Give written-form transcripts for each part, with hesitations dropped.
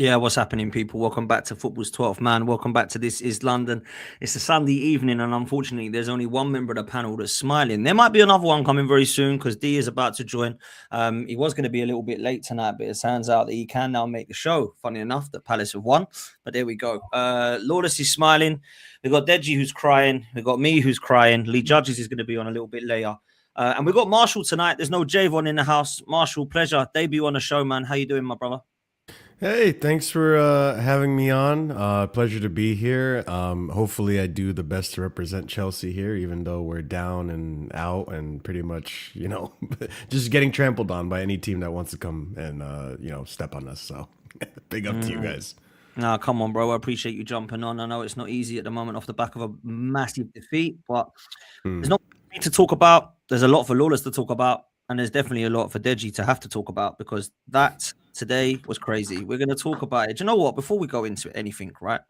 Yeah, what's happening, people? Welcome back to Football's 12th Man. Welcome back to This Is London. It's a Sunday evening, and unfortunately, there's only one member of the panel that's smiling. There might be another one coming very soon because D is about to join. He was going to be a little bit late tonight, but it turns out that he can now make the show. Funny enough, that Palace have won, but there we go. Lawless is smiling. We've got Deji who's crying. We've got me who's crying. Lee Judges is going to be on a little bit later. And we've got Marshall tonight. There's no Javon in the house. Marshall, pleasure. Debut on the show, man. How you doing, my brother? Hey, thanks for having me on. Pleasure to be here. Hopefully I do the best to represent Chelsea here, even though we're down and out and pretty much, just getting trampled on by any team that wants to come and, step on us. So big up to you guys. Nah, come on, bro. I appreciate you jumping on. I know it's not easy at the moment off the back of a massive defeat, but there's not much to talk about. There's a lot for Lawless to talk about. And there's definitely a lot for Deji to have to talk about because that today was crazy. We're going to talk about it. Do you know what? Before we go into anything, right?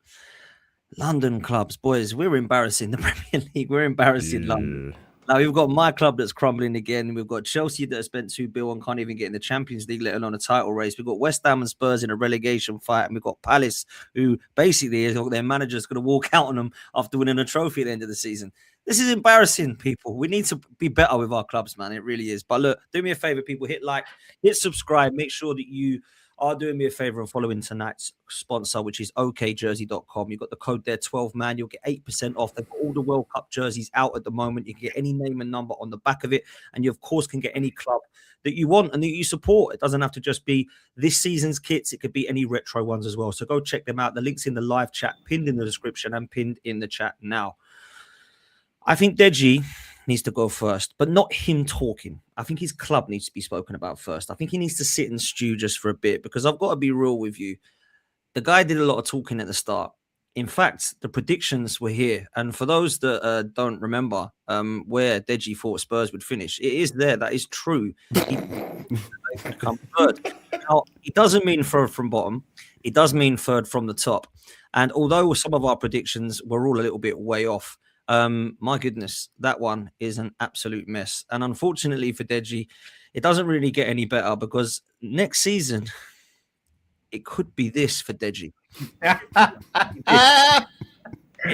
London clubs, boys, we're embarrassing the Premier League. We're embarrassing London. Now, we've got my club that's crumbling again. We've got Chelsea that has spent $2 billion and can't even get in the Champions League, let alone a title race. We've got West Ham and Spurs in a relegation fight. And we've got Palace, who basically their manager's going to walk out on them after winning a trophy at the end of the season. This is embarrassing, people. We need to be better with our clubs, man. It really is. But look, do me a favor, people. Hit like, hit subscribe. Make sure that you are doing me a favor and following tonight's sponsor, which is okjersey.com. You've got the code there, 12man. You'll get 8% off. They've got all the World Cup jerseys out at the moment. You can get any name and number on the back of it. And you, of course, can get any club that you want and that you support. It doesn't have to just be this season's kits. It could be any retro ones as well. So go check them out. The link's in the live chat, pinned in the description and pinned in the chat now. I think Deji needs to go first, but not him talking. I think his club needs to be spoken about first. I think he needs to sit and stew just for a bit because I've got to be real with you. The guy did a lot of talking at the start. In fact, the predictions were here. And for those that don't remember where Deji thought Spurs would finish, it is there. That is true. He could come third. Now, it doesn't mean third from bottom. It does mean third from the top. And although some of our predictions were all a little bit way off, my goodness, that one is an absolute mess. And unfortunately for Deji, it doesn't really get any better because next season, it could be this for Deji. It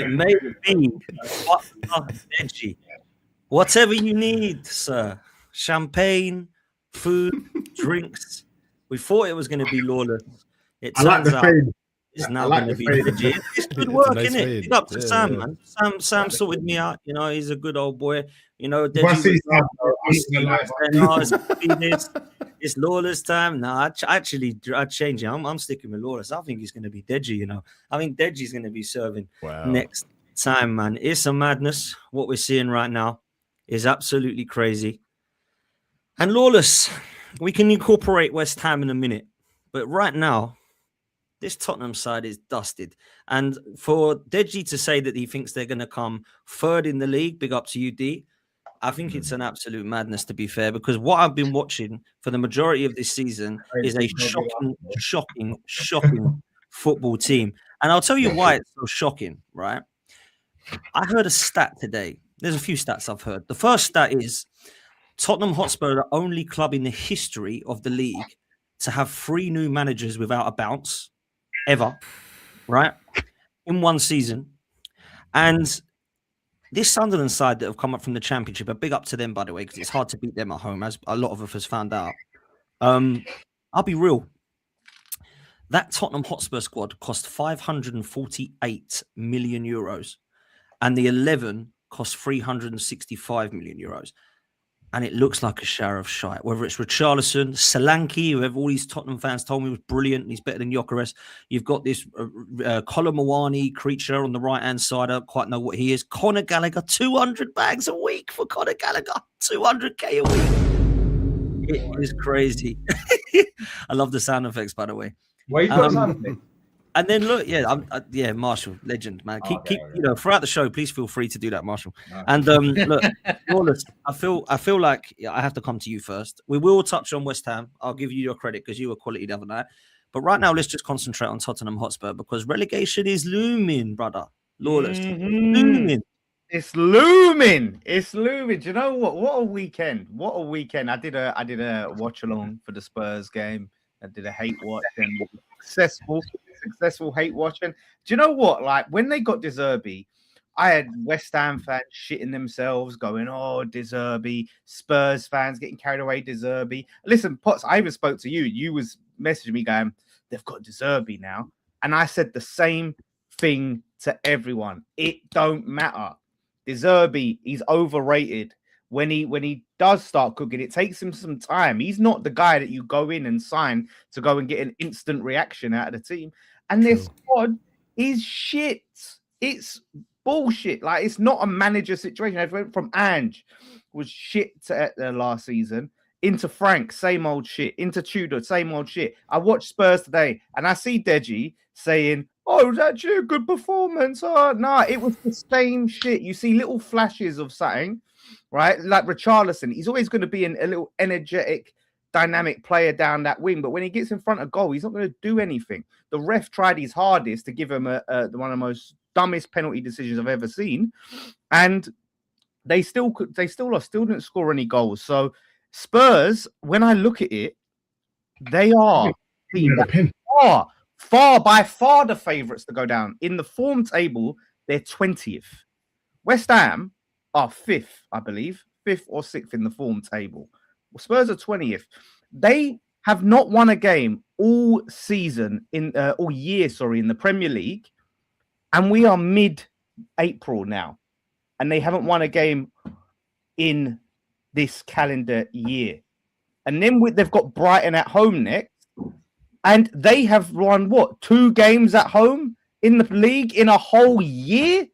may be Deji. Whatever you need, sir. Champagne, food, drinks. We thought it was going to be Lawless. It turns out it's now going to be Deji. It's good work, isn't it? Big up to Sam, man. Sam sorted me out. He's a good old boy. Deji it's Lawless time. No, I change it. I'm sticking with Lawless. I think he's going to be Deji, I think Deji's going to be serving next time, man. It's a madness. What we're seeing right now is absolutely crazy. And Lawless, we can incorporate West Ham in a minute. But right now, this Tottenham side is dusted. And for Deji to say that he thinks they're going to come third in the league, big up to you, D, I think it's an absolute madness, to be fair, because what I've been watching for the majority of this season is a shocking football team. And I'll tell you why it's so shocking, right? I heard a stat today. There's a few stats I've heard. The first stat is Tottenham Hotspur are the only club in the history of the league to have 3 new managers without a bounce. Ever, right? In one season. And this Sunderland side that have come up from the Championship, a big up to them, by the way, because it's hard to beat them at home, as a lot of us has found out. I'll be real. That Tottenham Hotspur squad cost 548 million euros, and the 11 cost 365 million euros. And it looks like a shower of shite. Whether it's Richarlison, Solanke, whoever all these Tottenham fans told me was brilliant, and he's better than Gyökeres. You've got this Colomawani creature on the right-hand side. I don't quite know what he is. Conor Gallagher, 200 bags a week for Conor Gallagher. 200k a week. It is crazy. I love the sound effects, by the way. Where you got something? And then look, Marshall, legend, man. Keep throughout the show, please feel free to do that, Marshall. No. And look, Lawless, I feel like I have to come to you first. We will touch on West Ham. I'll give you your credit because you were quality the other night. But right now, let's just concentrate on Tottenham Hotspur because relegation is looming, brother. Lawless, looming. It's looming. It's looming. Do you know what? What a weekend! What a weekend! I did a watch along for the Spurs game. I did a hate watch and successful hate watch. And do you know what? Like when they got De Zerbi, I had West Ham fans shitting themselves, going, "Oh, De Zerbi." Spurs fans getting carried away. De Zerbi. Listen, Potts, I even spoke to you. You was messaging me going, "They've got De Zerbi now," and I said the same thing to everyone. It don't matter. De Zerbi, he's overrated. When he does start cooking, it takes him some time. He's not the guy that you go in and sign to go and get an instant reaction out of the team. And their squad is shit. It's bullshit. Like, it's not a manager situation. I went from Ange, was shit to last season, into Frank, same old shit, into Tudor, same old shit. I watched Spurs today and I see Deji saying, "Oh, it was actually a good performance." Oh, no, it was the same shit. You see little flashes of something, right? Like Richarlison, he's always going to be a little energetic, dynamic player down that wing, but when he gets in front of goal, he's not going to do anything. The ref tried his hardest to give him one of the most dumbest penalty decisions I've ever seen, and they still lost, still didn't score any goals. So Spurs, when I look at it, they are by far the favourites to go down. In the form table, they're 20th. West Ham are 5th, I believe, 5th or 6th in the form table. Well, Spurs are 20th. They have not won a game all season all year, in the Premier League, and we are mid-April now, and they haven't won a game in this calendar year. And then they've got Brighton at home next, and they have won 2 games at home in the league in a whole year.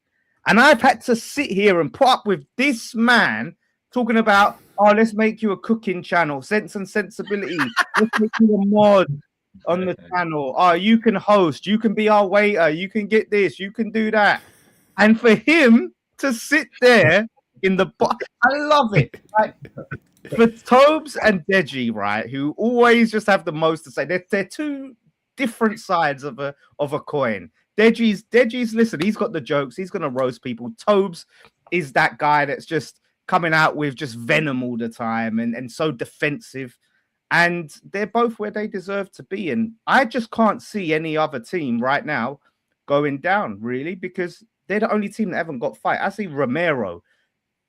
And I've had to sit here and put up with this man talking about, "Oh, let's make you a cooking channel, Sense and Sensibility. Let's make you a mod on the channel. Oh, you can host, you can be our waiter, you can get this, you can do that." And for him to sit there in the I love it. Like, for Tobes and Deji, right, who always just have the most to say, they're two different sides of a coin. Deji's listen, he's got the jokes, he's gonna roast people. Tobes is that guy that's just coming out with just venom all the time and so defensive. And they're both where they deserve to be. And I just can't see any other team right now going down, really, because they're the only team that haven't got fight. I see Romero.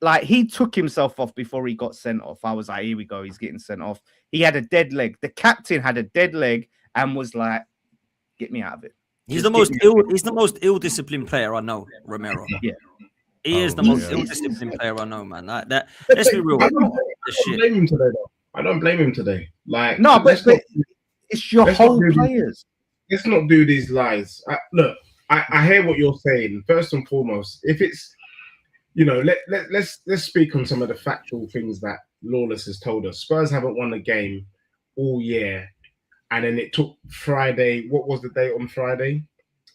Like, he took himself off before he got sent off. I was like, here we go, he's getting sent off. He had a dead leg. The captain had a dead leg and was like, get me out of it. He's the most ill-disciplined player I know, Romero. Yeah. He is the most ill-disciplined player I know, man. Like that. Let's be real. I don't blame him today, though. I don't blame him today. Like, no, but it's your whole players. Let's not do these lies. Look, I hear what you're saying. First and foremost, if it's, let's speak on some of the factual things that Lawless has told us. Spurs haven't won a game all year, and then it took Friday. What was the date on Friday?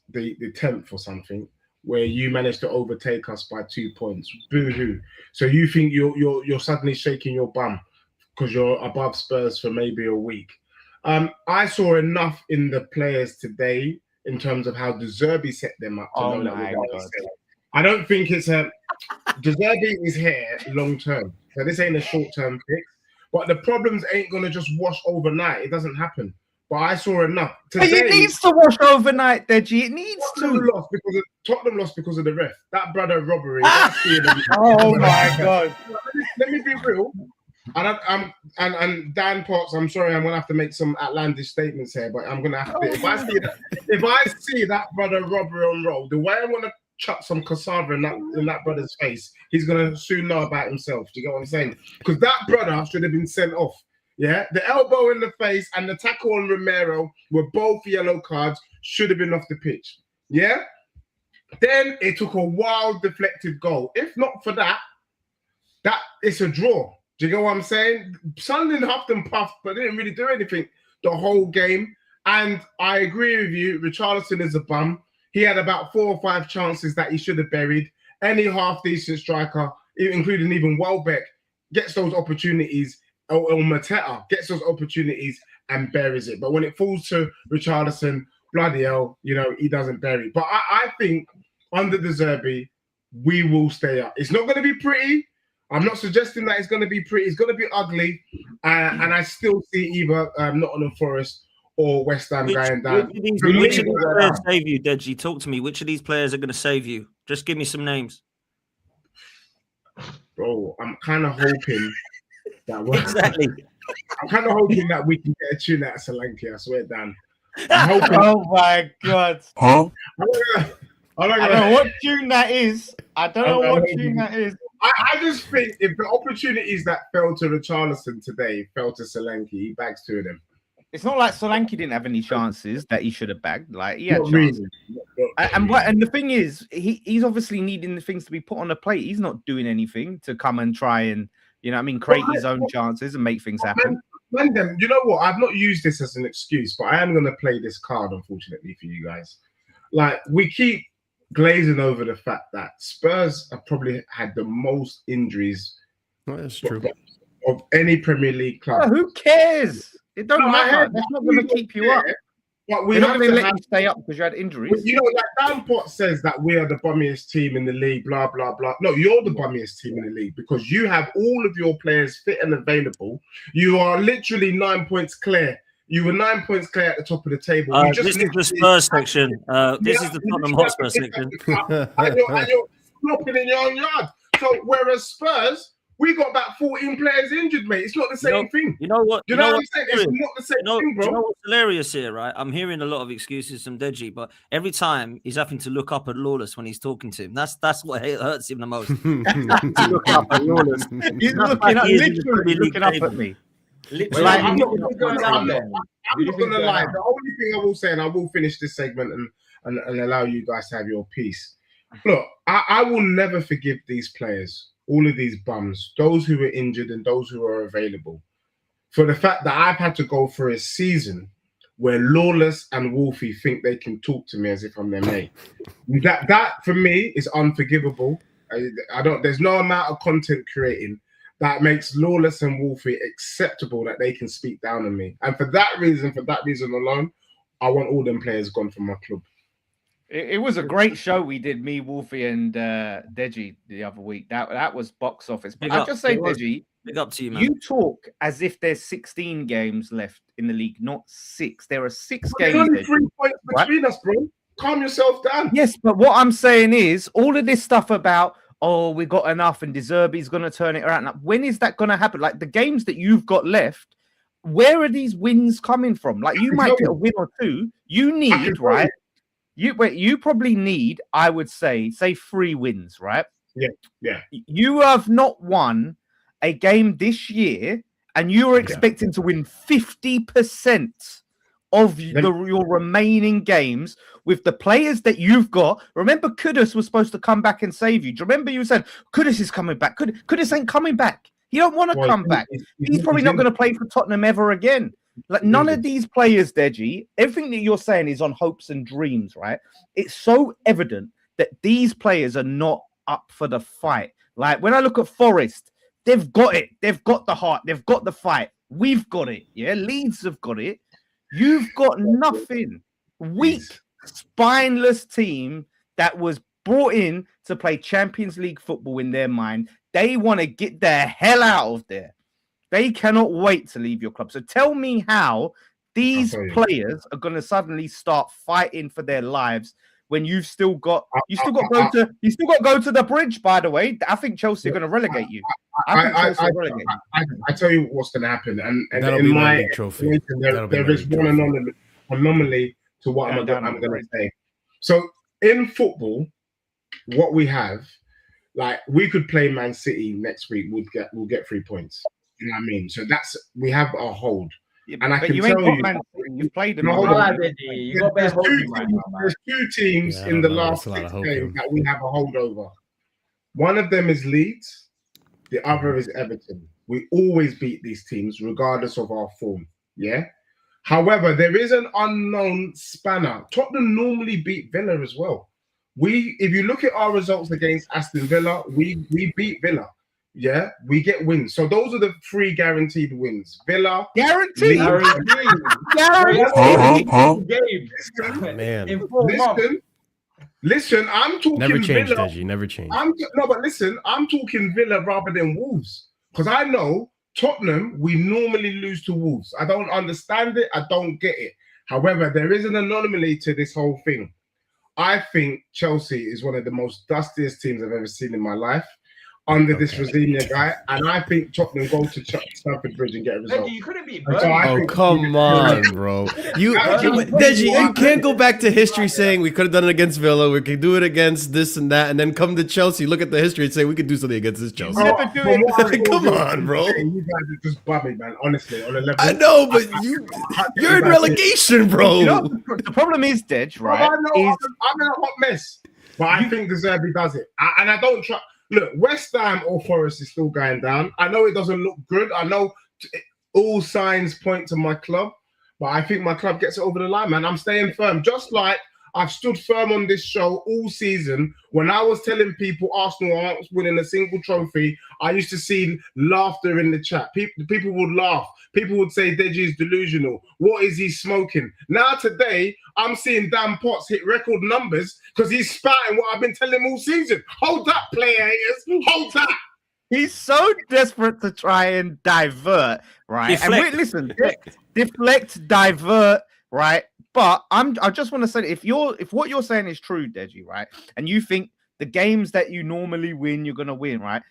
The 10th or something, where you managed to overtake us by 2 points. Boo-hoo. So you think you're suddenly shaking your bum because you're above Spurs for maybe a week. I saw enough in the players today in terms of how De Zerbi set them up to know that we're going to say. I don't think it's De Zerbi is here long term. So this ain't a short-term fix. But the problems ain't going to just wash overnight. It doesn't happen. But I saw enough. Today, but it needs to wash overnight, Deji. It needs Tottenham lost because of the ref. That brother robbery. Oh my God. Let me be real. And Dan Potts, I'm sorry, I'm gonna have to make some outlandish statements here, but I'm gonna have to. If I see that brother robbery on roll, the way I'm gonna chuck some cassava in that brother's face, he's gonna soon know about himself. Do you get what I'm saying? Because that brother should have been sent off. Yeah, the elbow in the face and the tackle on Romero were both yellow cards, should have been off the pitch. Yeah? Then it took a wild deflected goal. If not for that it's a draw. Do you get what I'm saying? Sunderland huffed and puffed, but didn't really do anything the whole game. And I agree with you, Richarlison is a bum. He had about 4 or 5 chances that he should have buried. Any half-decent striker, including even Welbeck, gets those opportunities. Or Mateta gets those opportunities and buries it. But when it falls to Richarlison, bloody hell, he doesn't bury it. But I think under De Zerbi, we will stay up. It's not going to be pretty. I'm not suggesting that it's going to be pretty. It's going to be ugly. And I still see either Nottingham Forest or West Ham going down. Which of these players save you, Deji? Talk to me. Which of these players are going to save you? Just give me some names. Bro, I'm kind of hoping that Exactly. I'm kind of hoping that we can get a tune out of Solanke. I swear, Dan. I'm hoping. Oh my god! I don't know what tune that is. I don't know what tune that is. I just think if the opportunities that fell to Richarlison today fell to Solanke, he bags two of them. It's not like Solanke didn't have any chances that he should have bagged. Like he had Not chances. really. And the thing is, he's obviously needing the things to be put on the plate. He's not doing anything to come and try and create his own chances and make things happen. Man, you know what? I've not used this as an excuse, but I am going to play this card, unfortunately, for you guys. Like, we keep glazing over the fact that Spurs have probably had the most injuries That's true. of any Premier League club. Oh, who cares? It doesn't matter. That's not going to keep you up. But we They're not have going to to let you stay up because you had injuries. You know, like Dan Pot says that we are the bummiest team in the league, blah, blah, blah. No, you're the bummiest team in the league because you have all of your players fit and available. You are literally 9 points clear. You were 9 points clear at the top of the table. This is the Spurs section. This is the Tottenham Hotspur section. and you're flopping in your own yard. So whereas Spurs, we got about 14 players injured, mate. It's not the same thing. You know what? You know what I'm saying? It's not the same thing, bro. You know what's hilarious here, right? I'm hearing a lot of excuses from Deji, but every time he's having to look up at Lawless when he's talking to him. That's what hurts him the most. To look up at Lawless. He's literally looking up at me. I'm not going to lie. The only thing I will say, and I will finish this segment and allow you guys to have your piece. Look, I will never forgive these players, all of these bums, those who were injured and those who are available, for the fact that I've had to go through a season where Lawless and Wolfie think they can talk to me as if I'm their mate. That for me is unforgivable. There's no amount of content creating that makes Lawless and Wolfie acceptable that they can speak down on me. And for that reason alone, I want all them players gone from my club. It was a great show we did, me, Wolfie, and Deji the other week. That was box office. But I'll just say, Deji, big up to you, man. You talk as if there's 16 games left in the league, not 6. There are 6 games. There's only 3 points between us, bro. Calm yourself down. Yes, but what I'm saying is all of this stuff about, we got enough and De Zerbi's going to turn it around. Now, when is that going to happen? Like the games that you've got left, where are these wins coming from? Like you might get a win or two. You need, right? You probably need, I would say 3 wins, right? Yeah. You have not won a game this year, and you are expecting to win 50% of your remaining games with the players that you've got. Remember, Kudus was supposed to come back and save you. Do you remember you said Kudus is coming back? Kudus ain't coming back. He don't want to come back. He's probably not going to play for Tottenham ever again. Like none of these players, Deji, everything that you're saying is on hopes and dreams, right? It's so evident that these players are not up for the fight. Like when I look at Forest, they've got it. They've got the heart. They've got the fight. We've got it. Yeah, Leeds have got it. You've got nothing. Weak, spineless team that was brought in to play Champions League football in their mind. They want to get the hell out of there. They cannot wait to leave your club. So tell me how these players are going to suddenly start fighting for their lives when you've still got to go to the bridge. By the way, I think Chelsea are going to relegate you. I tell you what's going to happen, and in my trophy, there is one anomaly to what I'm going to say. So in football, what we have, like we could play Man City next week. We'll get 3 points. You know what I mean? So we have a hold. Yeah, and I can tell you've played them. There's 2 teams in the last 6 games that we have a hold over. One of them is Leeds. The other is Everton. We always beat these teams regardless of our form. Yeah. However, there is an unknown spanner. Tottenham normally beat Villa as well. If you look at our results against Aston Villa, we beat Villa. Yeah, we get wins. So those are the 3 guaranteed wins. Villa. Guaranteed. Man. Listen, I'm talking never changed, Villa. Deji, never changed. But listen, I'm talking Villa rather than Wolves. Because I know Tottenham, we normally lose to Wolves. I don't understand it. I don't get it. However, there is an anomaly to this whole thing. I think Chelsea is one of the most dustiest teams I've ever seen in my life under this Rosenior guy, and I think Tottenham go to Stamford Bridge and get a result. You couldn't beat So I Oh, think- come on, bro. Deji, you can't go back to history saying we could have done it against Villa, we could do it against this and that, and then come to Chelsea, look at the history and say we could do something against this Chelsea. Never do From what I it. Come saw, on, bro. You guys are just bumming, man. Honestly, on a level. I know, but you're in relegation, bro. You know, the problem is, Dej, right? I know I'm in a hot mess, but I think De Zerbi does it. And I don't try. Look, West Ham or Forest is still going down. I know it doesn't look good. I know all signs point to my club, but I think my club gets it over the line, man. I'm staying firm. Just like I've stood firm on this show all season. When I was telling people Arsenal aren't winning a single trophy, I used to see laughter in the chat. People would laugh. People would say Deji is delusional. What is he smoking? Now today, I'm seeing Dan Potts hit record numbers because he's spouting what I've been telling him all season. Hold that, player haters. Hold that. He's so desperate to try and divert, right? Deflect. And listen, deflect, divert, right? But I just want to say, if what you're saying is true, Deji, right, and you think the games that you normally win, you're gonna win, right?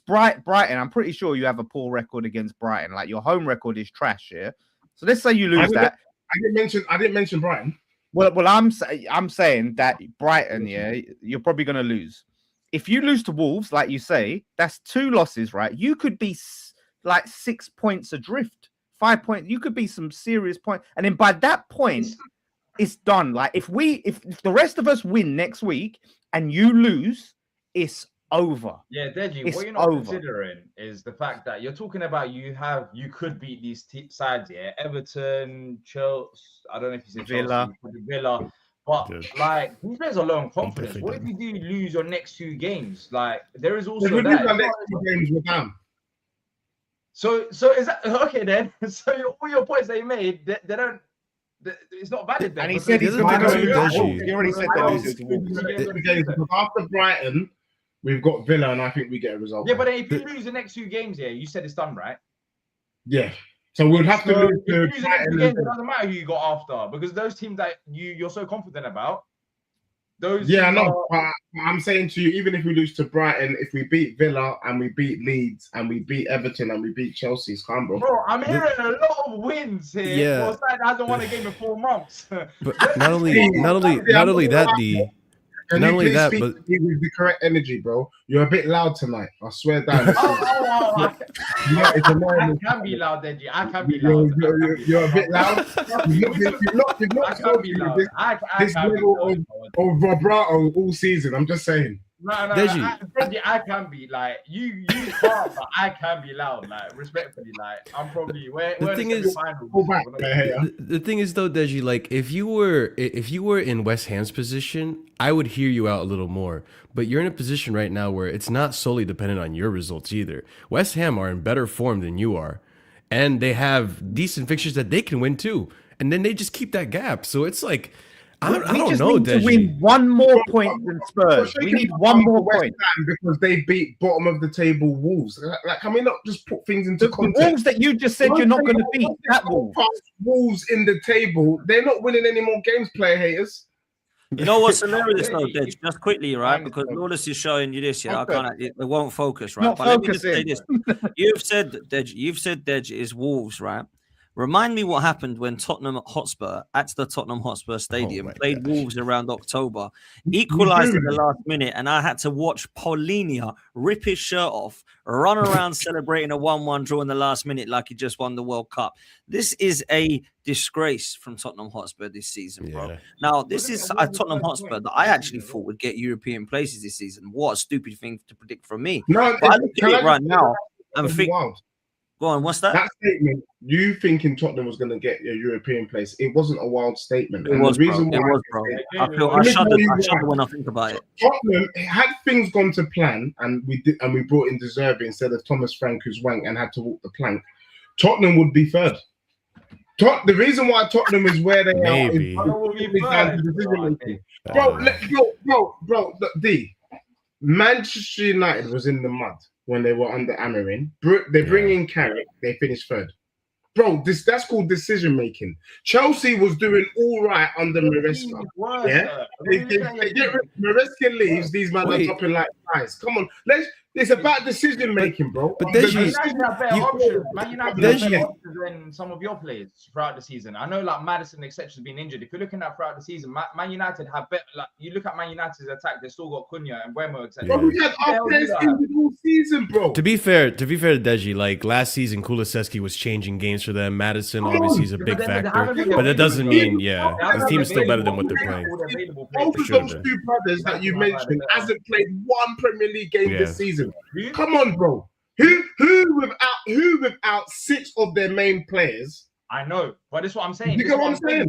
Brighton, I'm pretty sure you have a poor record against Brighton. Like your home record is trash, yeah. So let's say you lose that. I didn't mention Brighton. Well, I'm saying that Brighton, yeah, you're probably gonna lose. If you lose to Wolves, like you say, that's 2 losses, right? You could be like 6 points adrift, 5 points. You could be some serious point, and then by that point, it's done. Like if the rest of us win next week and you lose, it's over. Yeah, Deji, It's what you're not over. considering is the fact that you're talking about you could beat these sides here. Everton, Chelsea, I don't know if you said Villa. Chelsea, Villa. But like these players are low on confidence. definitely What if you do lose your next 2 games? Like there is If also we lose that. our next 2 games, we're down. So is that okay then? So all your points that you made, they don't. It's not valid then. And he because said he's The going other to thing go. is Deji. He already said they're losing to Wolves. Because after Brighton, we've got Villa, and I think we get a result. Yeah, but if you lose the next 2 games here, you said it's done, right? Yeah. So we'll have to So lose if you to lose the next 2 Brighton. games, it doesn't matter who you got after because those teams that you're so confident about, those Yeah, I teams know. are- But I'm saying to you, even if we lose to Brighton, if we beat Villa and we beat Leeds and we beat Everton and we beat Chelsea, it's calm, bro. Bro, I'm hearing a lot of wins here. Yeah. For a side that hasn't won a game in 4 months. But not only that, D. Can Not you only please that, speak but- to me with the correct energy, bro? You're a bit loud tonight. I swear down. I It's annoying. can be loud, Deji. I can be You're, loud. you're a bit loud. You've not I can spoken be with loud. this, I this can be level loud. of vibrato all season. I'm just saying. No, Deji. Deji, I can be like you can't, but I can be loud, like respectfully, like I'm probably we're thing in the is- semi-finals. Go back, We're not- man. The thing is though, Deji, like if you were in West Ham's position, I would hear you out a little more. But you're in a position right now where it's not solely dependent on your results either. West Ham are in better form than you are, and they have decent fixtures that they can win too. And then they just keep that gap. So it's like I We don't just know, need to Deji. win 1 more point than Spurs. We need 1 more West point. Ham because they beat bottom of the table Wolves. Like, can we not just put things into The context? Wolves that you just said you're not going to beat, that Wolves. Wolves in the table, they're not winning any more games, player haters. You know what's hilarious though, Yeah, Dej? Just quickly, right? I Because understand. Lawless is showing you this, yeah. Okay. I can't. It won't focus, right? Not But let me just say focusing. this: you've said Dej is Wolves, right? Remind me what happened when Tottenham Hotspur at the Tottenham Hotspur Stadium my played gosh. Wolves around October, equalised at the last minute, and I had to watch Paulinho rip his shirt off, run around celebrating a 1-1 draw in the last minute like he just won the World Cup. This is a disgrace from Tottenham Hotspur this season, bro. Yeah. Now, this is a Tottenham Hotspur that I actually thought would get European places this season. What a stupid thing to predict from me. No, But I look can at I it right just- now and It's think, wild. go on, what's that? That statement, you thinking Tottenham was going to get a European place, it wasn't a wild statement. It And was, the bro. reason It why was, I bro. say I Let me shudder tell you why. when I think about it. Tottenham, had things gone to plan, and we brought in De Zerbi instead of Thomas Frank, who's wank and had to walk the plank, Tottenham would be third. The reason why Tottenham is where they Maybe. are Tottenham will be is down to third. decision making. Oh, Bro, look, D. Manchester United was in the mud when they were under Amarin. They bring in Carrick, they finished third. bro, that's called decision making. Chelsea was doing all right under Maresca. Yeah, they get Maresca leaves. These men are dropping like flies. Come on, it's about decision making, bro. But Man Deji, United have better options. Man United have Deji- better options than some of your players throughout the season. I know, like Madison, etc., has been injured. If you're looking at throughout the season, Man United have better. Like you look at Man United's attack, they still got Cunha and Wemo, etc. Bro, we had our players injured all season, bro. To be fair to Deji, like last season, Kulusevski was changing games for them. Madison obviously is a big factor, but that doesn't mean the team is still better than what they're playing. Both of those two brothers that you mentioned hasn't played one Premier League game this season. Come on, bro. Who without 6 of their main players? I know, but that's what I'm saying. You get what I'm saying?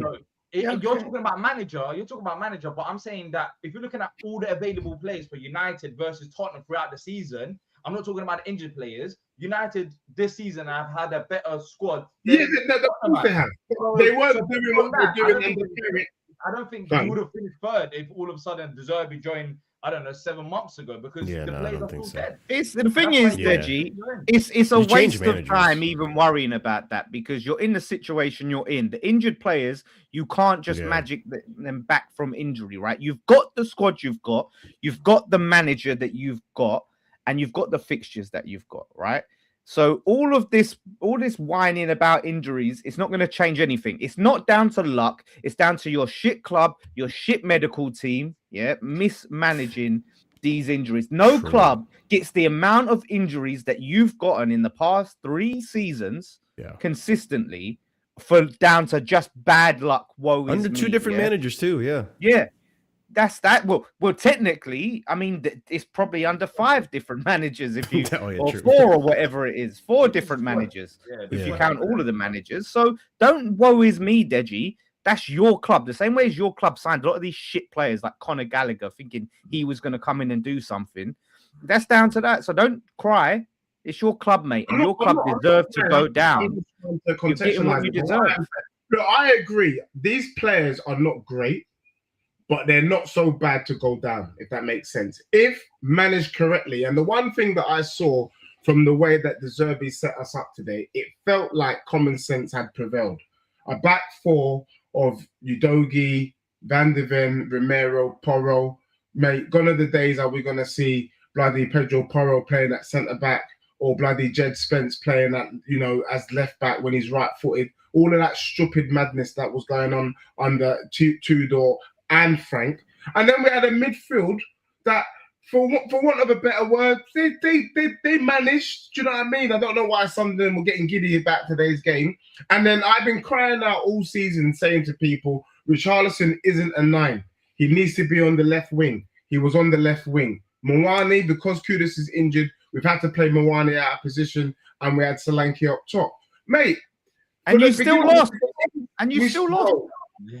You're talking about manager. But I'm saying that if you're looking at all the available players for United versus Tottenham throughout the season, I'm not talking about the injured players. United this season have had a better squad. Yeah, of course they have. They weren't doing what they're doing under Perry. I don't think they would have finished third if all of a sudden De Zerbi joined, I don't know, 7 months ago, because the players are still dead. The thing is, Deji, it's a waste of time even worrying about that, because you're in the situation you're in. The injured players, you can't just magic them back from injury, right? You've got the squad you've got the manager that you've got, and you've got the fixtures that you've got, right? So all this whining about injuries, it's not going to change anything. It's not down to luck. It's down to your shit club, your shit medical team, mismanaging these injuries. No club gets the amount of injuries that you've gotten in the past 3 seasons consistently for down to just bad luck. Woe is under me, 2 different managers too. Yeah. That's that. Well, technically, I mean, it's probably under 5 different managers if you, or 4 or whatever it is, 4 different managers if you count all of the managers. So don't woe is me, Deji. That's your club. The same way as your club signed a lot of these shit players like Conor Gallagher, thinking he was going to come in and do something. That's down to that. So don't cry. It's your club, mate, and your club deserves to go down. You're getting what you deserve. Look, I agree. These players are not great, but they're not so bad to go down, if that makes sense, if managed correctly. And the one thing that I saw from the way that De Zerbi set us up today, it felt like common sense had prevailed. A back 4 of Udogie, Van de Ven, Romero, Porro. Mate, gone are the days are we going to see bloody Pedro Porro playing at centre-back, or bloody Jed Spence playing at, as left-back when he's right-footed. All of that stupid madness that was going on under Tudor and Frank. And then we had a midfield that, for want of a better word, they managed. Do you know what I mean? I don't know why some of them were getting giddy about today's game. And then I've been crying out all season saying to people, Richarlison isn't a 9. He needs to be on the left wing. He was on the left wing. Mawani, because Kudus is injured, we've had to play Mawani out of position, and we had Solanke up top. Mate. And you still lost.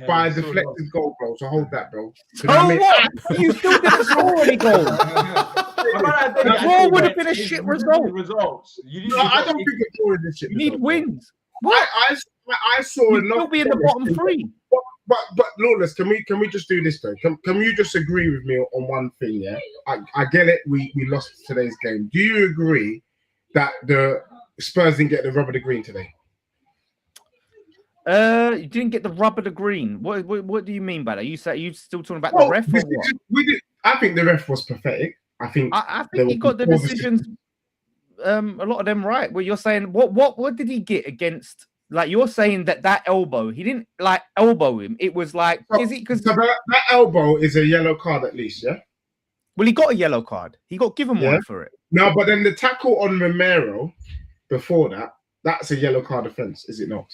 By a deflected goal, bro. So hold that, bro. What? You still didn't score any goals. The draw would have been a shit result. I don't think the draw is a shit result. You need wins. What? I saw enough. Still be in the bottom 3. But Lawless, can we just do this though? Can you just agree with me on one thing? Yeah, I get it. We lost today's game. Do you agree that the Spurs didn't get the rub of the green today? You didn't get the rub of the green. What do you mean by that? You still talking about the ref or what? I think the ref was pathetic. I think he got the decisions. A lot of them right. Where you're saying what did he get against? Like you're saying that elbow, he didn't like elbow him. It was like is it because that elbow is a yellow card at least, yeah. Well, he got a yellow card. He got given one for it. No, but then the tackle on Romero before that's a yellow card offence, is it not?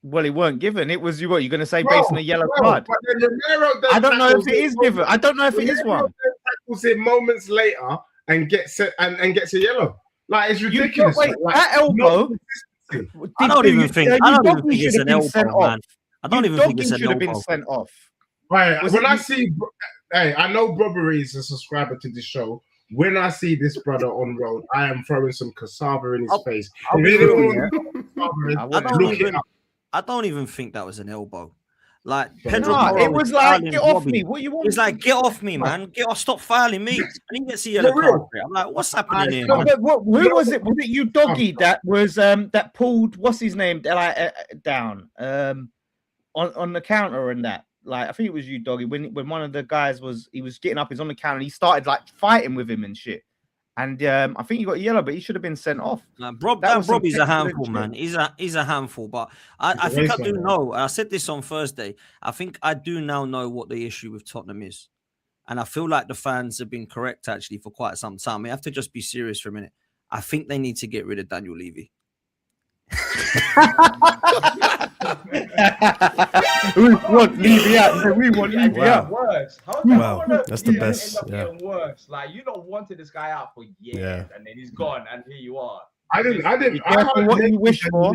Well, he weren't given. It was you're going to say based on a yellow card. But then Romero I don't know if it is given. I don't know if it is one. Tackles him moments later and gets a yellow. Like it's ridiculous. That elbow. I don't even think it's an elbow, man. I don't even think it's an elbow. Should have been sent off. Right. When I see, I know Brobbery is a subscriber to this show. When I see this brother on road, I am throwing some cassava in his face. I don't even think that was an elbow. Like No, Pedro No, Porro it was is like, fouling get off Bobby. me. What you want? It's like, get off me, man. Get off, stop fouling me. And he gets a yellow For card real. for it. I'm like, what's happening here, No, man? but who was it? Was it you, Doggy, that was that pulled what's his name down on the counter and that? Like, I think it was you, Doggy, when one of the guys was getting up, he's on the counter, and he started like fighting with him and shit. And I think he got yellow, but he should have been sent off. Robbie's a some handful, excellent man. He's a handful. But I think I do know. I said this on Thursday. I think I do now know what the issue with Tottenham is. And I feel like the fans have been correct, actually, for quite some time. We have to just be serious for a minute. I think they need to get rid of Daniel Levy. We want Levy out. We want Levy out. Worse. How Wow, that's the best, End up getting worse. Like, you don't wanted this guy out for years, and then he's gone, and here you are. I careful what you wish for.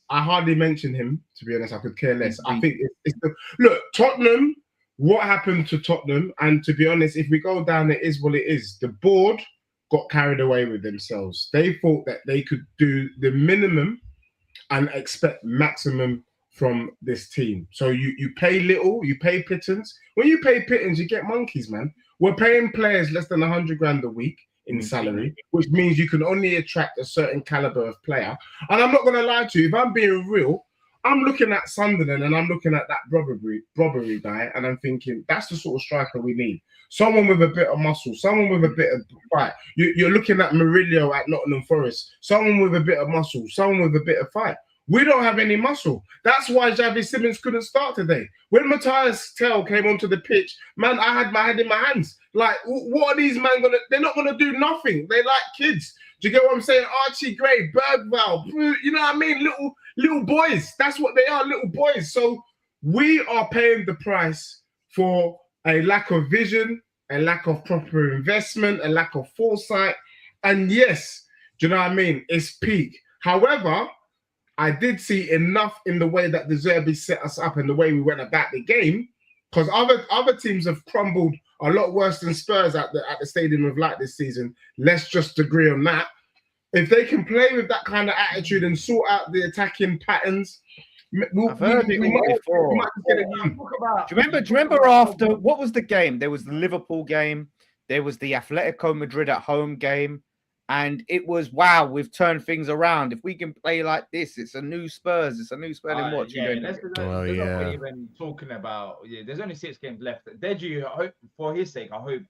I hardly mentioned him, to be honest. I could care less. I think it's look, Tottenham. What happened to Tottenham? And to be honest, if we go down, it is what it is. The board got carried away with themselves. They thought that they could do the minimum and expect maximum from this team. So you pay little, you pay pittance. When you pay pittance, you get monkeys, man. We're paying players less than 100 grand a week in salary, which means you can only attract a certain caliber of player. And I'm not going to lie to you, if I'm being real, I'm looking at Sunderland and I'm looking at that robbery guy, and I'm thinking that's the sort of striker we need. Someone with a bit of muscle, someone with a bit of fight. You're looking at Murillo at Nottingham Forest, someone with a bit of muscle, someone with a bit of fight. We don't have any muscle. That's why Xavi Simons couldn't start today. When Matthias Tell came onto the pitch, man, I had my head in my hands. Like, what are these men gonna? They're not gonna do nothing. They like kids. Do you get what I'm saying? Archie Gray, Bergvall, you know what I mean? Little boys. That's what they are, little boys. So we are paying the price for a lack of vision, a lack of proper investment, a lack of foresight. And yes, do you know what I mean? It's peak. However, I did see enough in the way that the Zerbi set us up and the way we went about the game, because other teams have crumbled a lot worse than Spurs at the Stadium of Light this season. Let's just agree on that. If they can play with that kind of attitude and sort out the attacking patterns, I've heard it before. We might get it done. Do you remember after, what was the game? There was the Liverpool game. There was the Atletico Madrid at home game. And it was, wow, we've turned things around. If we can play like this, it's a new Spurs. It's a new Spurs in watching. Not even talking about. Yeah, there's only 6 games left. Deji, I hope, for his sake, I hope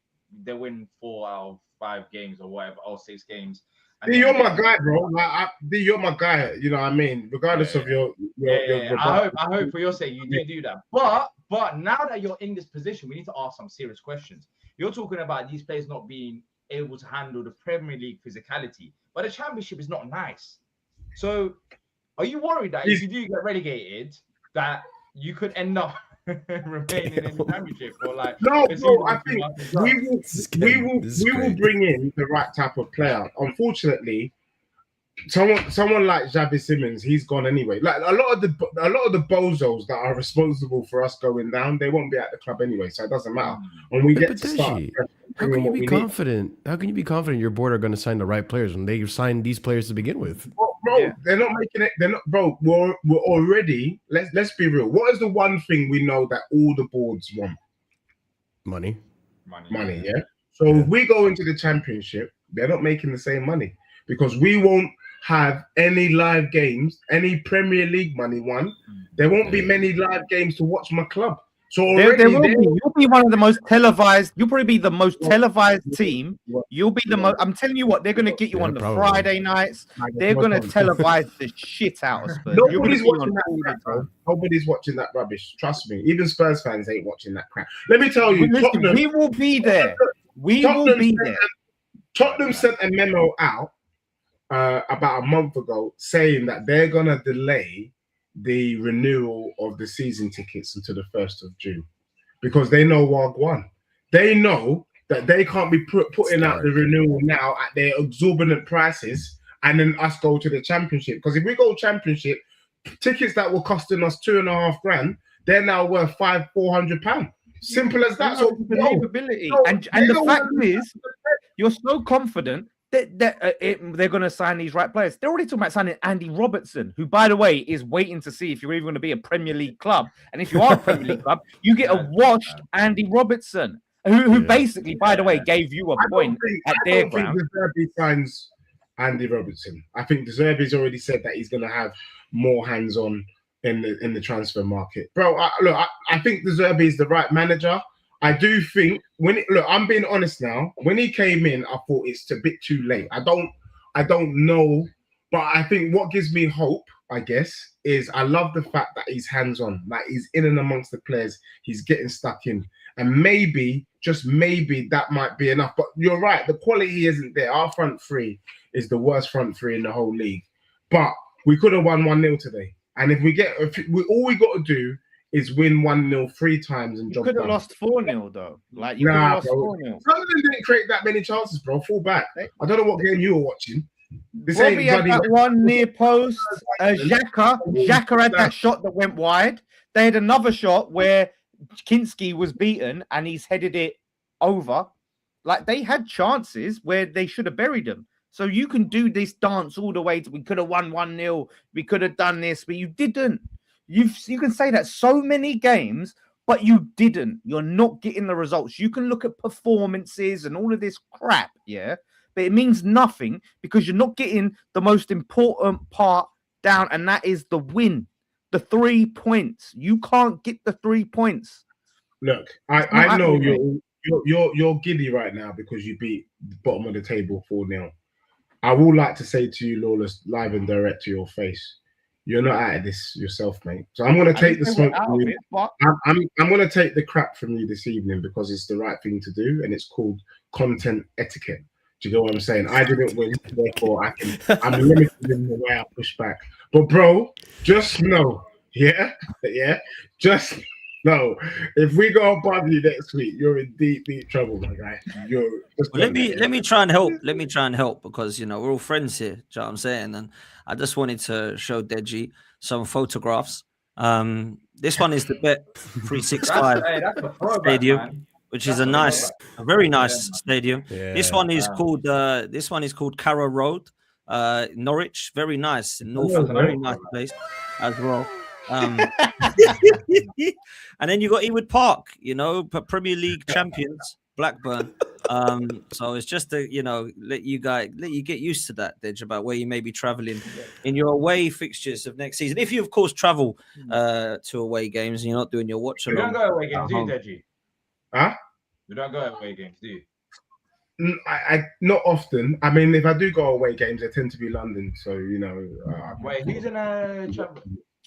they win 4 out of 5 games or whatever, or 6 games. D, you're my guy, bro. Like, D, you're my guy. You know what I mean? Regardless of your I hope for your sake you do that. But now that you're in this position, we need to ask some serious questions. You're talking about these players not being able to handle the Premier League physicality, but the Championship is not nice. So, are you worried that if you do get relegated, that you could end up remaining in the Championship? Or like, no, bro, I think we will bring in the right type of player. Unfortunately, someone like Xavi Simons, he's gone anyway. Like a lot of the bozos that are responsible for us going down, they won't be at the club anyway, so it doesn't matter. When we get to start, how can you be confident? How can you be confident your board are going to sign the right players when they signed these players to begin with? Bro, they're not making it. They're not, bro. We're already. Let's be real. What is the one thing we know that all the boards want? Money. Yeah. So if we go into the Championship, they're not making the same money because we won't have any live games, any Premier League money won. There won't be many live games to watch my club. So already you'll be one of the most televised. You'll probably be the most televised team. You'll be the most. I'm telling you what, they're going to get you on the Friday nights. They're going to televise the shit out of Spurs. Nobody's watching that crap. Nobody's watching that rubbish. Trust me. Even Spurs fans ain't watching that crap. Let me tell you, Tottenham, we will be there. We will be there. Tottenham sent a memo out about a month ago saying that they're going to delay the renewal of the season tickets until the 1st of June because they know Wagwan. They know that they can't be putting out the renewal now at their exorbitant prices and then us go to the Championship. Because if we go Championship, tickets that were costing us £2.5 grand, they're now worth £400. Simple as that. So believability. And the fact is, you're so confident they're going to sign these right players. They're already talking about signing Andy Robertson, who, by the way, is waiting to see if you're even going to be a Premier League club. And if you are a Premier League club, you get a washed Andy Robertson, who basically, by the way, gave you a point at their ground. I don't think De Zerbi signs Andy Robertson. I think De Zerbi's already said that he's going to have more hands-on in the transfer market. Bro, I think De Zerbi is the right manager. I do think I'm being honest now. When he came in, I thought it's a bit too late. I don't know, but I think what gives me hope, I guess, is I love the fact that he's hands-on. Like, he's in and amongst the players. He's getting stuck in. And maybe, just maybe, that might be enough. But you're right, the quality isn't there. Our front three is the worst front three in the whole league. But we could have won 1-0 today. And all we got to do is win 1-0 3 times and job done. You could have lost 4-0 though. Like, you could have lost 4-0. Tottenham didn't create that many chances, bro. Fall back. I don't know what game you were watching. Robbie had that one near post. Xhaka had that shot that went wide. They had another shot where Kinski was beaten and he's headed it over. Like, they had chances where they should have buried them. So you can do this dance all the way to we could have won 1-0, we could have done this, but you didn't. You can say that so many games, but you didn't. You're not getting the results. You can look at performances and all of this crap, yeah, but it means nothing because you're not getting the most important part down, and that is the win, the 3 points. You can't get the 3 points. Look, I know you're giddy right now because you beat the bottom of the table 4-0. I would like to say to you, Lawless, live and direct to your face, you're not out of this yourself, mate. So I'm going to take the smoke from you. I'm going to take the crap from you this evening because it's the right thing to do, and it's called content etiquette. Do you know what I'm saying? I didn't win, therefore I'm limited in the way I push back. But bro, just know, just know, if we go above you next week, you're in deep trouble, my guy. Let me try and help. Let me try and help because we're all friends here. Do you know what I'm saying? And I just wanted to show Deji some photographs. This one is the Bet 365 Stadium, which is a very nice stadium. Yeah. This one is called Carrow Road, Norwich. Very nice in Norfolk. Very nice place as well. And then you got Ewood Park, Premier League champions, Blackburn. So it's just to let you get used to that, Dej, about where you may be traveling in your away fixtures of next season. If you of course travel to away games and you're not doing your watch along. You don't go away games, do you, Deji? Huh? You don't go away games, do you? I not often. I mean, if I do go away games, they tend to be London. So wait, who's in a travel?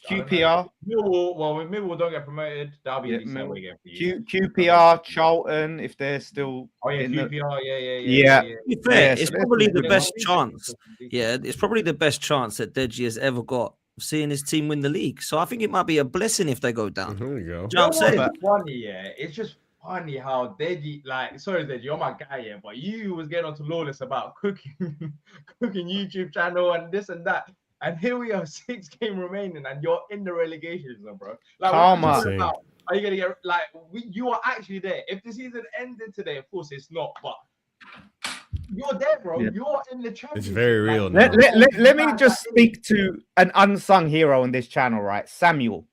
QPR. When Millwall don't get promoted, that'll be a decent away game for you. QPR, Charlton, if they're still. Oh yeah, QPR, yeah. To be fair, it's probably the best chance. Yeah, it's probably the best chance that Deji has ever got of seeing his team win the league. So I think it might be a blessing if they go down. There you go. Do you know what I'm saying? It's funny, yeah. It's just funny how Deji, sorry Deji, you're my guy, yeah, but you was getting on to Lawless about cooking YouTube channel and this and that. And here we are, 6 games remaining, and you're in the relegation zone, bro. Like, are you gonna get you are actually there? If the season ended today, of course it's not, but you're there, bro. Yeah. You're in the championship. It's very real. Let me just speak to an unsung hero on this channel, right? Samuel,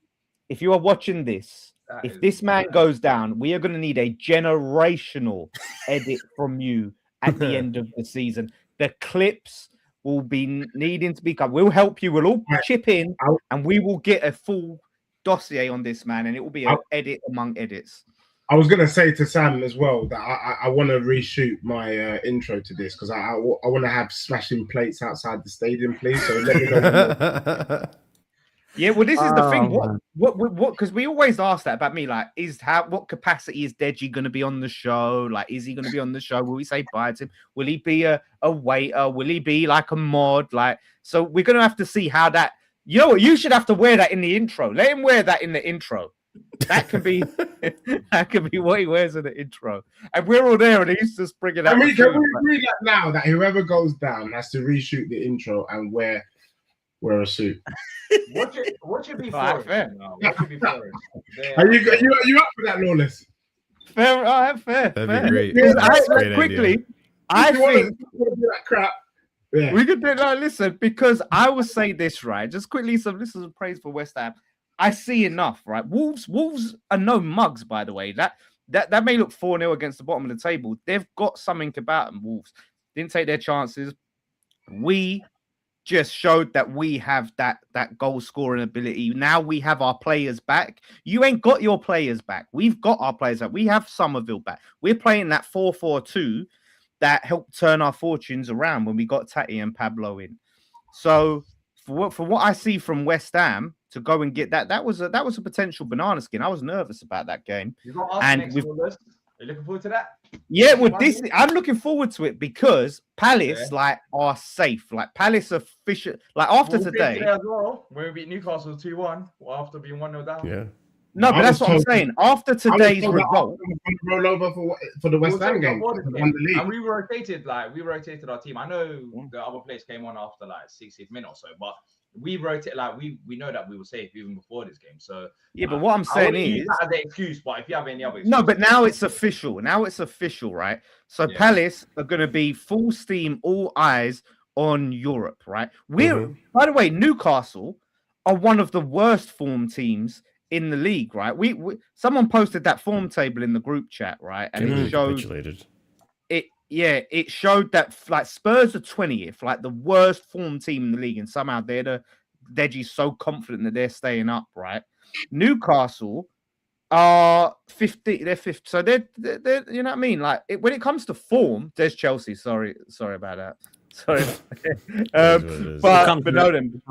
if you are watching this, if this man goes down, we are going to need a generational edit from you at the end of the season. The clips will be needing to be cut. We'll help you. We'll all chip in, and we will get a full dossier on this man, and it will be an edit among edits. I was gonna say to Sam as well that I want to reshoot my intro to this because I want to have smashing plates outside the stadium, please. So let me know. Yeah, well, this is the thing. What? Because we always ask that about me. Like, what capacity is Deji going to be on the show? Like, is he going to be on the show? Will we say bye to him? Will he be a waiter? Will he be like a mod? Like, so we're going to have to see how that. You know what? You should have to wear that in the intro. Let him wear that in the intro. That can be what he wears in the intro. And we're all there, and he's just bringing out. Can we agree that now that whoever goes down has to reshoot the intro and wear a suit? What should be first? What should be first? Are you up for that, Lawless? Fair. That'd be great. Quickly, I If you wanna think do that crap. Yeah. we could do it. No, listen, because I will say this, right? Just quickly, this is a praise for West Ham. I see enough, right? Wolves are no mugs, by the way. That may look 4-0 against the bottom of the table. They've got something about them. Wolves didn't take their chances. We just showed that we have that goal scoring ability. Now we have our players back. You ain't got your players back. We've got our players back. We have Somerville back. We're playing that 4-4-2 that helped turn our fortunes around when we got Tati and Pablo in. So for what I see from West Ham to go and get that was a potential banana skin. I was nervous about that game. You got us And next we've- on the list. Are you looking forward to that? Yeah, with this, I'm looking forward to it because Palace are safe. Like Palace are fisher. Like after We'll be today. there as well, when we beat Newcastle 2-1, after being 1-0 down. Yeah. No, but I that's was what I'm told- saying. After today's I was told that result, Arsenal was gonna roll over for the West Ham game. Won the Won the league. And we rotated our team. I know the other players came on after like 60th minute or so, but we rotate like we know that we were safe even before this game. So yeah. But what I'm I saying wouldn't use is, that as an excuse. But if you have any other excuse, no, but now it's official. Now it's official, right? So Yeah. Palace are going to be full steam, all eyes on Europe, right? By the way, Newcastle are one of the worst form teams in the league, right? We someone posted that form table in the group chat, right? And it showed Capitulated. it showed that like Spurs are 20th, like the worst form team in the league, and somehow Deji's so confident that they're staying up, right? Newcastle are 50, they're 5th, so they're you know what I mean? Like when it comes to form, there's Chelsea. Sorry about that. Sorry, but no, them.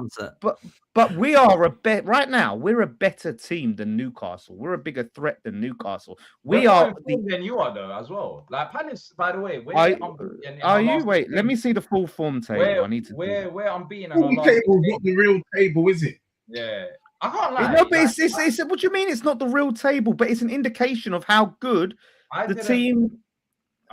But we are right now. We're a better team than Newcastle. We're a bigger threat than Newcastle. We are than you are though as well. Like Palace, by the way. Are you? Wait, let me see the full form table. I need to. We're unbeaten. The table is not the real table, is it? Yeah, I can't lie. No, but it's what do you mean? It's not the real table, but it's an indication of how good the team.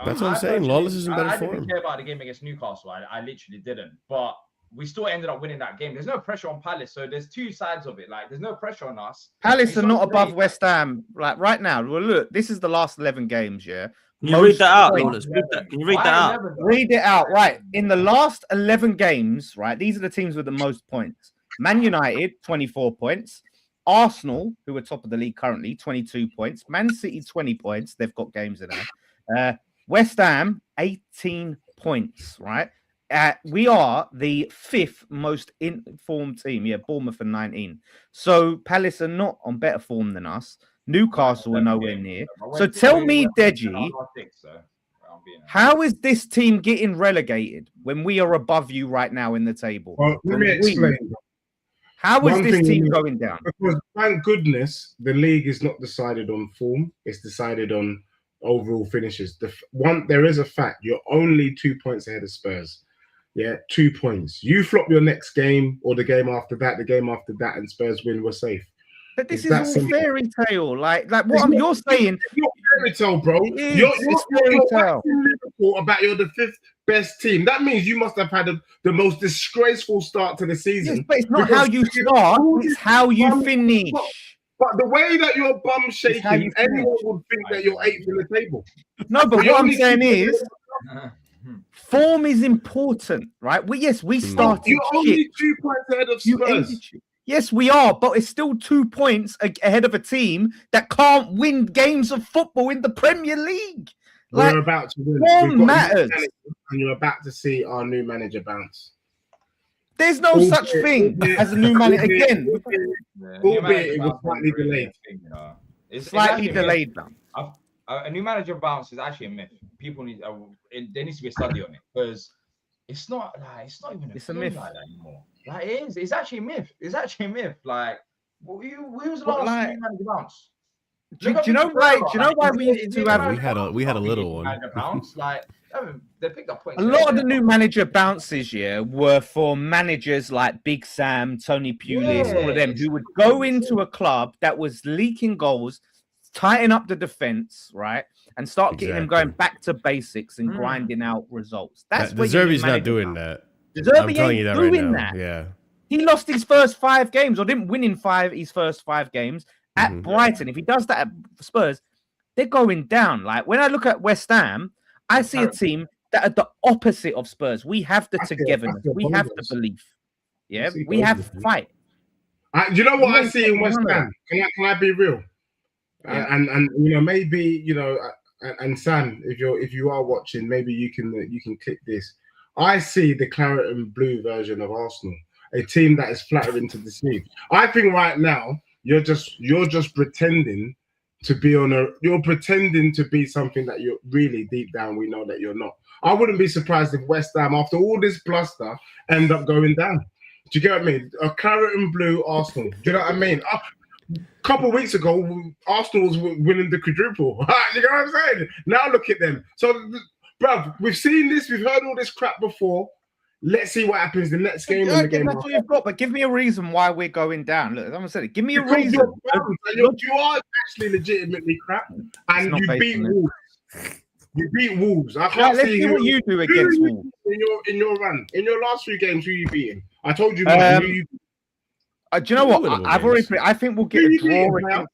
That's what I'm saying. Lawless is in better form. I didn't care about the game against Newcastle. I literally didn't. But we still ended up winning that game. There's no pressure on Palace. So there's two sides of it. Like, there's no pressure on us. Palace are not above West Ham. Like, right now. Well, look, this is the last 11 games, yeah? Can you read that out, Lawless? Can you read that out? Read it out, right. In the last 11 games, right, these are the teams with the most points. Man United, 24 points. Arsenal, who are top of the league currently, 22 points. Man City, 20 points. They've got games in there. West Ham, 18 points, right? We are the 5th most informed team. Yeah, Bournemouth are 19. So Palace are not on better form than us. Newcastle are nowhere near. So tell me, Deji, how is this team getting relegated when we are above you right now in the table? Well, let me explain. How is this team going down? Because thank goodness the league is not decided on form; it's decided on overall finishes. There is a fact: you're only 2 points ahead of Spurs. Yeah, 2 points. You flop your next game or the game after that, and Spurs win, we're safe. But this is all fairy tale. Like what you're saying. It's not fairy tale, bro. You're Liverpool about you're the 5th best team. That means you must have had the most disgraceful start to the season. Yes, but it's not how you start, it's how you finish. But the way that you're bum shaking, anyone would think that you're 8th in the table. No, but what I'm saying is form is important, right? We started. You're only 2 points ahead of Spurs. Yes, we are, but it's still 2 points ahead of a team that can't win games of football in the Premier League. We're about to win. Form matters. And you're about to see our new manager bounce. There's no such thing as a new manager. Again, albeit it was slightly delayed. It's slightly delayed now. A new manager bounce is actually a myth. People need there needs to be a study on it because it's not even a myth like that anymore. Like it is. It's actually a myth. Like who was the last new manager bounce? Do you know why we used to have? We had a little one. Bounce like they picked up points. A lot of the new manager bounces, were for managers like Big Sam, Tony Pulis, all of them who would go into a club that was leaking goals, tighten up the defense, right, and start getting them going back to basics and grinding out results. That's what Zerbi's not doing that. I'm telling you that right now. Yeah, he lost his first 5 games, or didn't win in his first 5 games at Brighton. If he does that at Spurs, they're going down. Like when I look at West Ham, I see a team that are the opposite of Spurs. We have the That's it, togetherness. that's the We have the boldness. belief. Yeah, see we have boldness, man. fight. Do you know what You I ain't see in got West none of Ham? Can I be real? Yeah. And you know, maybe, you know, and Sam, if you are watching, maybe you can click this. I see the claret and blue version of Arsenal, a team that is flattering to deceive. I think right now you're just pretending to be you're pretending to be something that you're really deep down we know that you're not. I wouldn't be surprised if West Ham, after all this bluster, end up going down. Do you get what I mean? A claret and blue Arsenal. Do you know what I mean? A couple of weeks ago, Arsenal was winning the quadruple. You know what I'm saying? Now look at them. So, bruv, we've seen this. We've heard all this crap before. Let's see what happens the next game. Yeah, in the game that's after. what you've got, but give me a reason why we're going down. Look, I'm saying, give me a Because reason. you are actually legitimately crap, and not you based beat on it. Wolves. You beat Wolves. I Right, can't let's see see what you do against who Wolves. in your run. In your last 3 games, who you beating? I told you, man, who you Do you know what? Winnable I've already. games. I think we'll get Who a you draw. beating, pal?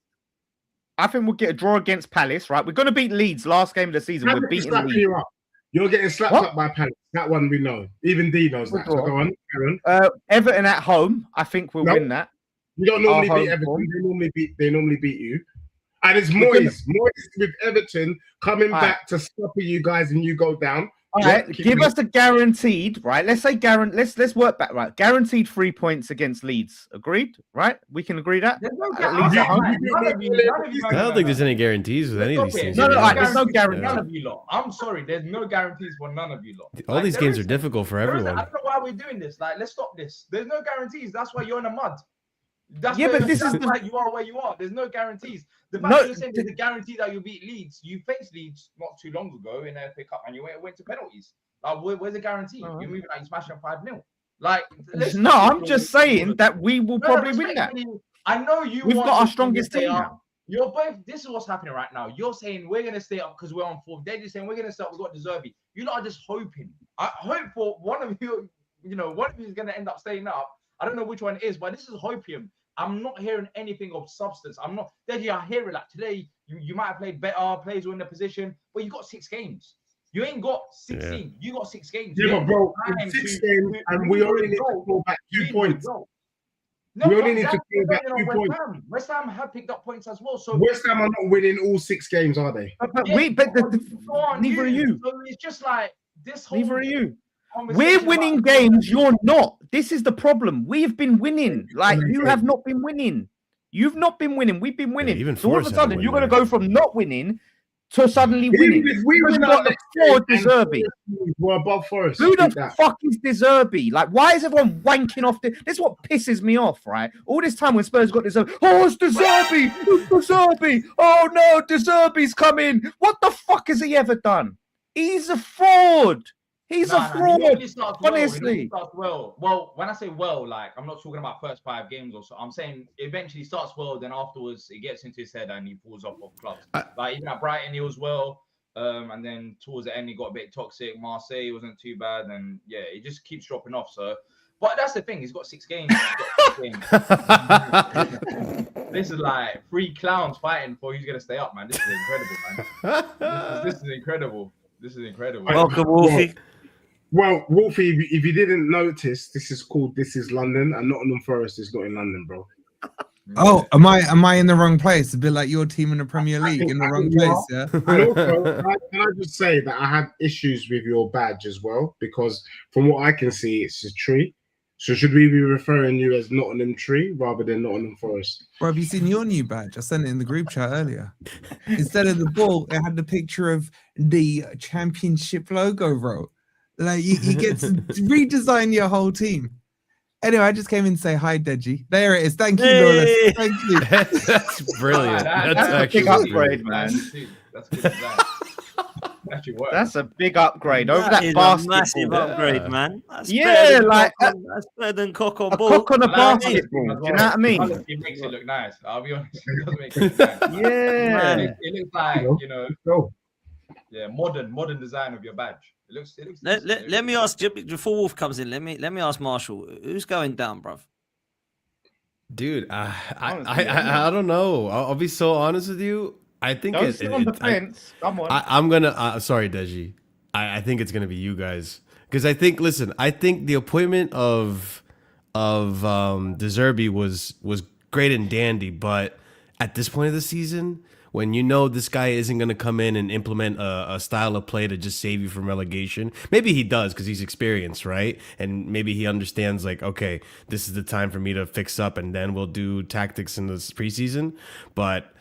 I think we'll get a draw against Palace. Right, we're going to beat Leeds last game of the season. Palace We're is beating slapping Leeds. you up. You're getting slapped What? up by Palace. That one we know. Even D knows that. So Draw. go on, Aaron. Everton at home. I think we'll No. win that. You don't normally Our beat home Everton. form. They normally beat you. And it's We're gonna- Moyes with Everton coming All back to scupper you guys and you go down. All Yeah, right, keep give me- us a guaranteed. Right, let's say let's work back. Right, guaranteed 3 points against Leeds. Agreed. Right, we can agree that. There's no At least guarantee. at home. I don't think there's any guarantees with any of these Okay, teams. No, to be no, honest. there's no guarantee. None of you lot. I'm sorry. There's no guarantees for none of you lot. All Like, these there games are isn't. difficult for There isn't. everyone. I don't know why we're doing this. Like, let's stop this. There's no guarantees. That's why you're in the mud. That's Yeah, where, but this that's is the- why you are where you are. There's no guarantees. The fact No, that you're saying there's a guarantee that you'll beat Leeds, you faced Leeds not too long ago in a FA Cup and you went to penalties. Like, where's the guarantee? Uh-huh. You're moving like you're smashing 5-0. Like, let's No, stop I'm this just all- saying that we will probably win that. respectfully, I know you. We've want got our this team to strongest stay team up. now. You're both. This is what's happening right now. You're saying we're gonna stay up because we're on 4th. They're just saying we're gonna stay up. We've got Deserby. You lot are just hoping. I hope for one of you. You know, one of you is gonna end up staying up. I don't know which one it is, but this is hopium. I'm not hearing anything of substance. I'm not. Deji, I hear it like today. You might have played better. Players were in the position, but you got 6 games. You ain't got 16. You got 6 games. Yeah, You but ain't bro, got time in 6 to- games, to and we only need to go back 2 points. We only need to go back 2 points. West Ham have picked up points as well. So West Ham are not winning all 6 games, are they? But yeah, so aren't neither are you. So it's just like this whole Neither are you. We're conversation winning about- games. You're not. This is the problem. We've been winning. Like you have not been winning. You've not been winning. We've been winning. even So all of a Forest haven't sudden, won you're going to there. go from not winning to suddenly Even winning. if we Because win you our got the next 4 game and Deserby. we're above Forest. Who Keep the that. fuck is Deserby? Like, why is everyone wanking off this? This is what pisses me off, right? All this time when Spurs got Deserby, oh, it's Deserby, it's Deserby. Oh no, Deserby's coming. What the fuck has he ever done? He's a fraud. He's a He fraud. normally starts well. He Honestly. normally starts well. Well, when I say well, like I'm not talking about first 5 games or so. I'm saying eventually starts well, then afterwards it gets into his head and he falls off of clubs. Like even at Brighton, he was well. And then towards the end, he got a bit toxic. Marseille wasn't too bad, and yeah, he just keeps dropping off. So, but that's the thing. He's got 6 games. This is like 3 clowns fighting for who's gonna stay up, man. This is incredible, man. This is incredible. This is incredible. Welcome, Wolfie. Well, Wolfie, if you didn't notice, this is called This Is London, and Nottingham Forest is not in London, bro. Oh, am I in the wrong place? A bit like your team in the Premier League in the wrong place, yeah. And also, can I just say that I had issues with your badge as well, because from what I can see, it's a tree. So should we be referring you as Nottingham Tree rather than Nottingham Forest? Bro, have you seen your new badge? I sent it in the group chat earlier. Instead of the ball, it had the picture of the championship logo, bro. Like you get to redesign your whole team. Anyway, I just came in to say hi, Deji. There it is. Thank you, Lawless. Thank you. That's brilliant. That's a actually big upgrade, man. That's good design. Actually works. That's a big upgrade over that is a basketball. massive upgrade, man. That's Yeah, better than like, that's better than cock on A ball. cock on a I like it. basketball. Do you know what I mean? It makes it look nice. I'll be honest. It does make it look nice. Yeah. It looks like, you know, No. yeah, modern design of your badge. It looks Let me ask before Wolf comes in. Let me ask Marshall, who's going down, bruv? Dude, I don't know. I'll be so honest with you. I think Don't sit on the fence. Come on. I'm gonna. Sorry, Deji. I think it's going to be you guys. Because I think the appointment of De Zerbi was great and dandy, but at this point of the season, when you know this guy isn't going to come in and implement a style of play to just save you from relegation, maybe he does because he's experienced, right? And maybe he understands, like, okay, this is the time for me to fix up, and then we'll do tactics in this preseason. But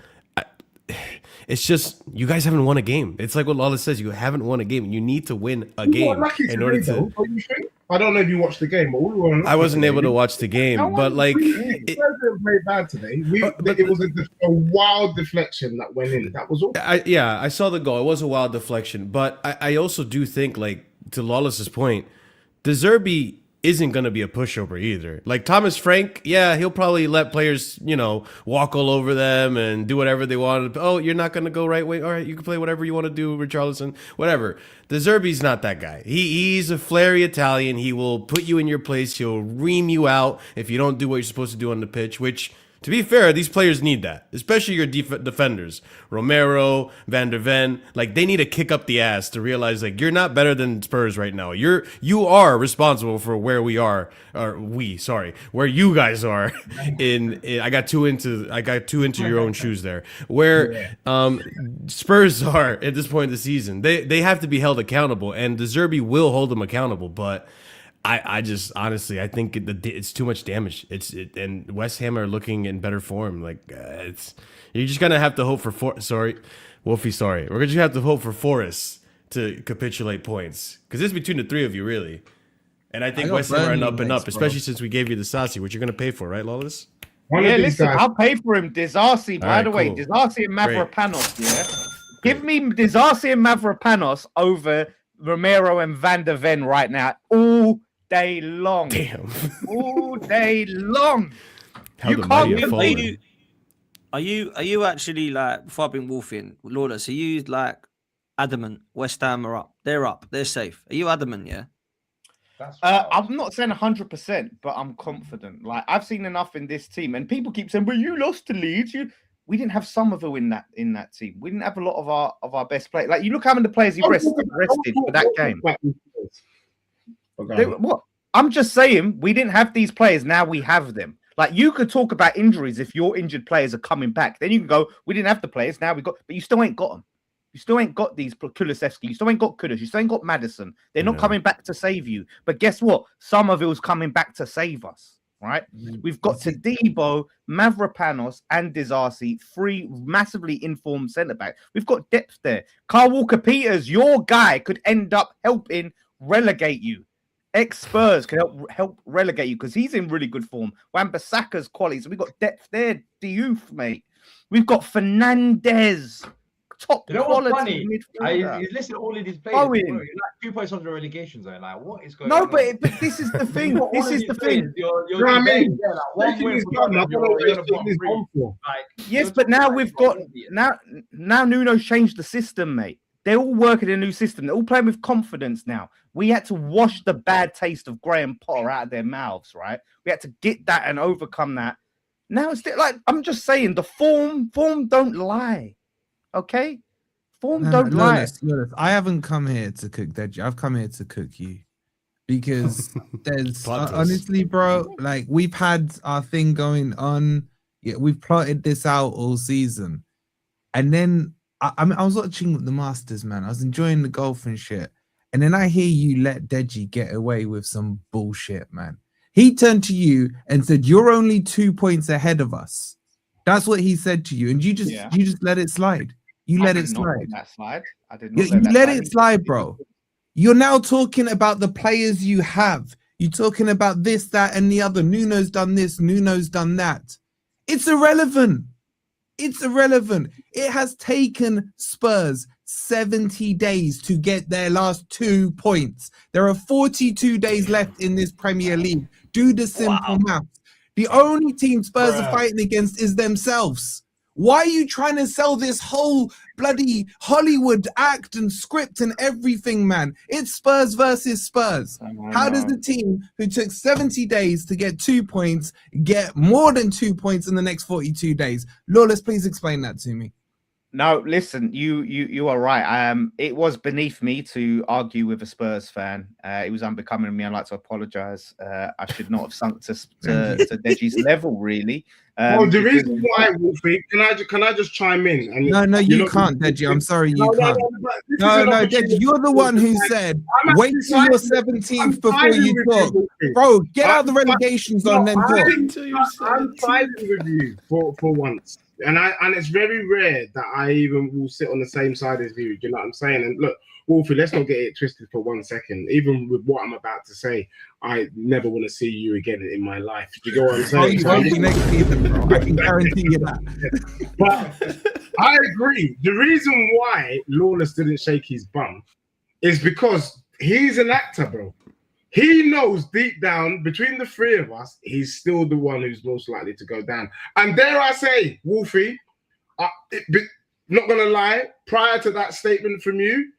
it's just, you guys haven't won a game. It's like what Lawless says, you haven't won a game. You need to win a game in order to. I don't know if you watched the game, but I wasn't able to watch the game, but like, it didn't play bad today. It was a wild deflection that went in. That was all. I saw the goal. It was a wild deflection, but I also do think, like, to Lawless's point, De Zerbi isn't going to be a pushover either. Like Thomas Frank, yeah, he'll probably let players, walk all over them and do whatever they want. Oh, you're not going to go right way. All right, you can play whatever you want to do, Richarlison, whatever. De Zerbi's not that guy. He's a flary Italian. He will put you in your place. He'll ream you out if you don't do what you're supposed to do on the pitch, which, to be fair, these players need that, especially your defenders. Romero, Van der Ven, like, they need to kick up the ass to realize, like, you're not better than Spurs right now. You are responsible for where we are, where you guys are. I got two into your own shoes there. Where Spurs are at this point of the season, they have to be held accountable, and De Zerbi will hold them accountable, but I just honestly, I think it's too much damage. And West Ham are looking in better form. Like, you're just gonna have to hope for Wolfie. Sorry, we're gonna have to hope for Forest to capitulate points, because it's between the three of you really. And I think West Ham are up and up, especially since we gave you the Sassy, which you're gonna pay for, right, Lawless? Listen, I'll pay for him. Disasi, by the way, cool. Disasi and Mavropanos. Yeah, give me Disasi and Mavropanos over Romero and Van der Ven right now. All day long. Damn. All day long. How you can't Are you actually, like, before I've been wolfing, Lawless, are you, like, adamant West Ham are up? They're safe. Are you adamant, yeah? I'm not saying 100%, but I'm confident. Like, I've seen enough in this team, and people keep saying, "But you lost to Leeds." We didn't have Somerville in that team. We didn't have a lot of our best players. Like, you look how many players he rested for that game. What? I'm just saying, we didn't have these players. Now we have them. Like, you could talk about injuries if your injured players are coming back. Then you can go, we didn't have the players. Now we got, but you still ain't got them. You still ain't got these Kulusevski. You still ain't got Kudus. You still ain't got Maddison. They're not coming back to save you. But guess what? Somerville's coming back to save us. Right? We've got Todibo, Mavropanos, and Disasi, three massively informed centre backs. We've got depth there. Kyle Walker-Peters, your guy, could end up helping relegate you. Ex-Spurs can help relegate you because he's in really good form. Wan-Bissaka's quality. So we've got depth there. Diouf, mate. We've got Fernandez. Top quality midfielder. I listen to all of these players. Bro, you're like 2 points on the relegation zone. Like, what is going on? No, but this is the thing. This is the thing. You know what I mean? Yeah, like, one win yes, but now we've got now Nuno's changed the system, mate. They're all working in a new system. They're all playing with confidence now. We had to wash the bad taste of Graham Potter out of their mouths, right? We had to get that and overcome that. Now it's like, I'm just saying, the form don't lie. Okay? Form don't lie. Look, I haven't come here to cook Deji. I've come here to cook you. Because there's honestly, bro, like, we've had our thing going on. Yeah, we've plotted this out all season. And then I was watching the Masters, man. I was enjoying the golf and shit. And then I hear you let Deji get away with some bullshit, man. He turned to you and said, "You're only 2 points ahead of us." That's what he said to you. And you just let it slide. You let it slide. I did not you let it slide, bro. You're now talking about the players you have. You're talking about this, that, and the other. Nuno's done this. Nuno's done that. It's irrelevant. It's irrelevant. It has taken Spurs 70 days to get their last 2 points. There are 42 days left in this Premier League. Do the simple maths. The only team Spurs are fighting against is themselves. Why are you trying to sell this whole bloody Hollywood act and script and everything, man? It's Spurs versus Spurs. How does the team who took 70 days to get 2 points get more than 2 points in the next 42 days? Lawless, please explain that to me. No, listen, you are right. It was beneath me to argue with a Spurs fan. It was unbecoming of me. I'd like to apologise. I should not have sunk to Deji's level, really. Well, the Because- reason why, Wolfie, can I just chime in? And No, you're you not- can't, Deji. I'm sorry, you No, can't. but this is No, an Deji, opportunity you're the one who said, I'm wait actually till you're siding- 17th I'm before siding you with talk. Wolfie. Bro, get out the I'm- relegations No, on then talk. I'm siding with you for once, and it's very rare that I even will sit on the same side as you. Do you know what I'm saying? And look, Wolfie, let's not get it twisted for 1 second. Even with what I'm about to say, I never want to see you again in my life. Do you get what I'm Oh, saying? you won't be next season, bro. I can guarantee you that. But I agree. The reason why Lawless didn't shake his bum is because he's an actor, bro. He knows deep down, between the three of us, he's still the one who's most likely to go down. And dare I say, Wolfie, not going to lie, prior to that statement from you,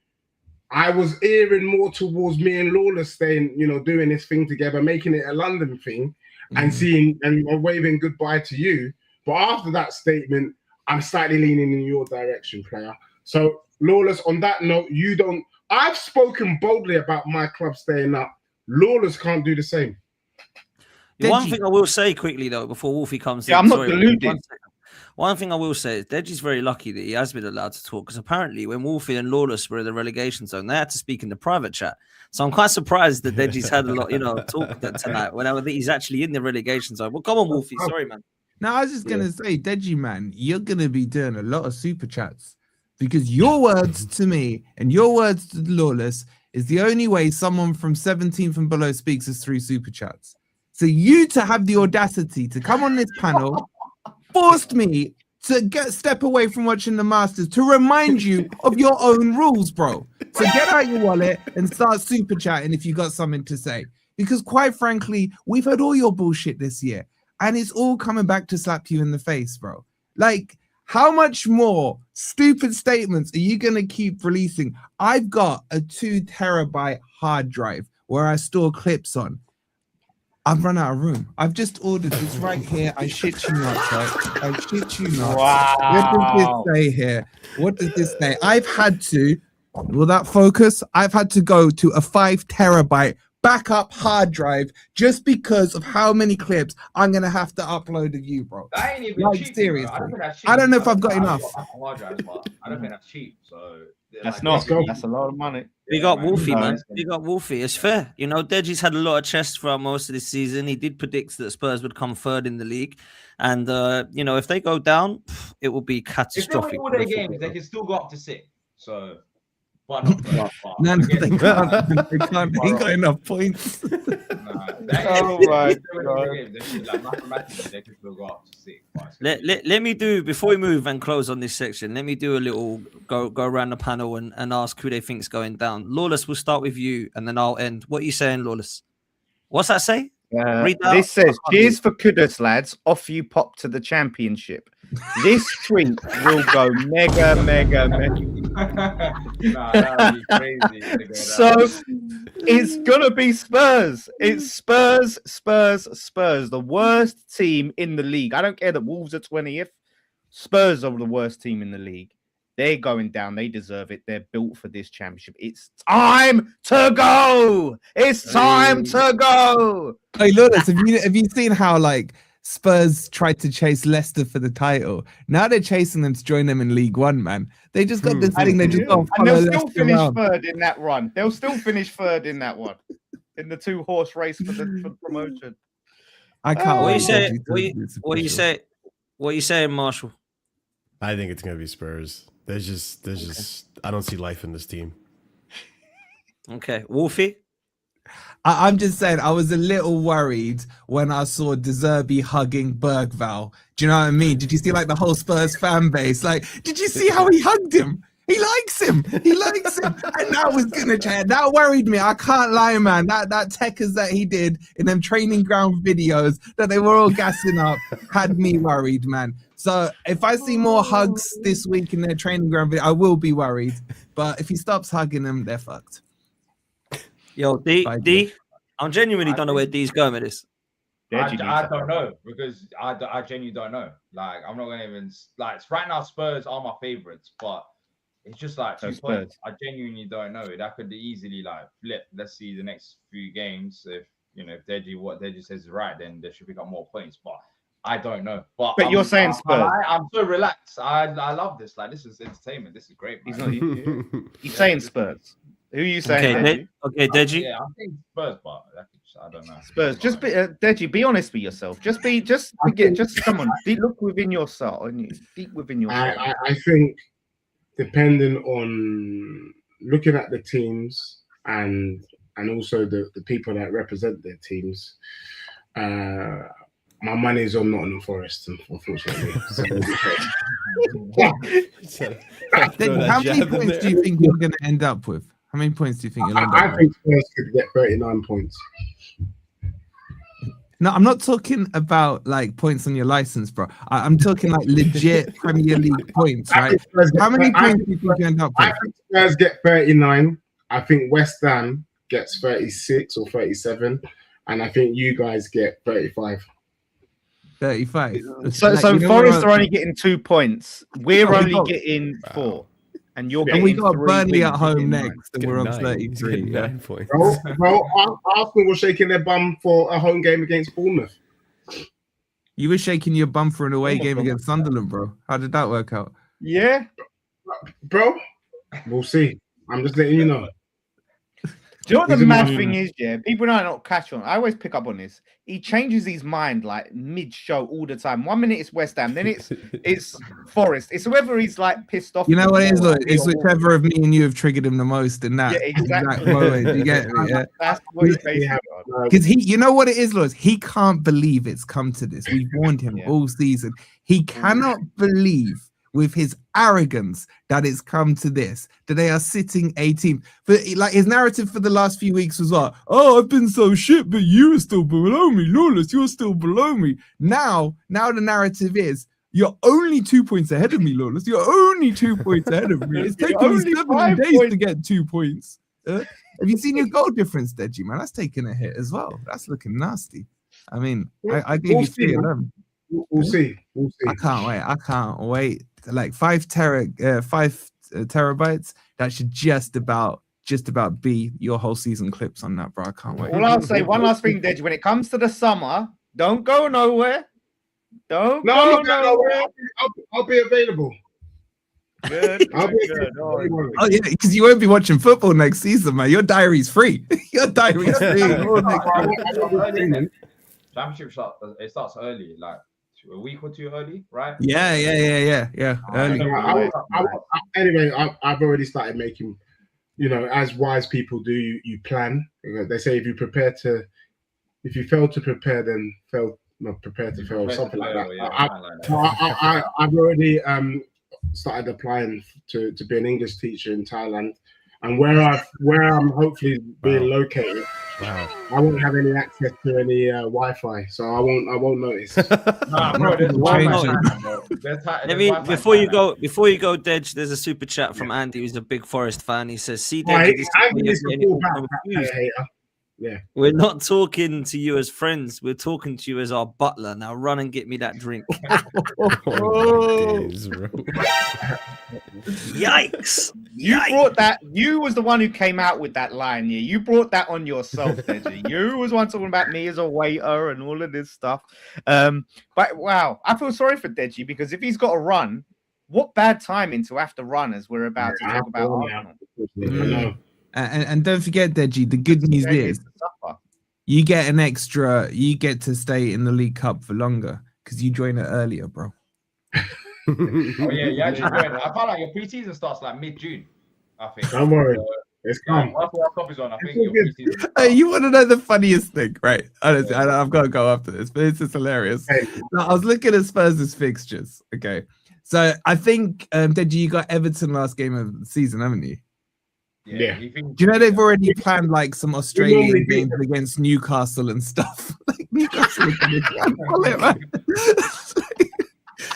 I was earing more towards me and Lawless staying, doing this thing together, making it a London thing, and seeing and waving goodbye to you. But after that statement, I'm slightly leaning in your direction, player. So, Lawless, on that note, I've spoken boldly about my club staying up. Lawless can't do the same. One Deji. thing I will say quickly, though, before Wolfie comes in. I'm not sorry, deluded. One thing I will say is Deji's very lucky that he has been allowed to talk, because apparently when Wolfie and Lawless were in the relegation zone, they had to speak in the private chat. So I'm quite surprised that Deji's had a lot, talk tonight when I think he's actually in the relegation zone. Well, come on, Wolfie. Sorry, man. Now, I was just going to say, Deji, man, you're going to be doing a lot of super chats because your words to me and your words to Lawless is the only way someone from 17th and below speaks is through super chats. So you to have the audacity to come on this panel forced me to step away from watching the Masters to remind you of your own rules, bro. So get out your wallet and start super chatting if you got something to say. Because quite frankly, we've heard all your bullshit this year. And it's all coming back to slap you in the face, bro. Like, how much more stupid statements are you going to keep releasing? I've got a 2 terabyte hard drive where I store clips on. I've run out of room. I've just ordered this right here. I shit you not, right? I shit you not. Wow. What does this say here? What does this say? I've had to, will that focus? I've had to go to a 5 terabyte backup hard drive just because of how many clips I'm gonna have to upload of you, bro. That ain't even Like, cheap. seriously. I don't think that's cheap. I don't know if I've got enough. Hard drives, but I don't think that's cheap. So That's like, not. That's a lot of money. Big up man. Wolfie, No, man. it's- Big up Wolfie. It's fair. Deji's had a lot of chest throughout most of this season. He did predict that Spurs would come third in the league. And, if they go down, it will be If they catastrophic. win all their games, they can still go up to 6. So, but not first, but No, again, they can't. They can't. They ain't got enough points. nah, Oh my if they win all their God. games, they should, like, mathematically, they can still go up to 6. but it's gonna Let me do, before we move and close on this section, let me do a little go around the panel and ask who they think's going down. Lawless, we'll start with you and then I'll end. What are you saying, Lawless? What's that say? Read that This out. says, cheers for Kudus, lads. Off you pop to the championship. This tweet will go mega. Nah, that would be crazy. to go So down. it's gonna be Spurs. It's Spurs. The worst team in the league. I don't care that Wolves are 20th. Spurs are the worst team in the league. They're going down. They deserve it. They're built for this championship. It's time to go. It's time to go. Hey, Lawless, have you seen how like Spurs tried to chase Leicester for the title? Now they're chasing them to join them in League One, man. They just got this thing. They just got to And follow they'll still Leicester finish around. third in that run. They'll still finish third in that one. In the 2-horse race for promotion. I can't. What wait you say? for Deji to do What you this. say? What you saying, Marshall? I think it's gonna be Spurs. There's just I don't see life in this team. Okay, Wolfie. I'm just saying, I was a little worried when I saw De Zerbi hugging Bergval. Do you know what I mean? Did you see like the whole Spurs fan base? Like, did you see how he hugged him? He likes him. He likes him. And that was gonna change. That worried me. I can't lie, man. That techers that he did in them training ground videos that they were all gassing up had me worried, man. So if I see more hugs this week in their training ground video, I will be worried. But if he stops hugging them, they're fucked. Yo, D, Bye, D. I'm genuinely don't know where D's going with this. I don't know because I genuinely don't know. Like, I'm not gonna even like. Right now, Spurs are my favorites, but it's just like 2 points. I genuinely don't know. That could easily like flip. Let's see the next few games. If what Deji says is right, then they should pick up more points. But I don't know. But you're saying Spurs. I'm so relaxed. I love this. Like, this is entertainment. This is great. He's saying Spurs. Who are you saying? Okay, Deji. Yeah, I'm saying Spurs, but I don't know. Spurs. Just be, Deji. Be honest with yourself. Just come on. Look within yourself. Deep within yourself. I think, depending on looking at the teams and also the people that represent their teams, my money is on Nottingham Forest, unfortunately. How many points do you think you're going to end up with? How many points do you think you'll end up with? I think Spurs could get 39 points. No, I'm not talking about like points on your license, bro. I'm talking like legit Premier League points, right? How many points do you think you end up with? I think Spurs get 39. I think West Ham gets 36 or 37. And I think you guys get 35. 35. So Forest are only getting 2 points. We're only getting 4. And you're getting we got 3 Burnley at wins home in next, and we're on 33. 9 points. Bro, Arsenal were shaking their bum for a home game against Bournemouth. You were shaking your bum for an away game against Sunderland, bro. How did that work out? Yeah. Bro, we'll see. I'm just letting you know. Do you know what the mad thing is, yeah? People might not catch on. I always pick up on this. He changes his mind like mid-show all the time. 1 minute it's West Ham, then it's Forest. It's whoever he's like pissed off. You know what it is? Like, it's whichever of me and you have triggered him the most in that. Yeah, exactly. Moment. You get me? Yeah. That's what he's basically on. Because you know what it is, Lewis? He can't believe it's come to this. We've warned him all season. He cannot believe with his arrogance that it's come to this, that they are sitting 18th. But like his narrative for the last few weeks was like, oh, I've been so shit, but you're still below me, Lawless, you're still below me. Now the narrative is, you're only 2 points ahead of me, Lawless. You're only 2 points ahead of me. It's taken me 7 days to get 2 points. Have you seen your goal difference, Deji, man? That's taking a hit as well. That's looking nasty. I mean, I gave you 3 of them. We'll see. I can't wait. Like 5 terabytes. That should just about be your whole season clips on that, bro. I can't wait. All I'll say, one last thing, Deji. When it comes to the summer, don't go nowhere. Don't go nowhere. I'll be available. Good. Oh yeah, because you won't be watching football next season, man. Your diary's free. Your diary's free. Championship starts early, like a week or 2 early, right? Yeah. Early. Anyway, I've already started making, as wise people do, you plan. They say if you fail to prepare, then prepare to fail, something like that. I've already started applying to be an English teacher in Thailand, and where I'm hopefully being located. Wow. I won't have any access to any Wi-Fi, so I won't notice. Bro, there's Wi-Fi, bro. Before you go, Dej, there's a super chat from Andy, who's a big Forest fan. He says, "See, Dej, we're not talking to you as friends. We're talking to you as our butler. Now run and get me that drink." Yikes! You brought that. You was the one who came out with that line. Yeah, you brought that on yourself, Deji. You was one talking about me as a waiter and all of this stuff. But wow, I feel sorry for Deji because if he's got to run, what bad timing to have to run as we're about to talk about Arsenal. And don't forget, Deji, the good news is you get you get to stay in the League Cup for longer because you join it earlier, bro. Oh yeah, you actually joined. I found out your pre-season starts like mid-June, I think. Don't worry. It's calm. After our copies on, I think your pre-season. Hey, you want to know the funniest thing, right? Honestly, I've got to go after this, but it's just hilarious. Hey. So I was looking at Spurs' fixtures, okay? So I think, Deji, you got Everton last game of the season, haven't you? Yeah. Do you know they've already planned like some Australian games against Newcastle and stuff? Like Newcastle,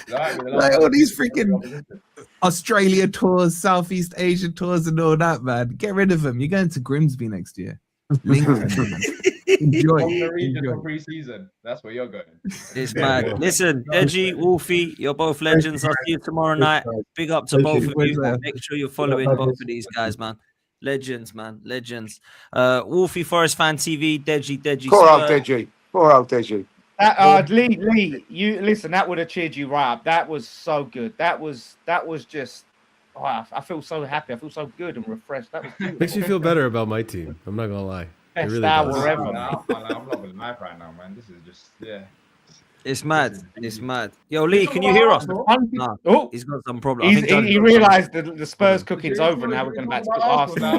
like all these freaking Australia tours, Southeast Asia tours, and all that, man. Get rid of them. You're going to Grimsby next year. Lincoln. Enjoy. From the region Enjoy. for pre-season. That's where you're going. It's mad. Listen, Deji, Wolfie, you're both legends. I'll see you tomorrow night. Big up to both of you. Make sure you're following both of these guys, man. Legends, man. Legends. Wolfie, Forest Fan TV, Deji. Poor old Deji. Poor old Deji. Lee, you listen. That would have cheered you right up. That was so good. That was just. Oh, I feel so happy. I feel so good and refreshed. That was beautiful. Makes me feel better about my team. I'm not gonna lie. It Best really hour does. ever. I'm loving life right now, man. This is just It's mad. It's mad. Yo, Lee, can you hear us? Nah, Oh, he's got some problem. I think John's he got realised the Spurs cooking's over, and now we're going back to Arsenal.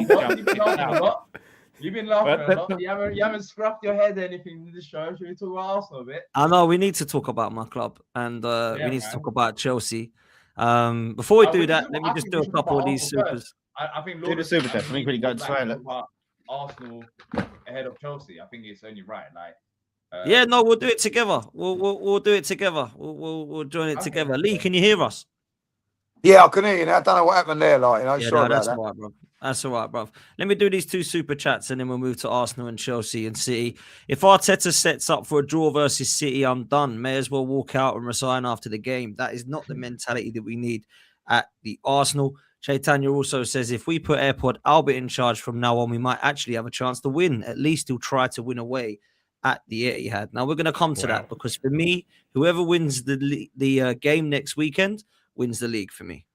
You've been laughing a lot. You haven't scrubbed your head or anything in the show. Should we talk about Arsenal a bit? I know we need to talk about my club, and we need to talk about Chelsea. Before we do that, let me just do a couple of these supers. I think Do the super test. Let me quickly go to toilet. Arsenal ahead of Chelsea. I think it's only right. Like, Yeah, no, we'll do it together. We'll do it together. We'll join it together. Lee, can you hear us? Yeah, I can hear you now. I don't know what happened there. Like, Yeah, sorry no, that's about that. all right, bro. That's all right, bro. Let me do these two super chats, and then we'll move to Arsenal and Chelsea and City. If Arteta sets up for a draw versus City, I'm done. May as well walk out and resign after the game. That is not the mentality that we need at the Arsenal. Chaitanya also says, if we put Airport Albert in charge from now on, we might actually have a chance to win. At least he'll try to win away at the Etihad. Now, we're going to come to that, because for me, whoever wins the game next weekend wins the league for me.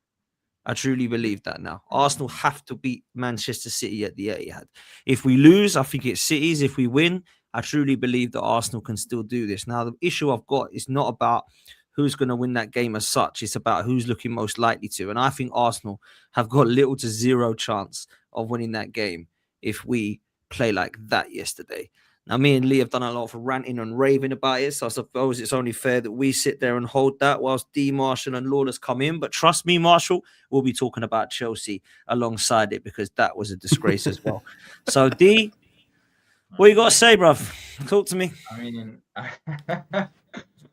I truly believe that now. Arsenal have to beat Manchester City at the Etihad. If we lose, I think it's City's. If we win, I truly believe that Arsenal can still do this. Now, the issue I've got is not about who's going to win that game as such. It's about who's looking most likely to. And I think Arsenal have got little to zero chance of winning that game if we play like that yesterday. Now, me and Lee have done a lot of ranting and raving about it, so I suppose it's only fair that we sit there and hold that whilst D, Marshall and Lawless come in. But trust me, Marshall, we'll be talking about Chelsea alongside it, because that was a disgrace as well. So, D, what you got to say, bruv? Talk to me. I mean,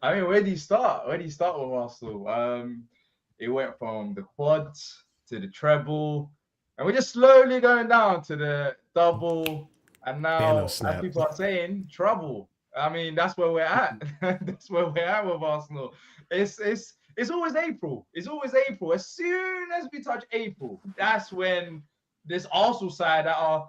where do you start? Where do you start with Arsenal? It went from the quads to the treble, and we're just slowly going down to the double. And now, as people are saying, trouble. I mean, that's where we're at. That's where we're at with Arsenal. It's always April. It's always April. As soon as we touch April, that's when this Arsenal side that are,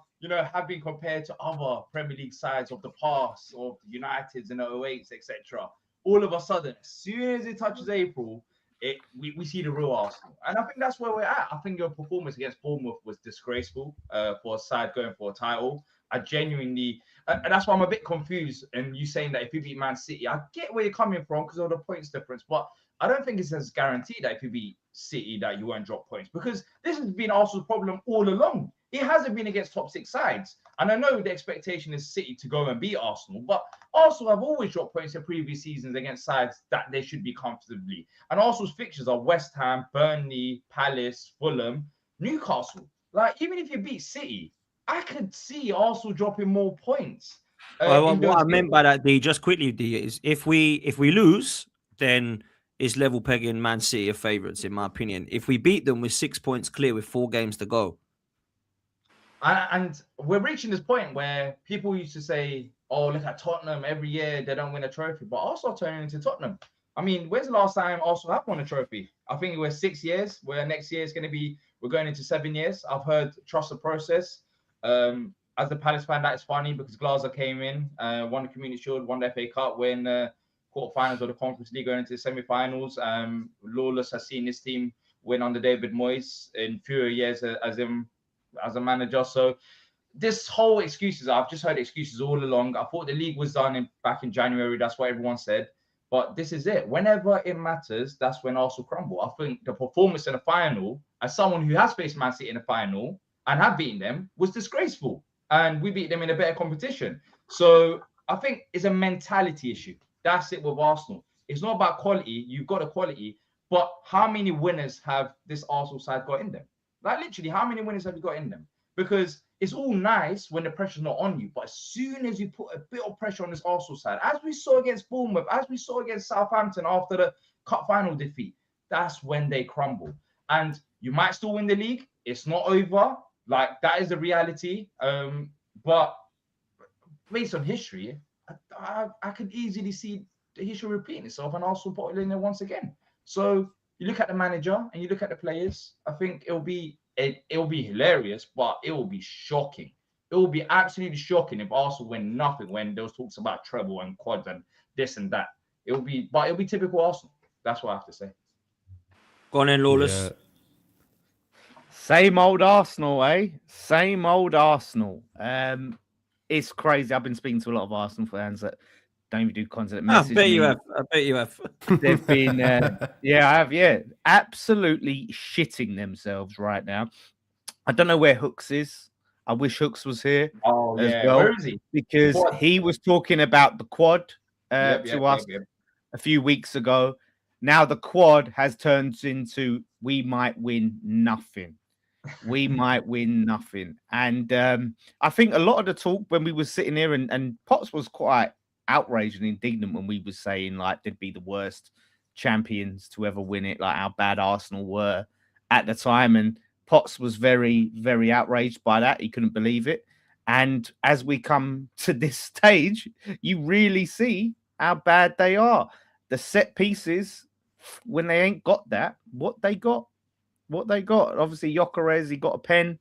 have been compared to other Premier League sides of the past, of the Uniteds and the 08s, etc. All of a sudden, as soon as it touches April, we see the real Arsenal. And I think that's where we're at. I think your performance against Bournemouth was disgraceful for a side going for a title. I genuinely, and that's why I'm a bit confused. And you saying that if you beat Man City, I get where you're coming from because of the points difference, but I don't think it's as guaranteed that if you beat City that you won't drop points, because this has been Arsenal's problem all along. It hasn't been against top six sides. And I know the expectation is City to go and beat Arsenal, but Arsenal have always dropped points in previous seasons against sides that they should be comfortably. And Arsenal's fixtures are West Ham, Burnley, Palace, Fulham, Newcastle. Like, even if you beat City, I could see Arsenal dropping more points. What I meant by that, D, just quickly, D, is if we lose, then it's level pegging Man City of favourites, in my opinion. If we beat them with 6 points clear with 4 games to go. And we're reaching this point where people used to say, oh, look at Tottenham. Every year they don't win a trophy. But Arsenal are turning into Tottenham. I mean, when's the last time Arsenal have won a trophy? I think it was 6 years, where next year is going to be, we're going into 7 years. I've heard trust the process. As a Palace fan, that is funny because Glazer came in, won the Community Shield, won the FA Cup, win quarterfinals of the Conference League, going into the semi-finals. Lawless has seen his team win under David Moyes in fewer years as a manager. So this whole excuses, I've just heard excuses all along. I thought the league was done back in January. That's what everyone said. But this is it. Whenever it matters, that's when Arsenal crumble. I think the performance in the final, as someone who has faced Man City in the final and have beaten them, was disgraceful. And we beat them in a better competition. So I think it's a mentality issue. That's it with Arsenal. It's not about quality. You've got a quality. But how many winners have this Arsenal side got in them? Like, literally, how many winners have you got in them? Because it's all nice when the pressure's not on you. But as soon as you put a bit of pressure on this Arsenal side, as we saw against Bournemouth, as we saw against Southampton after the cup final defeat, that's when they crumble. And you might still win the league. It's not over. Like, that is the reality. But based on history, I could easily see the history repeating itself and Arsenal putting in there once again. So you look at the manager and you look at the players. I think it'll be hilarious, but it will be shocking. It will be absolutely shocking if Arsenal win nothing when there was talks about treble and quads and this and that. It'll be typical Arsenal. That's what I have to say. Go on in, Lawless. Yeah. Same old Arsenal, eh? Same old Arsenal. It's crazy. I've been speaking to a lot of Arsenal fans that don't even do content. I bet you have. They've been, yeah, I have, yeah, absolutely shitting themselves right now. I don't know where Hooks is. I wish Hooks was here as well. Where is he? Because Quad. he was talking about the quad to us a few weeks ago. Now the quad has turned into we might win nothing. We might win nothing. And I think a lot of the talk when we were sitting here and Potts was quite outraged and indignant when we were saying like they'd be the worst champions to ever win it, like how bad Arsenal were at the time. And Potts was very, very outraged by that. He couldn't believe it. And as we come to this stage, you really see how bad they are. The set pieces, when they ain't got that, what they got. Obviously, Gyökeres, he got a pen,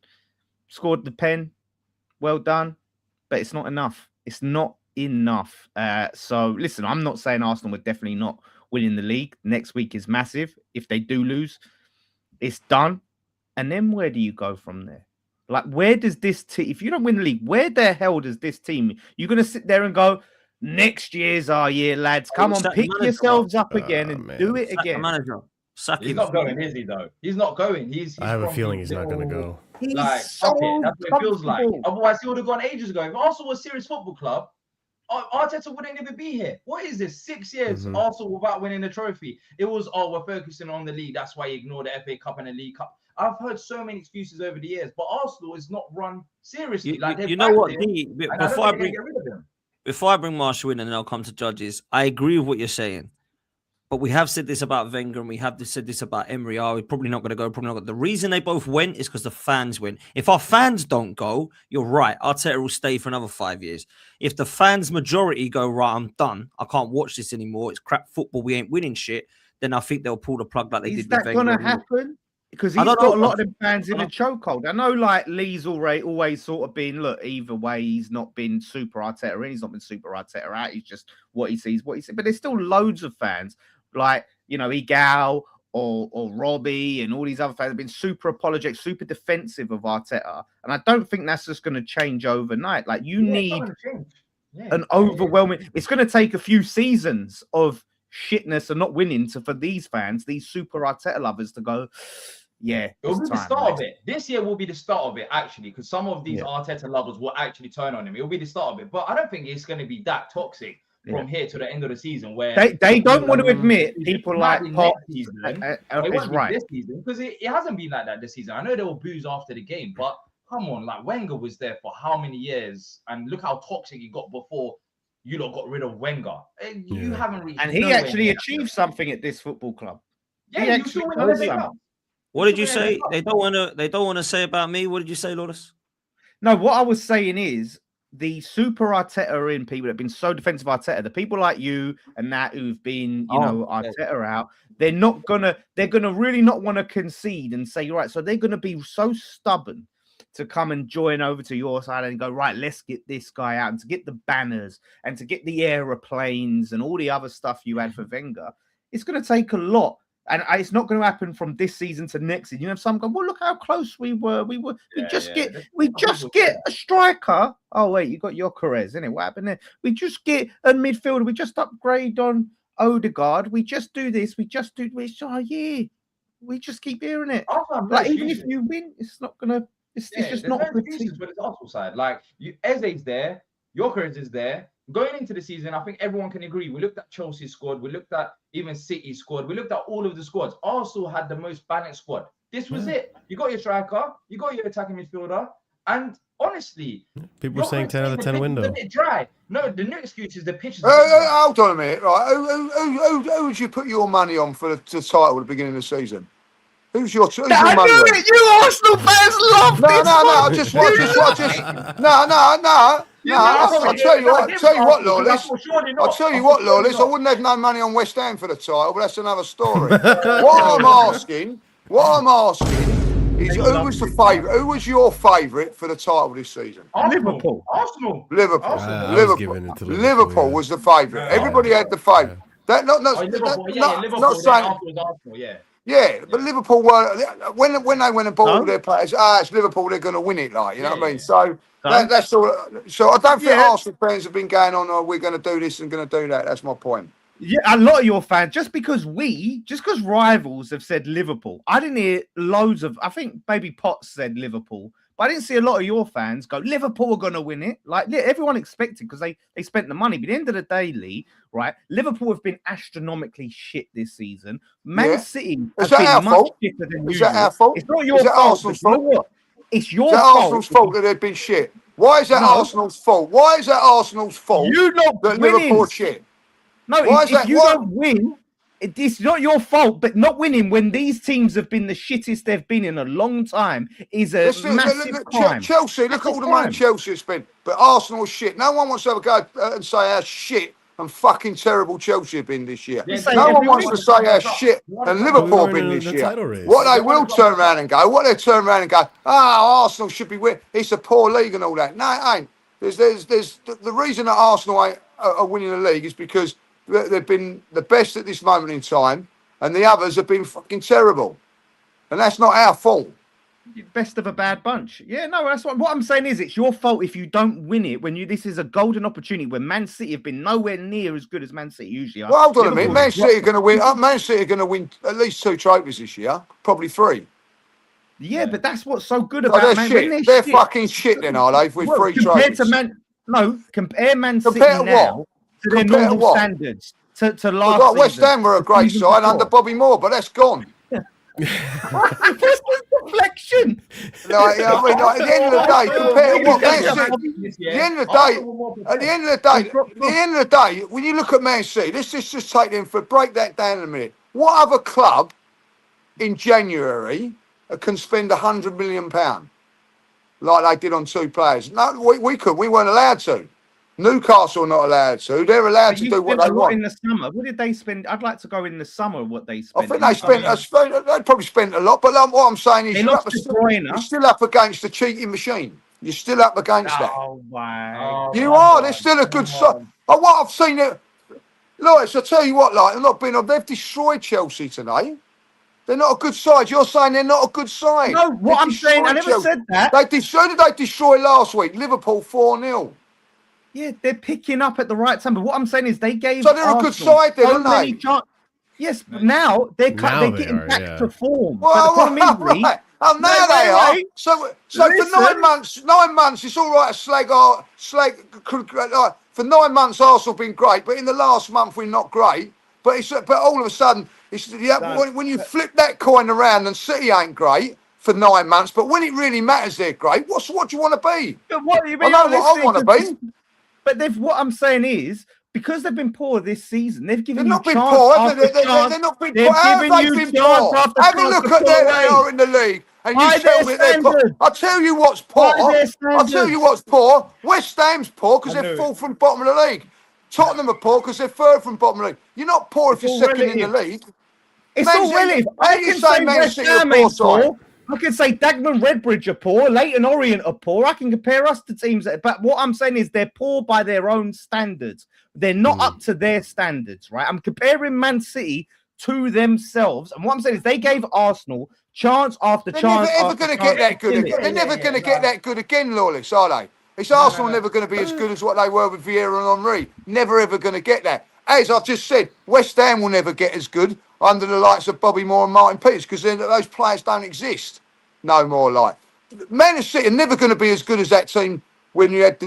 scored the pen. Well done. But it's not enough. It's not enough. So, listen, I'm not saying Arsenal are definitely not winning the league. Next week is massive. If they do lose, it's done. And then where do you go from there? Like, where does this team, if you don't win the league, where the hell does this team, you're going to sit there and go, next year's our year, lads. Come on, pick yourselves up again and do it again. Manager. He's not going, is he, though? He's not going. I have a feeling he's not going to go. Like, so okay, that's what it feels like. Otherwise, he would have gone ages ago. If Arsenal was a serious football club, Arteta wouldn't even be here. What is this? 6 years Arsenal without winning a trophy. It was, we're focusing on the league. That's why you ignore the FA Cup and the League Cup. I've heard so many excuses over the years, but Arsenal is not run seriously. You know what? Before I bring Marshall in and then I'll come to judges, I agree with what you're saying. But we have said this about Wenger and we have said this about Emery. We're probably not going to go. Probably not going to. The reason they both went is because the fans went. If our fans don't go, you're right. Arteta will stay for another 5 years. If the fans' majority go, right, I'm done. I can't watch this anymore. It's crap football. We ain't winning shit. Then I think they'll pull the plug like they did with Wenger. Is that going to happen? Because he's got a lot of them fans in a chokehold. I know, like, Lee's always sort of been, look, either way, he's not been super Arteta in. He's not been super Arteta out. He's just what he sees, what he sees. But there's still loads of fans, like, you know, Igal or Robbie and all these other fans have been super apologetic, super defensive of Arteta. And I don't think that's just going to change overnight. Like, you need an overwhelming... It's going to take a few seasons of shitness and not winning for these fans, these super Arteta lovers, to go... Yeah, it'll be the start of it. This year will be the start of it, actually, because some of these Arteta lovers will actually turn on him. It'll be the start of it, but I don't think it's going to be that toxic from here to the end of the season. Where they don't want to admit people like Pop is right this season, because it hasn't been like that this season. I know there were boos after the game, but come on, like Wenger was there for how many years, and look how toxic he got before you lot got rid of Wenger. You haven't reached, and he actually achieved something at this football club. Yeah, he actually knows something. What did you say? They don't want to say about me. What did you say, Lawless? No, what I was saying is the super Arteta in people that have been so defensive of Arteta, the people like you and that who've been, Arteta out, they're gonna really not want to concede and say, right, so they're gonna be so stubborn to come and join over to your side and go, right, let's get this guy out, and to get the banners and to get the aeroplanes and all the other stuff you had for Wenger. It's gonna take a lot. And it's not going to happen from this season to next season. You have some go, well, look how close we were. We just get a striker. Oh wait, you got Gyökeres, isn't it? What happened there? We just get a midfielder. We just upgrade on Odegaard. We just do this. We just do this. Oh yeah, we just keep hearing it. Like even if you win, it's not gonna. It's just not good. But it's Arsenal side. Like Eze's there, Gyökeres is there. Going into the season, I think everyone can agree. We looked at Chelsea's squad. We looked at even City's squad. We looked at all of the squads. Arsenal had the most balanced squad. This was it. You got your striker. You got your attacking midfielder. And honestly... People are saying 10 out of 10 window. It's a bit dry. No, the new excuse is the pitch is hold on a minute. Right? Who would you put your money on for the title at the beginning of the season? Who's your I money knew on? it. You Arsenal fans love No, this no, no. one. Just no. I'll tell you what, Lawless. I'll tell you what, Lawless. I wouldn't have no money on West Ham for the title, but that's another story. What I'm asking is, who was the favourite? Who was your favourite for the title this season? Liverpool. Arsenal. Liverpool. I was giving it to Liverpool was the favourite. Everybody had the favourite. That not Liverpool. not Then saying. afterwards Arsenal. Yeah. Yeah, but Liverpool were when they went and bought all their players. It's Liverpool. They're going to win it, like you know what I mean. So that's all. So I don't think Arsenal fans have been going on. Oh, we're going to do this and going to do that. That's my point. Yeah, a lot of your fans, just because rivals have said Liverpool. I didn't hear loads of. I think maybe Potts said Liverpool, but I didn't see a lot of your fans go, Liverpool are going to win it. Like everyone expected because they spent the money. But at the end of the day, Lee, right? Liverpool have been astronomically shit this season. Man City has been much shitter than usual. Is that our fault? It's not your fault. Arsenal's fault? You know what? It's your fault. fault. Arsenal's fault that they've been shit. Why is that Arsenal's fault? Why is that Arsenal's fault? You not that winning. Liverpool are shit. No, if you don't win, it's not your fault. But not winning when these teams have been the shittest they've been in a long time is a massive crime. Chelsea, look at all the money Chelsea have spent. But Arsenal is shit. No one wants to have a go and say how shit and fucking terrible Chelsea have been this year. No one wants to say how shit and Liverpool have been this year. What they will turn around and go, Arsenal should be winning. It's a poor league and all that. No, it ain't. There's the reason that Arsenal are winning the league is because they've been the best at this moment in time, and the others have been fucking terrible, and that's not our fault. Best of a bad bunch. Yeah, no, that's what I'm saying is it's your fault if you don't win it when this is a golden opportunity when Man City have been nowhere near as good as Man City usually are. Well, hold on a minute. Man City are going to win. Man City are going to win at least 2 trophies this year, probably 3. Yeah, but that's what's so good about Man City. They're fucking shit then, are they? With 3 trophies. Compare Man City now to their normal standards to last season. West Ham were a great side under Bobby Moore, but that's gone. Deflection. At the end of the day, compare what Man City. At the end of the day, when you look at Man City, let's just take them break that down in a minute. What other club in January can spend £100 million like they did on 2 players? No, we could. We weren't allowed to. Newcastle are not allowed to. They're allowed to do what they want. In the summer, what did they spend? I'd like to go in the summer. What they spent? I think they probably spent a lot. But what I'm saying is, you're still up against the cheating machine. You're still up against that. Oh wow! You are. They're still a good side. What I've seen it. Look, I tell you what, they've destroyed Chelsea today. They're not a good side. You're saying they're not a good side. No, what I'm saying, I never said that. They destroyed last week. Liverpool 4-0. Yeah, they're picking up at the right time. But what I'm saying is they gave So they're a good side then, aren't they? Yes, but now they're getting back to form. Well, now they are. So for 9 months, it's all right to slag. For 9 months, Arsenal have been great, but in the last month, we're not great. But all of a sudden, when you flip that coin around and City ain't great for 9 months, but when it really matters, they're great. What do you want to be? What do you mean? I know what I want to be. But what I'm saying is, because they've been poor this season, they've given you chance after chance. They're not been poor. How have they been poor? Have a look at where they are in the league. And you tell me they're poor. I'll tell you what's poor. I'll tell you what's poor. West Ham's poor because they're 4th from bottom of the league. Tottenham are poor because they're 3rd from bottom of the league. You're not poor if you're second in the league. It's all relative. I can say Man City are poor side. I can say Dagenham Redbridge are poor, Leighton Orient are poor. I can compare us to teams, but what I'm saying is they're poor by their own standards. They're not up to their standards, right? I'm comparing Man City to themselves, and what I'm saying is they gave Arsenal chance after chance. They're never going to get that good again. They're never going to get that good again, Lawless, are they? It's Arsenal never going to be as good as what they were with Vieira and Henry. Never ever going to get that. As I've just said, West Ham will never get as good under the likes of Bobby Moore and Martin Peters because those players don't exist no more. Like Man City are never going to be as good as that team when you had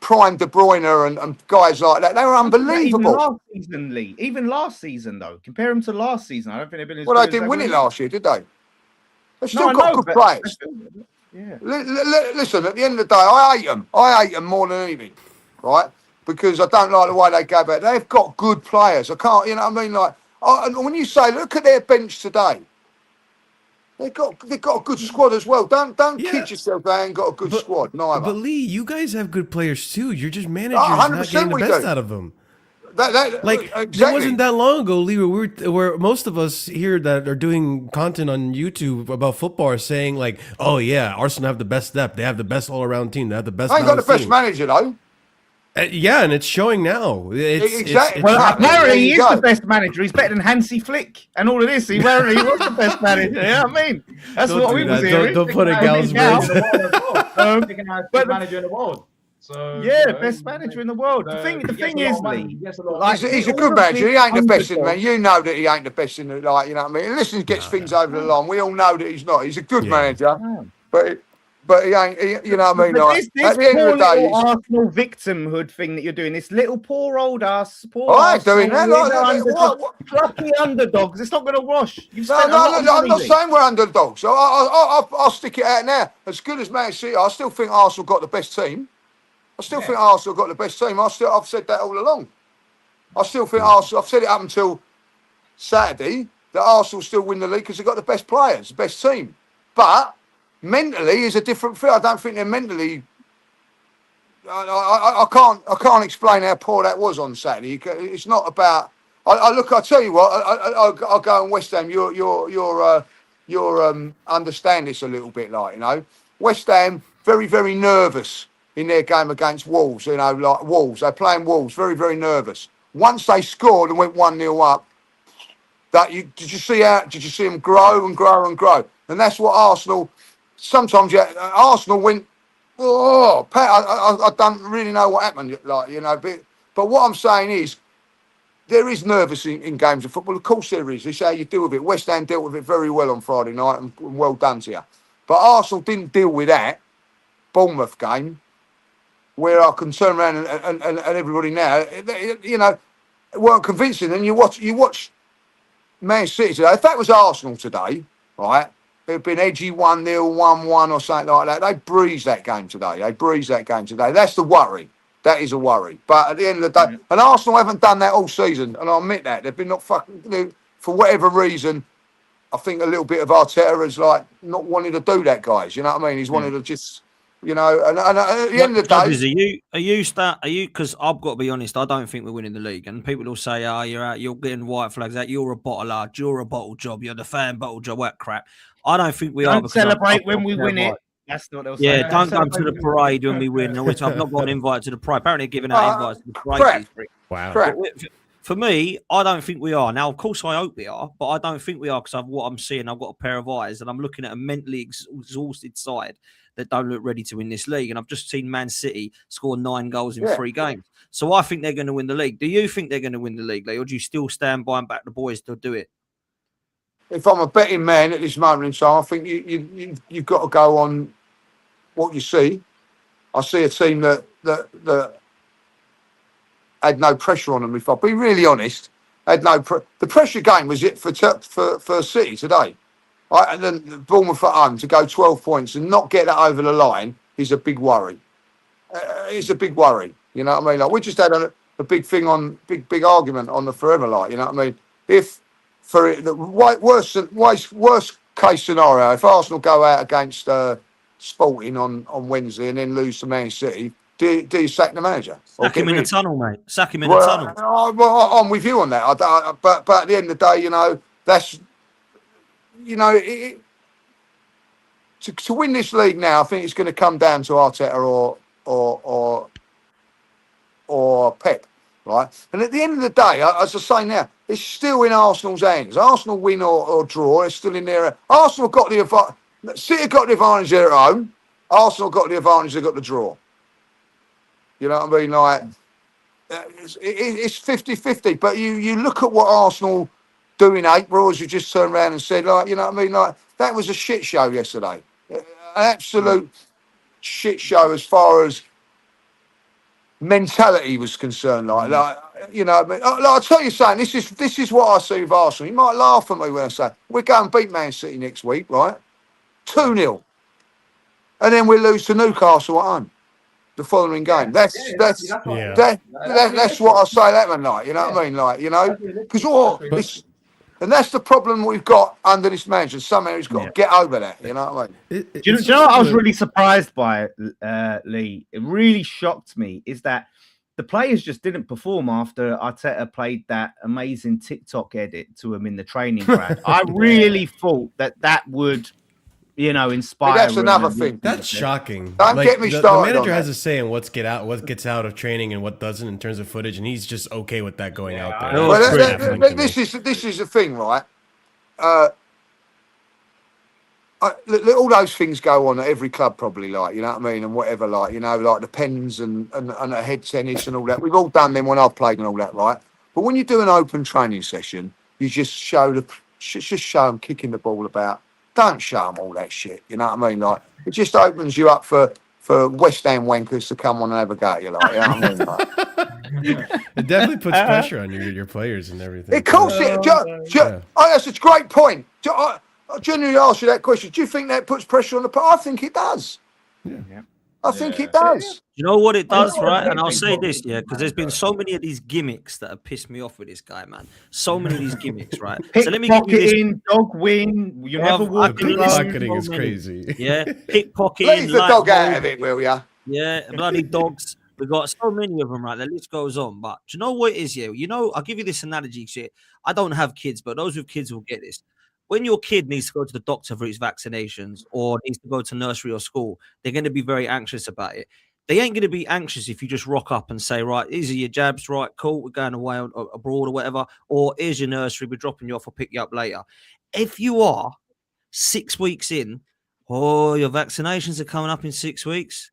prime De Bruyne and guys like that. They were unbelievable. Even last season, though, compare them to last season. I don't think they've been as well. They didn't win it last year, did they? They've still got good players. Yeah. Listen, at the end of the day, I hate them. I hate them more than anything, right? Because I don't like the way they go about it. They've got good players. I can't, you know what I mean? Like, and when you say, look at their bench today. They've got a good squad as well. Don't kid yourself. They ain't got a good squad. Neither. But Lee, you guys have good players too. You're just managers 100% not getting the best out of them. Exactly. It wasn't that long ago, Lee, where most of us here that are doing content on YouTube about football are saying like, "Oh yeah, Arsenal have the best depth. They have the best all-around team. They have the best." They ain't got the best manager though. Yeah, and it's showing now. Exactly. Well, Exactly. apparently he is There you the best manager. He's better than Hansi Flick and all of this. He was the best manager. You know what I mean? That's Don't what do we that. was hearing. Don't put a gal's Best brains. manager in the world. So Yeah, best manager in the world. The thing is, Lee, like, He's a good manager. He ain't the best in the man. You know that he ain't the best in the, like, you know what I mean? Unless he gets things over the line, we all know that he's not. He's a good manager, but he ain't. You know what I mean? But Like, this at the end poor of the day, little Arsenal victimhood thing that you're doing, this little poor old ass, I ain't doing that. What? Plucky underdogs. It's not going to wash. You've No, spent a lot of I'm money, not Lee. saying we're underdogs. I'll stick it out now. As good as Man City, I still think Arsenal got the best team. I still think Arsenal got the best team. I've said that all along. I still think Arsenal. I've said it up until Saturday that Arsenal still win the league because they've got the best players, the best team. But mentally is a different thing. I don't think they're mentally. I can't explain how poor that was on Saturday. It's not about. I tell you what. I'll go on West Ham. You're understand this a little bit, like, you know, West Ham very, very nervous in their game against Wolves. You know, like Wolves, they're playing Wolves, very, very nervous. Once they scored and went 1-0 up, did you see them grow and grow and grow? And that's what Arsenal. Sometimes Arsenal went. Oh, Pat, I don't really know what happened. Like, you know, but what I'm saying is, there is nervous in games of football. Of course there is. It's how you deal with it. West Ham dealt with it very well on Friday night, and well done to you. But Arsenal didn't deal with that Bournemouth game, where I can turn around and everybody now, you know, weren't convincing. And you watch Man City today. If that was Arsenal today, right, it'd been edgy 1-0, 1-1 or something like that. They breezed that game today. That's the worry. That is a worry. But at the end of the day, and Arsenal haven't done that all season, and I admit that. They've been not fucking, for whatever reason, I think a little bit of Arteta is like not wanting to do that, guys. You know what I mean? He's wanting to just, you know, and at the end of the day. Are you, because I've got to be honest, I don't think we're winning the league. And people will say, oh, you're out, you're getting white flags out, you're a bottler, you're a bottle job, you're the fan bottle job, that crap. I don't think we are. Don't celebrate when we win it. That's what they'll say. Yeah, don't come to the parade when we win, which I've not got an invite to the parade. Apparently giving out invites to the parade. Wow. For me, I don't think we are. Now, of course, I hope we are, but I don't think we are because of what I'm seeing. I've got a pair of eyes and I'm looking at a mentally exhausted side that don't look ready to win this league. And I've just seen Man City score 9 goals in 3 games. So I think they're going to win the league. Do you think they're going to win the league, Lee, or do you still stand by and back the boys to do it? If I'm a betting man at this moment in time, I think you've got to go on what you see. I see a team that had no pressure on them. If I'll be really honest, had no the pressure game was it for City today. Right? And then Bournemouth at home to go 12 points and not get that over the line is a big worry. It's a big worry. You know what I mean? Like, we just had a big thing on big argument on the Forever Light. You know what I mean? If for the worst case scenario, if Arsenal go out against Sporting on Wednesday and then lose to Man City, do you sack the manager? Sack him in the tunnel, mate. Sack him in the tunnel. I'm with you on that. But at the end of the day, you know, that's, you know, to win this league now, I think it's going to come down to Arteta or Pep, right? And at the end of the day, as I say now, it's still in Arsenal's hands. Arsenal win or draw, it's still in their. Arsenal got the advantage. City got the advantage there at home. Arsenal got the advantage. They got the draw. You know what I mean? Like, it's 50-50. But you look at what Arsenal do in April, as you just turned around and said, like, you know what I mean? Like, that was a shit show yesterday. An absolute shit show as far as mentality was concerned. Like you know, I mean, I'll tell you something. This is what I see with Arsenal. You might laugh at me when I say we're going to beat Man City next week, right? 2-0, and then we lose to Newcastle at home the following game. That's what I say that one night. You know what I mean? Like, you know, because And that's the problem we've got under this manager. Somehow he's got to get over that. You know what I mean? Do you know what I was really surprised by, Lee? It really shocked me is that the players just didn't perform after Arteta played that amazing TikTok edit to him in the training ground. I really thought that would, inspire. But that's another thing. That's shocking. Don't get me started. The manager has a say in what gets out of training and what doesn't in terms of footage, and he's just okay with that going out there. Well, this is the thing, right? All those things go on at every club, probably, like, you know what I mean, and whatever, like, like the pens and the head tennis and all that. We've all done them when I've played and all that, right? But when you do an open training session, you just show them kicking the ball about. Don't show them all that shit. You know what I mean? Like, it just opens you up for West Ham wankers to come on and have a go at you, like, you know what I mean? Like, it definitely puts pressure on your players and everything. Of course, that's a great point. I genuinely ask you that question. Do you think that puts pressure on the player? I think it does. Yeah. I think it does. You know what it does, right? And I'll say this, because there's been so many of these gimmicks that have pissed me off with this guy, man. So many of these gimmicks, right? So let me give you this. Dog win. You never walk alone. Marketing is crazy. Yeah, pickpocketing. Leave the dog out of it, will ya? Yeah, bloody dogs. We've got so many of them, right? The list goes on. But do you know what it is, yeah? I'll give you this analogy, shit. I don't have kids, but those with kids will get this. When your kid needs to go to the doctor for his vaccinations or needs to go to nursery or school, they're going to be very anxious about it. They ain't going to be anxious if you just rock up and say, right, these are your jabs, right, cool, we're going away abroad or whatever, or here's your nursery, we're dropping you off, I'll pick you up later. If you are 6 weeks in, your vaccinations are coming up in 6 weeks.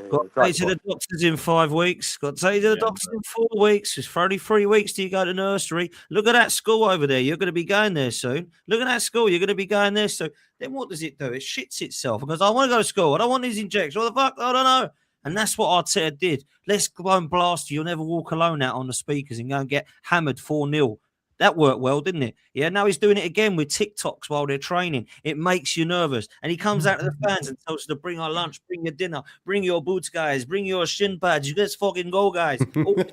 Got to take to the doctors in 5 weeks. Got to take to the doctors in 4 weeks. It's 33 weeks till you go to nursery. Look at that school over there. You're going to be going there soon. Look at that school. You're going to be going there soon. Then what does it do? It shits itself because I want to go to school. I don't want these injections. What the fuck? I don't know. And that's what Arteta did. Let's go and blast you. You'll never walk alone out on the speakers and go and get hammered 4-0. That worked well, didn't it? Yeah, now he's doing it again with TikToks while they're training. It makes you nervous. And he comes out to the fans and tells us to bring our lunch, bring your dinner, bring your boots, guys, bring your shin pads. You guys fucking go, guys. And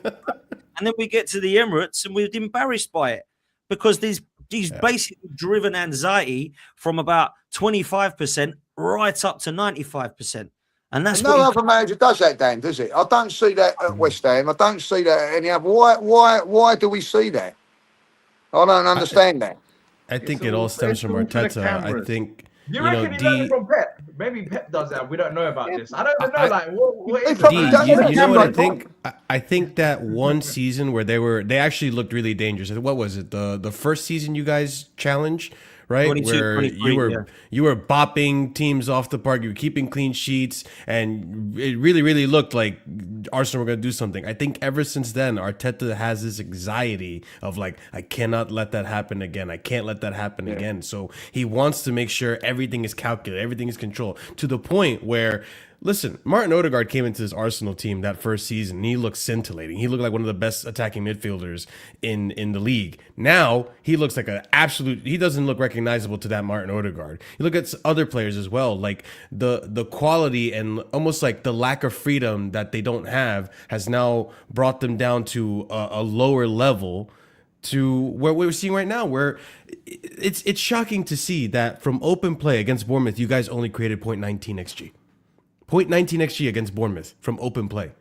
then we get to the Emirates and we're embarrassed by it because these basically driven anxiety from about 25% right up to 95%. And that's no other manager does that, Dan, does it? I don't see that at West Ham. I don't see that at any other. Why do we see that? I don't understand that. I think it all stems from Arteta. I think you reckon he learned it from Pep? Maybe Pep does that. We don't know about this. I don't even know. What is it? You know what I think? I think that one season where they actually looked really dangerous. What was it? The first season you guys challenged, right? Where you were bopping teams off the park, you were keeping clean sheets, and it really, really looked like Arsenal were going to do something. I think ever since then, Arteta has this anxiety of like, I cannot let that happen again. I can't let that happen again. So he wants to make sure everything is calculated, everything is controlled, to the point where, listen, Martin Odegaard came into this Arsenal team that first season, and he looked scintillating. He looked like one of the best attacking midfielders in the league. Now, he looks like he doesn't look recognizable to that Martin Odegaard. You look at other players as well, like the quality and almost like the lack of freedom that they don't have has now brought them down to a lower level to where we're seeing right now, where it's shocking to see that from open play against Bournemouth, you guys only created 0.19 XG. 0.19 XG against Bournemouth from open play.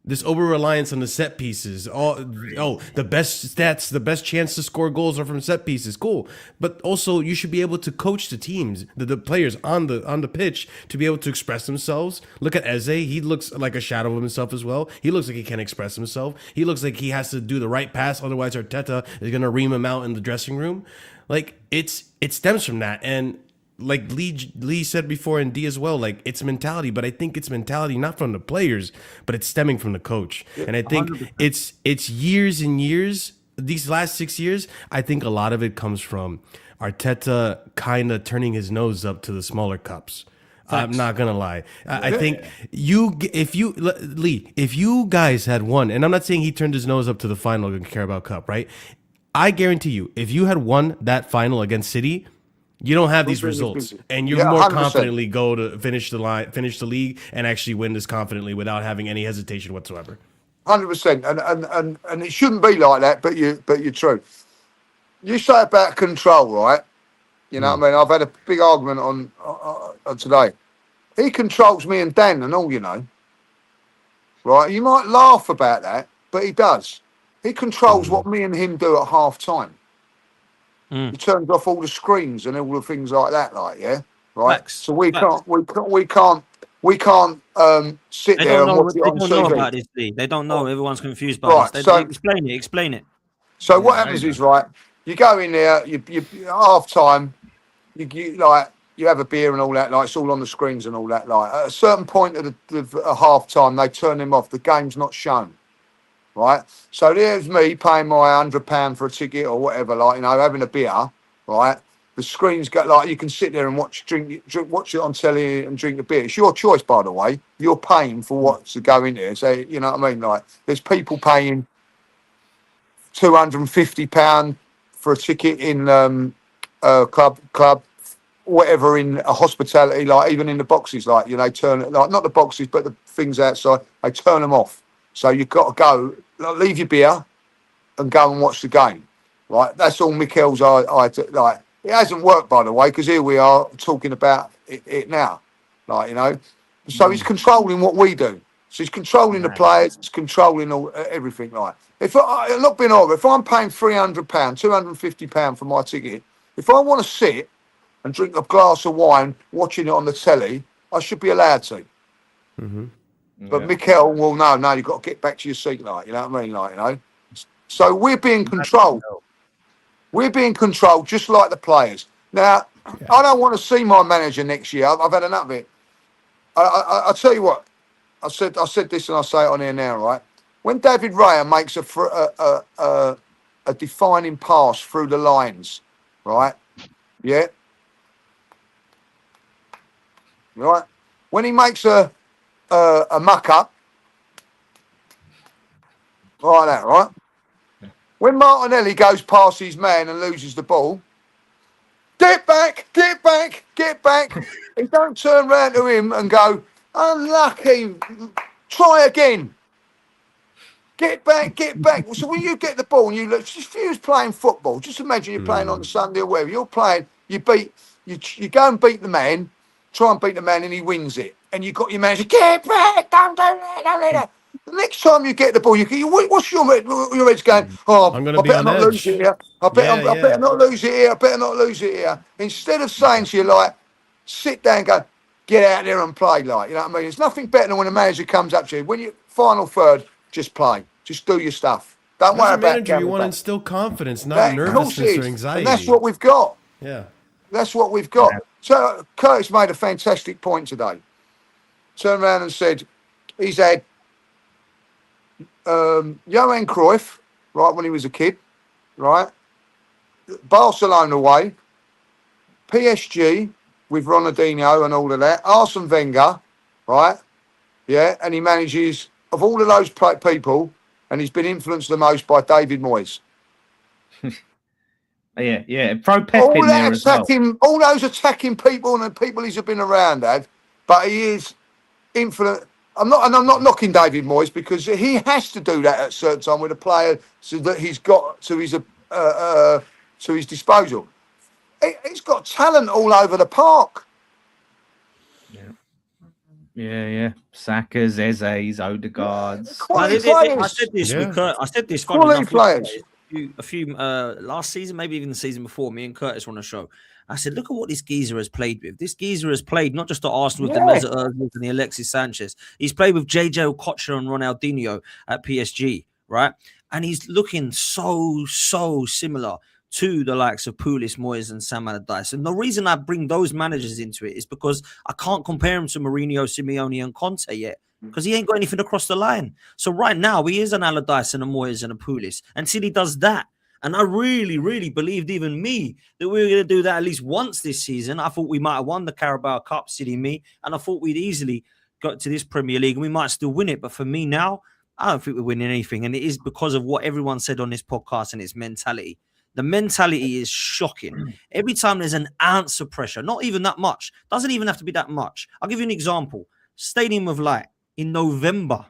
This over-reliance on the set pieces. The best stats, the best chance to score goals are from set pieces. Cool. But also, you should be able to coach the teams, the players on the pitch to be able to express themselves. Look at Eze. He looks like a shadow of himself as well. He looks like he can't express himself. He looks like he has to do the right pass, otherwise Arteta is going to ream him out in the dressing room. Like, it stems from that. And like Lee said before, and D as well, like, it's mentality, but I think it's mentality not from the players, but it's stemming from the coach. And I think 100%. It's years and years, these last 6 years, I think a lot of it comes from Arteta kind of turning his nose up to the smaller cups. I'm not gonna lie. I think if you guys had won, and I'm not saying he turned his nose up to the final of the Carabao Cup, right? I guarantee you, if you had won that final against City, you don't have these results, and you're more 100%. Confidently go to finish the league, and actually win this confidently without having any hesitation whatsoever. 100%, and it shouldn't be like that, but you're true. you say about control, right? You know what I mean? I've had a big argument on today. He controls me and Dan and all, you know. Right? You might laugh about that, but he does. He controls what me and him do at half time. He turns off all the screens and all the things like that, like, yeah? Right? Facts. So we Facts. can't sit They there don't and know. watch it They on don't know TV. about this. Lee. They don't know. Everyone's confused about Right, this. so- Explain it. Explain it. So what happens is, right, you go in there, you half time, you have a beer and all that, like it's all on the screens and all that. Like at a certain point of the half time, they turn them off. The game's not shown, right? So there's me paying my £100 for a ticket or whatever, like, you know, having a beer, right? The screens go like you can sit there and watch it on telly and drink a beer. It's your choice, by the way. You're paying for what's to go in there. So you know what I mean? Like there's people paying £250 for a ticket in club, whatever, in a hospitality, like even in the boxes, like, you know, turn it, like not the boxes, but the things outside, they turn them off. So you've got to go, like, leave your beer and go and watch the game. Right? That's all Mikel's like. It hasn't worked, by the way, because here we are talking about it now. Like, you know, so he's controlling what we do. So he's controlling the players, he's controlling all everything. Like, if I'm not being over, if I'm paying £300, £250 for my ticket, if I want to sit and drink a glass of wine watching it on the telly, I should be allowed to. But Mikel, well, no, you've got to get back to your seat, like, you know what I mean, like, you know. So we're being controlled. We're being controlled just like the players. Now, I don't want to see my manager next year. I've had enough of it. I'll tell you what. I said this and I'll say it on here now, right? When David Raya makes a defining pass through the lines, right? Yeah. Right? When he makes a muck up, like that, right? When Martinelli goes past his man and loses the ball, get back. He don't turn round to him and go, unlucky, try again. Get back. So when you get the ball and you look, just if you was playing football, just imagine you're playing on Sunday or wherever, you're playing, you go and beat the man, try and beat the man and he wins it. And you got your manager, get back, don't do that. The next time you get the ball, what's your head's going? Oh, I'm gonna I be better on not edge. lose it here. I better not lose it here. I better not lose it here. Instead of saying to you, like, sit down and go, get out there and play, like, you know what I mean? There's nothing better than when a manager comes up to you. When you final third, just play. Just do your stuff. Don't worry As a about manager, you want to back. instill confidence, not nervousness or anxiety. And that's what we've got. Yeah. That's what we've got. So Curtis made a fantastic point today. Turned around and said he's had Johan Cruyff, right, when he was a kid, right? Barcelona away, PSG with Ronaldinho and all of that, Arsene Wenger, right? Yeah, and he manages, of all of those people, and he's been influenced the most by David Moyes. Yeah. Throw Pep in there as well. All those attacking people and the people he's been around, but he is influenced. I'm not knocking David Moyes because he has to do that at a certain time with a player so that he's got to his disposal. He's got talent all over the park. Yeah. Saka's, Eze's, Odegaard's. I said this with Kurt. I said this funny enough a few last season, maybe even the season before. Me and Curtis were on a show. I said, look at what this geezer has played with. This geezer has played not just at Arsenal with the Mesut Ozil and the Alexis Sanchez. He's played with JJ Okocha and Ronaldinho at PSG, right? And he's looking so similar to the likes of Pulis, Moyes, and Sam Allardyce. And the reason I bring those managers into it is because I can't compare him to Mourinho, Simeone, and Conte yet, because he ain't got anything across the line. So right now, he is an Allardyce and a Moyes and a Pulis until he does that. And I really believed, even me, that we were going to do that at least once this season. I thought we might have won the Carabao Cup, City me, and I thought we'd easily got to this Premier League and we might still win it. But for me now, I don't think we're winning anything. And it is because of what everyone said on this podcast and its mentality. The mentality is shocking. Every time there's an ounce of pressure, not even that much, doesn't even have to be that much. I'll give you an example. Stadium of Light in November.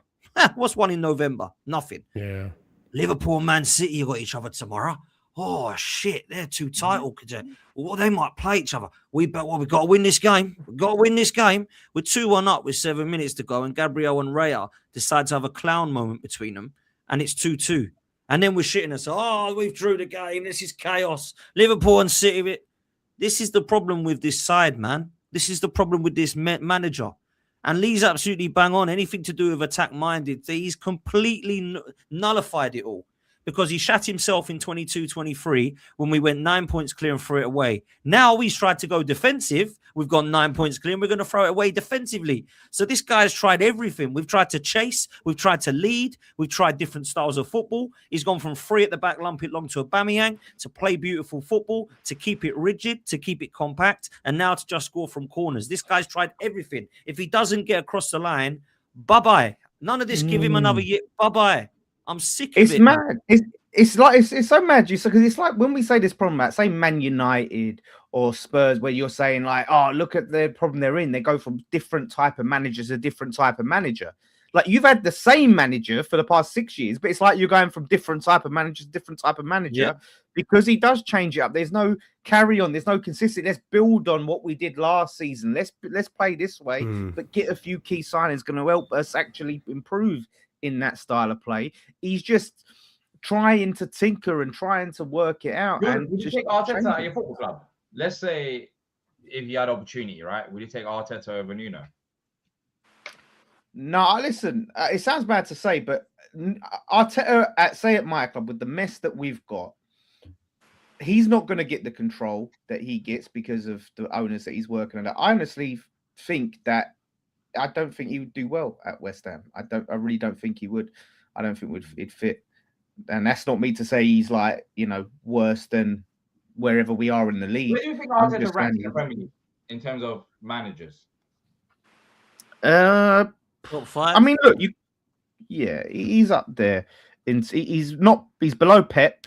What's one in November? Nothing. Yeah. Liverpool, Man City, you got each other tomorrow. oh shit, they're two title contenders. Well, they might play each other. We've got to win this game. We've got to win this game. We're 2-1 up with 7 minutes to go, and Gabriel and Raya decide to have a clown moment between them, and it's 2-2. And then we're shitting us. Oh, we've drew the game. This is chaos. Liverpool and City. This is the problem with this side, man. This is the problem with this manager. And Lee's absolutely bang on. Anything to do with attack-minded, he's completely nullified it all. Because he shat himself in 22-23 when we went 9 points clear and threw it away. Now we've tried to go defensive. We've got 9 points clear and we're going to throw it away defensively. So this guy's tried everything. We've tried to chase. We've tried to lead. We've tried different styles of football. He's gone from 3 at the back, lump it long to Aubameyang, to play beautiful football, to keep it rigid, to keep it compact, and now to just score from corners. This guy's tried everything. If he doesn't get across the line, bye-bye. None of this, give him another year. Bye-bye. I'm sick of it. It's mad. It's so mad, because it's like when we say this problem about, say, Man United or Spurs, where you're saying like, oh, look at the problem they're in. They go from different type of managers to different type of manager. Like you've had the same manager for the past 6 years, but it's like you're going from different type of manager to different type of manager because he does change it up. There's no carry on. There's no consistency. Let's build on what we did last season. Let's play this way, but get a few key signings going to help us actually improve in that style of play. He's just trying to tinker and trying to work it out. And would you just take Arteta at your football club? Let's say if you had opportunity, right? Would you take Arteta over Nuno? No, listen, it sounds bad to say, but Arteta at my club, with the mess that we've got, he's not going to get the control that he gets because of the owners that he's working under. I honestly think that I don't think he would do well at West Ham. I really don't think he would. I don't think it'd fit. And that's not me to say he's like, worse than wherever we are in the league. Where do you think Arteta ranks in the Premier League in terms of managers? Top 5. I mean, look, he's up there. He's below Pep.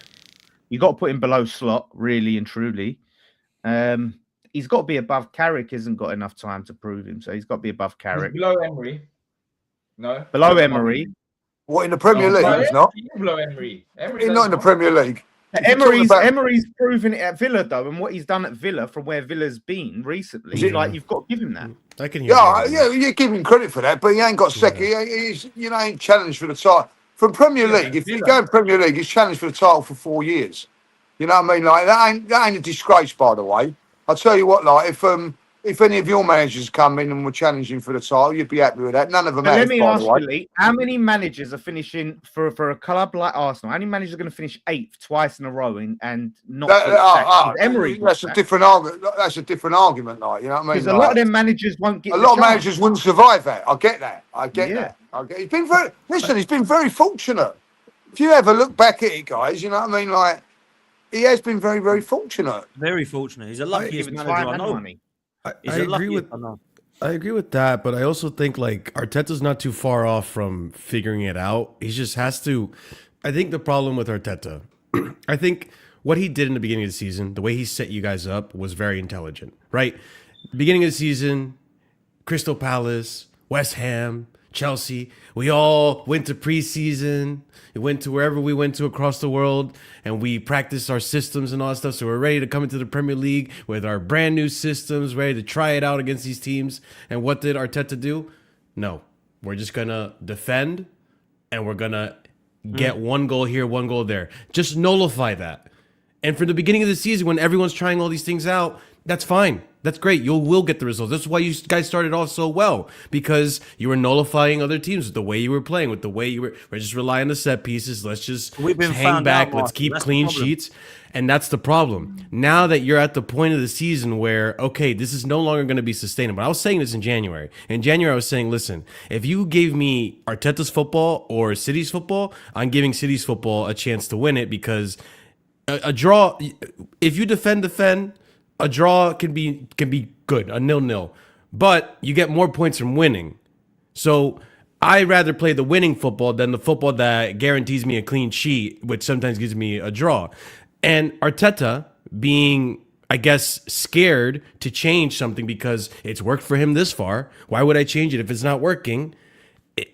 You got to put him below Slot, really and truly. He's got to be above Carrick. Hasn't got enough time to prove him, so he's got to be above Carrick. He's below Emery. No, below Emery. What, in the Premier League? He's not. He's below Emery. He's not in the Premier League. Emery's proven it at Villa though, and what he's done at Villa from where Villa's been recently, you've got to give him that. I can hear you give him credit for that, but he ain't got second. He's ain't challenged for the title from Premier League. If you go in Premier League, he's challenged for the title for 4 years. You know what I mean? Like that ain't a disgrace, by the way. I'll tell you what, like if any of your managers come in and were challenging for the title, you'd be happy with that. None of them have, let me by ask the way. you, Lee, how many managers are finishing for a club like Arsenal? How many managers are going to finish 8th twice in a row and not Emery? That's a different argument. That's a different argument, like, you know what I mean? Because a lot of them managers won't get. A lot of managers wouldn't survive that. I get that. He's been very fortunate. If you ever look back at it, guys, you know what I mean? Like, he has been very, very fortunate. Very fortunate. He's a luckiest manager I know. Money. I agree with that, but I also think like Arteta's not too far off from figuring it out. He just has to. I think the problem with Arteta, I think what he did in the beginning of the season, the way he set you guys up was very intelligent, right? Beginning of the season, Crystal Palace, West Ham, Chelsea, we all went to preseason. We went to wherever we went to across the world, and we practiced our systems and all that stuff. So we're ready to come into the Premier League with our brand new systems, ready to try it out against these teams. And what did Arteta do? No, we're just going to defend, and we're going to get 1 goal here, 1 goal there. Just nullify that. And from the beginning of the season, when everyone's trying all these things out, that's fine. That's great. You will get the results. That's why you guys started off so well, because you were nullifying other teams with the way you were playing, with the way you were just relying on the set pieces. Let's just hang back. Let's keep clean sheets. And that's the problem. Now that you're at the point of the season where, okay, this is no longer going to be sustainable. I was saying this in January. In January, I was saying, listen, if you gave me Arteta's football or City's football, I'm giving City's football a chance to win it, because a draw, if you defend, a draw can be good, a 0-0, but you get more points from winning. So I rather play the winning football than the football that guarantees me a clean sheet, which sometimes gives me a draw. And Arteta being, I guess, scared to change something because it's worked for him this far. Why would I change it if it's not working?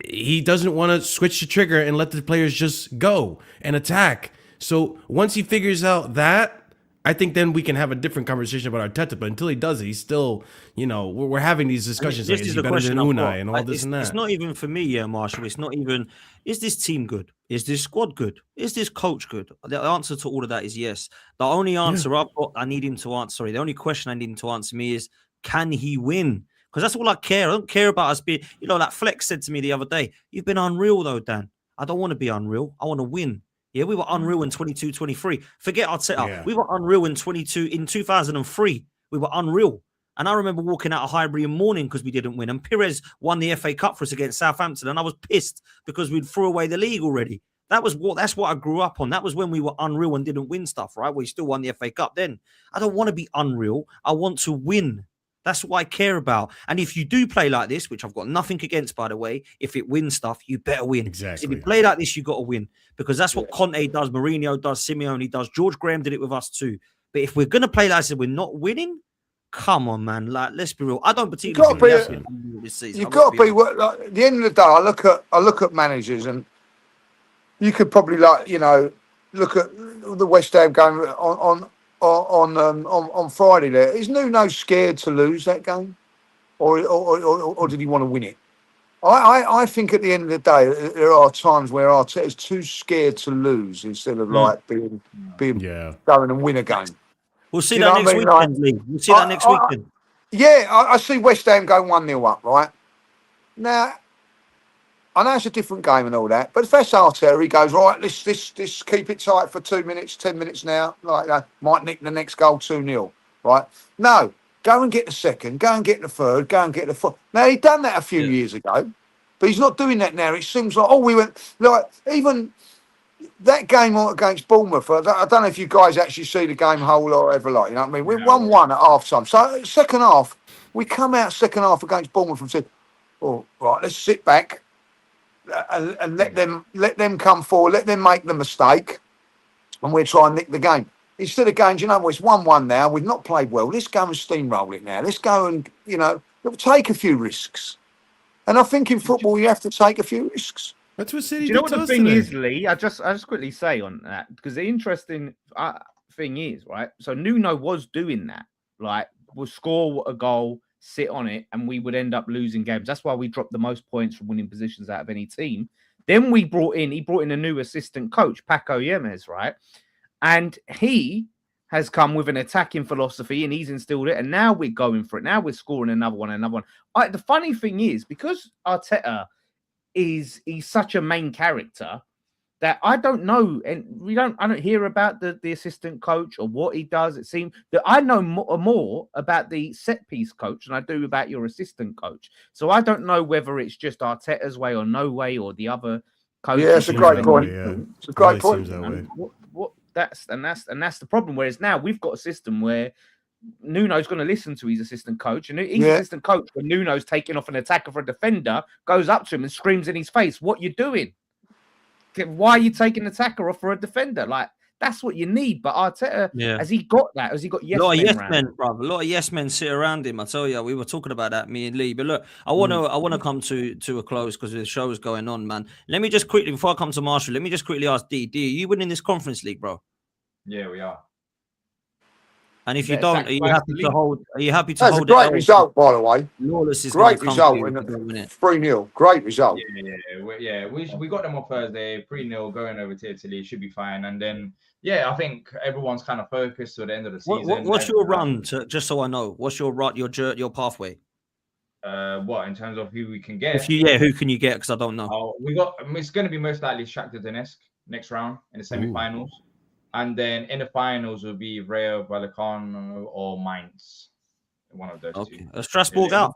He doesn't want to switch the trigger and let the players just go and attack. So once he figures out that, I think then we can have a different conversation about Arteta. But until he does it, he's still, we're having these discussions. This Like, is is the he better question than I've got. Unai and all this and that? It's not even for me, Marshall. It's not even, is this team good? Is this squad good? Is this coach good? The answer to all of that is yes. The only answer I've got, I need him to answer. Sorry, the only question I need him to answer me is, can he win? Because that's all I care. I don't care about us being, like Flex said to me the other day, you've been unreal though, Dan. I don't want to be unreal. I want to win. Yeah, we were unreal in 22-23. Forget Arteta. Yeah. We were unreal in 2003. We were unreal. And I remember walking out of Highbury in mourning because we didn't win. And Pires won the FA Cup for us against Southampton. And I was pissed because we'd threw away the league already. That's what I grew up on. That was when we were unreal and didn't win stuff, right? We still won the FA Cup then. I don't want to be unreal. I want to win. That's what I care about. And if you do play like this, which I've got nothing against, by the way, if it wins stuff, you better win. Exactly. If you play like this, you got to win. Because that's what Conte does, Mourinho does, Simeone does. George Graham did it with us too. But if we're going to play like this and we're not winning, come on, man. Like, let's be real. I don't particularly this season. You've got to be like, at the end of the day, I look at managers, and you could probably look at the West Ham game on Friday. There is Nuno scared to lose that game, or did he want to win it? I think at the end of the day, there are times where Arteta's too scared to lose instead of being going and win a game. We'll see that next weekend, Lee. We'll see that next weekend. I see West Ham go 1-0 up, right? Now, I know it's a different game and all that, but if that's Arteta, he goes, right, let's keep it tight for 2 minutes, 10 minutes now. Might nick the next goal 2-0, right? No, go and get the second, go and get the third, go and get the fourth. Now, he'd done that a few years ago, but he's not doing that now. It seems like, we went, even that game against Bournemouth, I don't know if you guys actually see the game whole or ever, you know what I mean? We won 1 at half time. So, second half, we come out second half against Bournemouth and said, right, let's sit back and let them come forward, let them make the mistake, and we'll try and nick the game. Instead of going, it's 1-1 now, we've not played well, let's go and steamroll it now. Let's go and, take a few risks. And I think in football, you have to take a few risks. That's what City Do you know what the thing today is, Lee? I just quickly say on that, because the interesting thing is, right? So Nuno was doing that, we'll score a goal, sit on it, and we would end up losing games. That's why we dropped the most points from winning positions out of any team. Then he brought in a new assistant coach, Paco Yemes, right? And he has come with an attacking philosophy, and he's instilled it. And now we're going for it. Now we're scoring another one. The funny thing is, because Arteta he's such a main character that I don't know, and I don't hear about the assistant coach or what he does. It seems that I know more about the set piece coach than I do about your assistant coach. So I don't know whether it's just Arteta's way or no way or the other coach. Yeah, it's a great point. It's a great point. That's the problem. Whereas now we've got a system where Nuno's going to listen to his assistant coach, and his assistant coach, when Nuno's taking off an attacker for a defender, goes up to him and screams in his face, "What you doing? Why are you taking an attacker off for a defender?" That's what you need. But Arteta, has he got that? Has he got yes men? A lot of yes men, brother. A lot of yes men sit around him. I tell you, we were talking about that, me and Lee. But look, I want to come to a close because the show is going on, man. Let me just quickly, before I come to Marshall, let me just quickly ask D. Are you winning this Conference League, bro? Yeah, we are. And if you don't, are you happy to hold? Are you happy to hold? That's a great result, by the way. Lawless is great result in the 3-0. Great result. We got them on Thursday, 3-0, going over to Italy. Should be fine. And then I think everyone's kind of focused to the end of the season. What's your run? Just so I know, what's your your pathway? What in terms of who we can get? Who can you get? Because I don't know. It's going to be most likely Shakhtar Donetsk next round in the semi-finals. And then in the finals will be Rayo Vallecano or Mainz. One of those two. Strasbourg out.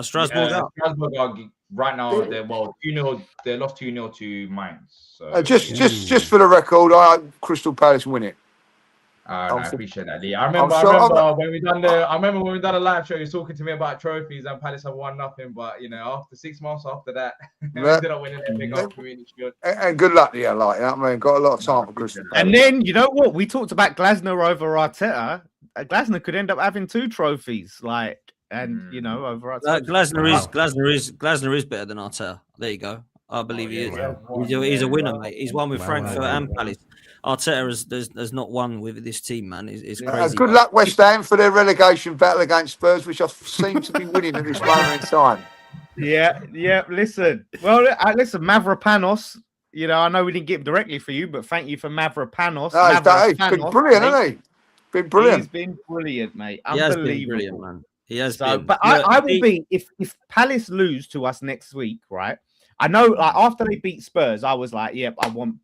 Strasbourg out. Strasbourg are right now. They're 2-0. They lost 2-0 to Mainz. So, just for the record, I hope Crystal Palace win it. I appreciate that, Lee. I remember when we done a live show, you was talking to me about trophies and Palace have won nothing. But after 6 months after that, we ended up winning everything off community shield. And good luck to you, got a lot of time for Crystal Palace. And then you know what? We talked about Glasner over Arteta. Glasner could end up having 2 trophies, over Arteta. Glasner is better than Arteta. There you go. I believe he is. Wow. He's a winner, mate. He's won with Wow, Frankfurt wow, and Palace. Arteta has not won with this team, man. It's crazy. Good luck, West Ham, for their relegation battle against Spurs, which I seem to be winning at this moment in time. Yeah. Listen, listen, Mavropanos. You know, I know we didn't get him directly for you, but thank you for Mavropanos. No, he's been brilliant, hasn't he? Been brilliant. He's been brilliant, mate. He has Unbelievable. been brilliant, man. He has been. But I will be if Palace lose to us next week, right? I know, like after they beat Spurs, I was like, yep, I want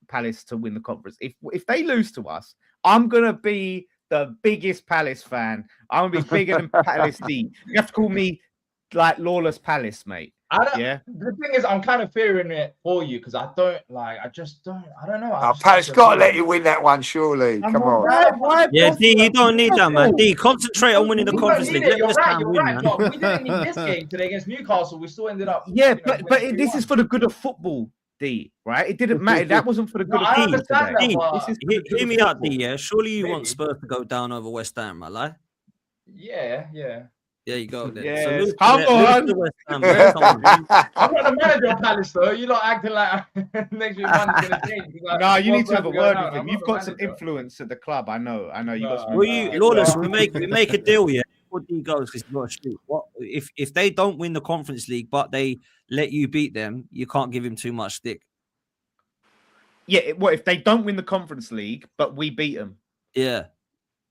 Palace to win the conference. If they lose to us, I'm gonna be the biggest Palace fan. I'm gonna be bigger than Palace D. You have to call me like Lawless Palace, mate. The thing is, I'm kind of fearing it for you because I don't know. Palace got to let you win that one, surely. Come on. Why, Yeah, D, you don't need that, man. D, concentrate on winning the Conference League. You're right. No, we didn't need this game today against Newcastle. We still ended up. Yeah, but this is for the good of football, D. Right? It didn't matter. That wasn't for the good of D. today. Hear me out, D. Yeah, surely you want Spurs to go down over West Ham, right? Like? Yeah. There you go. Then. Yes. So Come on. I'm not the manager of Palace, though. You're not acting like next week Monday's going to change. No, you need to have a word with him. You've got some influence at the club. I know. You got some. Lawless, we make a deal, yeah. Before D goes, because he's got to shoot. What if they don't win the Conference League, but they let you beat them? You can't give him too much stick. Yeah. What if they don't win the Conference League, but we beat them? Yeah.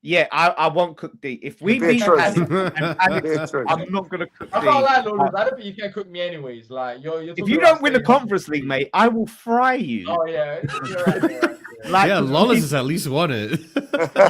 Yeah, I won't cook D. If we beat Alex, I'm not gonna cook D. I can't lie, Lawless. I don't think you can cook me anyways. Like you're if you don't win the Conference League, mate, I will fry you. Oh yeah, you're right. Like, yeah, Lawless has at least won it.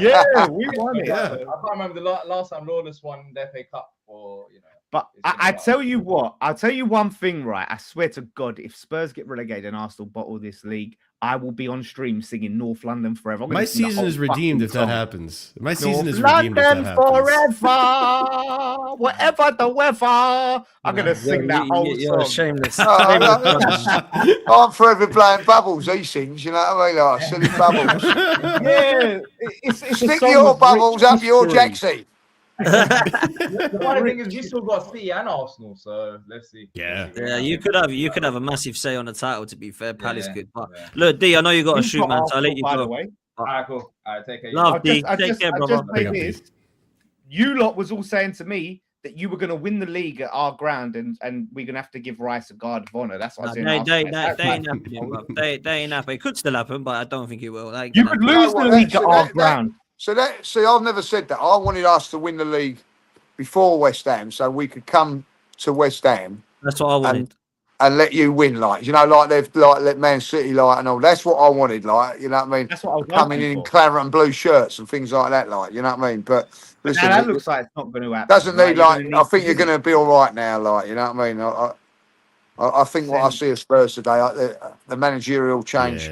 Yeah, we won it. Yeah. I can't remember the last time Lawless won the FA Cup or But I tell you what, I'll tell you one thing, right? I swear to God, if Spurs get relegated and Arsenal bottle this league, I will be on stream singing North London forever. My season is redeemed if that happens. My season is redeemed if that happens. Forever, whatever the weather. I'm gonna sing that whole you're song. Shameless. I'm forever playing Bubbles. He sings, you know what I mean? Like silly Bubbles. Yeah, it's stick your Bubbles up your Jacksie. The funny thing is, we still got City and Arsenal, so let's see. Yeah, you could have a massive say on the title. To be fair, Palace could. But look, D, I know you got to shoot, man. So I'll let you go. All right, cool. All right, take care. Love D. Take care, brother. You lot was all saying to me that you were going to win the league at our ground, and we're going to have to give Rice a guard of honor. That's what I said. They ain't happening. They ain't happening. It could still happen, but I don't think it will. You could lose the league at our ground. I've never said that. I wanted us to win the league before West Ham, so we could come to West Ham. That's what I wanted. And let you win, like, you know, like they've let Man City, like, and all. That's what I wanted, like, you know what I mean? That's what I was coming in claret and blue shirts and things like that, like, you know what I mean? But listen, that looks like it's not going to happen. Doesn't need I think you're going to be all right now, like, you know what I mean? I think what I see of Spurs today, the managerial change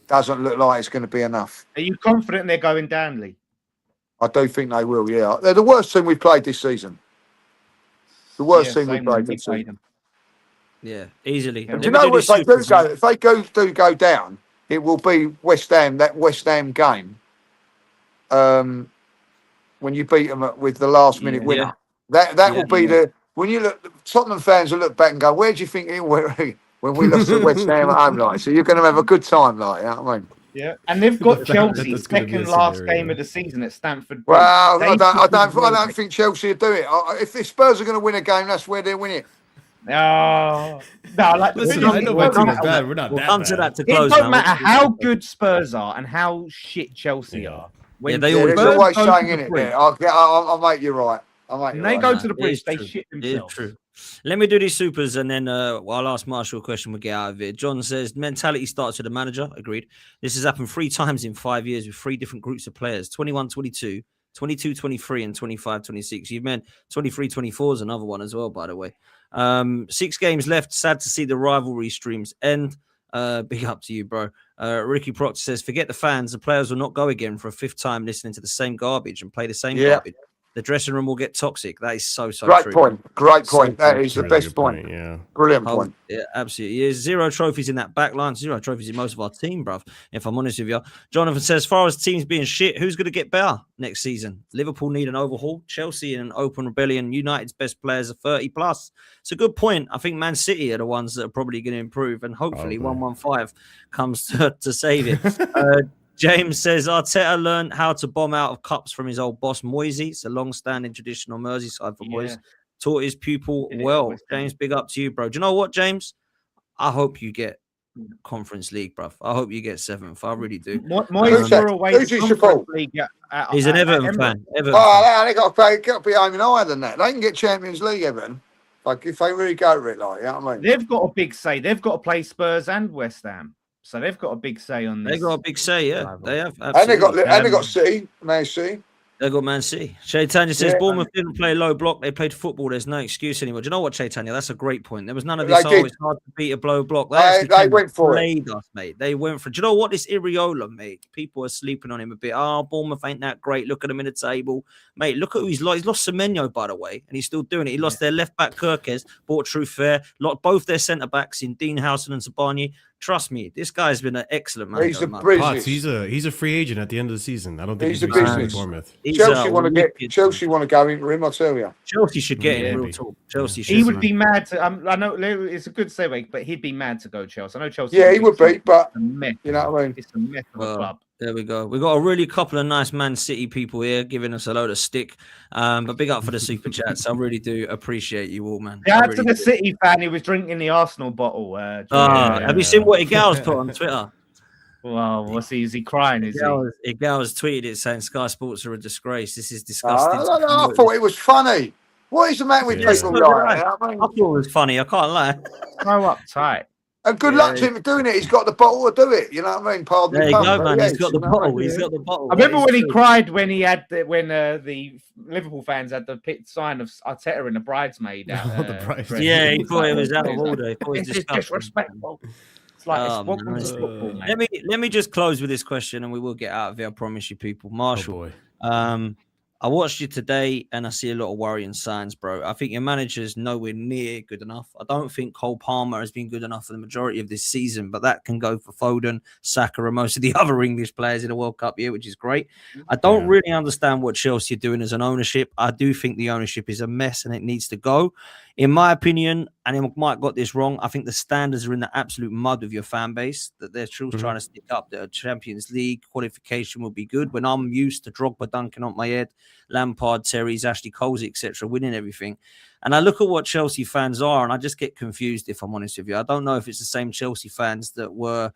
doesn't look like it's going to be enough. Are you confident they're going down, Lee? I do think they will, yeah. They're the worst team we've played this season. The worst team we've played this season. Yeah, easily. Do you know what? If they do go down, it will be West Ham, that West Ham game. When you beat them with the last minute winner. That will be when you look, Tottenham fans will look back and go, where do you think it went when we lost to West Ham at home, like? So you're going to have a good time, like, you know what I mean? Yeah, and they've got Chelsea's second last game of the season at Stamford Bridge. Well, I don't think Chelsea will do it. If the Spurs are going to win a game, that's where they win it. No, like listen, I know we're bad. We're not we'll that come bad. to that to close. It don't matter how good Spurs are and how shit Chelsea are. They there's always saying in it. Yeah, I'll make you right. When they go to the bridge, they shit themselves. It's true. Let me do these supers, and then I'll ask Marshall a question. We'll get out of it. John says mentality starts with the manager. Agreed. This has happened 3 times in 5 years with 3 different groups of players: 21-22, 22-23, and 25-26. You've meant 23-24 is another one as well, by the way. 6 games left. Sad to see the rivalry streams end. Big up to you, bro. Ricky Proctor says, forget the fans. The players will not go again for a 5th time listening to the same garbage and play the same garbage. the dressing room will get toxic. That is so Great true. point. Great So point. That true. is the Really best good point. Yeah. Brilliant point. Yeah, absolutely. There's 0 trophies in that back line, 0 trophies in most of our team, bruv. If I'm honest with you. Jonathan says, as far as teams being shit, who's going to get better next season? Liverpool need an overhaul. Chelsea in an open rebellion. United's best players are 30 plus. It's a good point. I think Man City are the ones that are probably going to improve, and hopefully 115 comes to save it. James says, Arteta learned how to bomb out of cups from his old boss, Moisey. It's a long-standing tradition on Merseyside for boys. Taught his pupil well. James, big up to you, bro. Do you know what, James? I hope you get Conference League, bro. I hope you get 7th. I really do. Who's your support? He's an Everton fan. They got to be aiming higher than that. They can get Champions League, Everton. Like if they really go for it, like, you know what I mean? They've got a big say. They've got to play Spurs and West Ham. So they've got a big say on this. They got a big say, yeah. They have. Absolutely. And they got City, Man City. They got Man City. Chaitanya says Bournemouth didn't play low block. They played football. There's no excuse anymore. Do you know what, Chaitanya? That's a great point. There was none of this. It's hard to beat a low block. They went for it. Us, mate. They went for it. Do you know what? This Iriola, mate. People are sleeping on him a bit. Oh, Bournemouth ain't that great. Look at him in the table, mate. Look at who he's lost. He's lost Semenyo, by the way, and he's still doing it. He lost their left back Kirkes, bought Trufair, lost both their centre backs in Dean Howson and Sabani. Trust me, this guy's been an excellent man. He's a business. He's a free agent at the end of the season. I don't think he's a business. Bournemouth. Chelsea want to go into him. I tell you, Chelsea should get him. Real talk. Chelsea should. He would be mad to. I know it's a good segue, but he'd be mad to go Chelsea. I know Chelsea. Yeah, he would be, but you know what I mean. It's a mess of a club. There we go. We've got a really couple of nice Man City people here giving us a load of stick. But big up for the super chats. I really do appreciate you all, man. Yeah, to the City fan who was drinking the Arsenal bottle. Have you seen what Igal's put on Twitter? Well, what's he? Is he crying? Igal has tweeted it saying Sky Sports are a disgrace. This is disgusting. I thought it was funny. What is the matter with people like that? I thought it was funny. I can't lie. So uptight. And good luck to him for doing it. He's got the bottle to do it. You know what I mean? Pardon there me. you go, man. He's got the bottle. He's got the bottle. I remember when he cried when he had the Liverpool fans had the sign of Arteta in the bridesmaid. He thought it was out of order. It's disrespectful. It's like welcome to football, man. Let me just close with this question, and we will get out of here. I promise you, people. Marshall. Oh, I watched you today and I see a lot of worrying signs, bro. I think your manager's nowhere near good enough. I don't think Cole Palmer has been good enough for the majority of this season, but that can go for Foden, Saka, and most of the other English players in the World Cup year, which is great. I don't really understand what Chelsea are doing as an ownership. I do think the ownership is a mess and it needs to go. In my opinion, and I might have got this wrong, I think the standards are in the absolute mud of your fan base, that they're still trying to stick up. The Champions League qualification will be good. When I'm used to Drogba dunking on my head, Lampard, Terry's, Ashley Coles, etc., winning everything. And I look at what Chelsea fans are, and I just get confused, if I'm honest with you. I don't know if it's the same Chelsea fans that were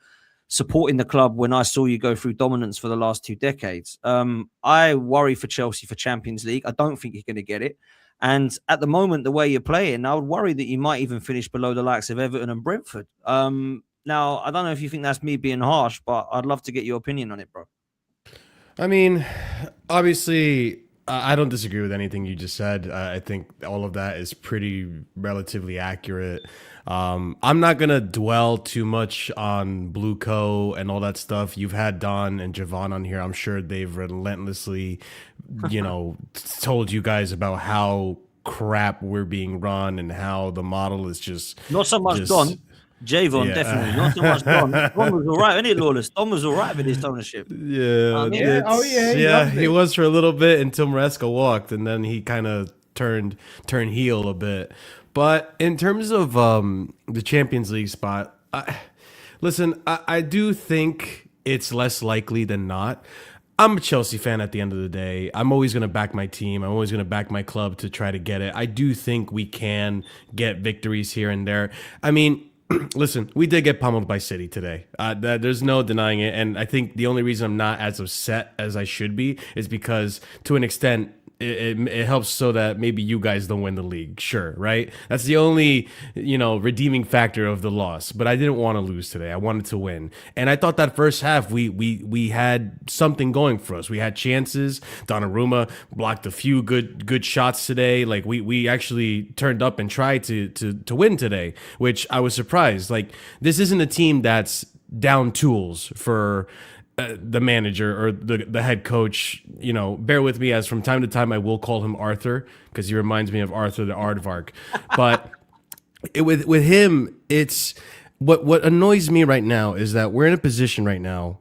supporting the club when I saw you go through dominance for the last 2 decades. I worry for Chelsea for Champions League. I don't think you're going to get it. And at the moment, the way you're playing, I would worry that you might even finish below the likes of Everton and Brentford. Now, I don't know if you think that's me being harsh, but I'd love to get your opinion on it, bro. I mean, obviously, I don't disagree with anything you just said. I think all of that is pretty relatively accurate. I'm not going to dwell too much on Blue Co and all that stuff. You've had Don and Javon on here. I'm sure they've relentlessly, told you guys about how crap we're being run and how the model is just... Not so much Don. Javon, definitely. Not so much Don. Don was all right, isn't it, Lawless? Don was all right with his ownership. Yeah. He was for a little bit until Maresca walked, and then he kind of turned heel a bit. But in terms of the Champions League spot, I do think it's less likely than not. I'm a Chelsea fan at the end of the day. I'm always going to back my team. I'm always going to back my club to try to get it. I do think we can get victories here and there. I mean, listen, we did get pummeled by City today. There's no denying it. And I think the only reason I'm not as upset as I should be is because, to an extent, it helps so that maybe you guys don't win the league. Sure, right? That's the only, redeeming factor of the loss. But I didn't want to lose today. I wanted to win. And I thought that first half, we had something going for us. We had chances. Donnarumma blocked a few good shots today. Like, we actually turned up and tried to win today, which I was surprised. Like, this isn't a team that's down tools for the manager or the head coach, bear with me as from time to time I will call him Arthur because he reminds me of Arthur the Aardvark. But with him, it's what annoys me right now is that we're in a position right now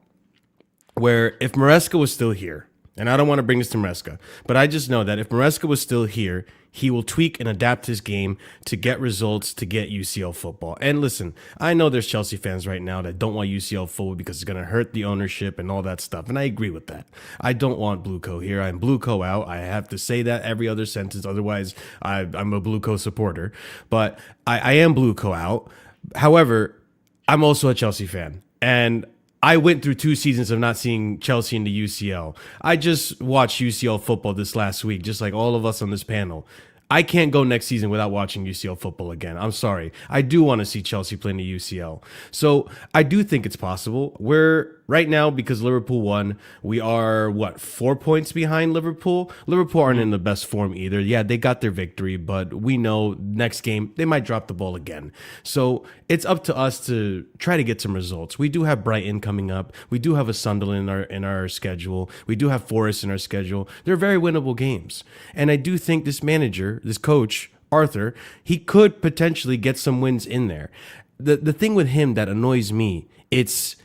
where if Maresca was still here, and I don't want to bring this to Maresca, but I just know that if Maresca was still here, he will tweak and adapt his game to get results, to get UCL football. And listen, I know there's Chelsea fans right now that don't want UCL football because it's going to hurt the ownership and all that stuff. And I agree with that. I don't want Blueco here. I'm Blueco out. I have to say that every other sentence. Otherwise, I'm a Blueco supporter. But I am Blueco out. However, I'm also a Chelsea fan. And I went through 2 seasons of not seeing Chelsea in the UCL. I just watched UCL football this last week, just like all of us on this panel. I can't go next season without watching UCL football again. I'm sorry. I do want to see Chelsea play in the UCL. So I do think it's possible. We're right now, because Liverpool won, we are, 4 points behind Liverpool? Liverpool aren't in the best form either. Yeah, they got their victory, but we know next game, they might drop the ball again. So it's up to us to try to get some results. We do have Brighton coming up. We do have a Sunderland in our schedule. We do have Forest in our schedule. They're very winnable games. And I do think this manager, this coach, Arthur, he could potentially get some wins in there. The thing with him that annoys me, it's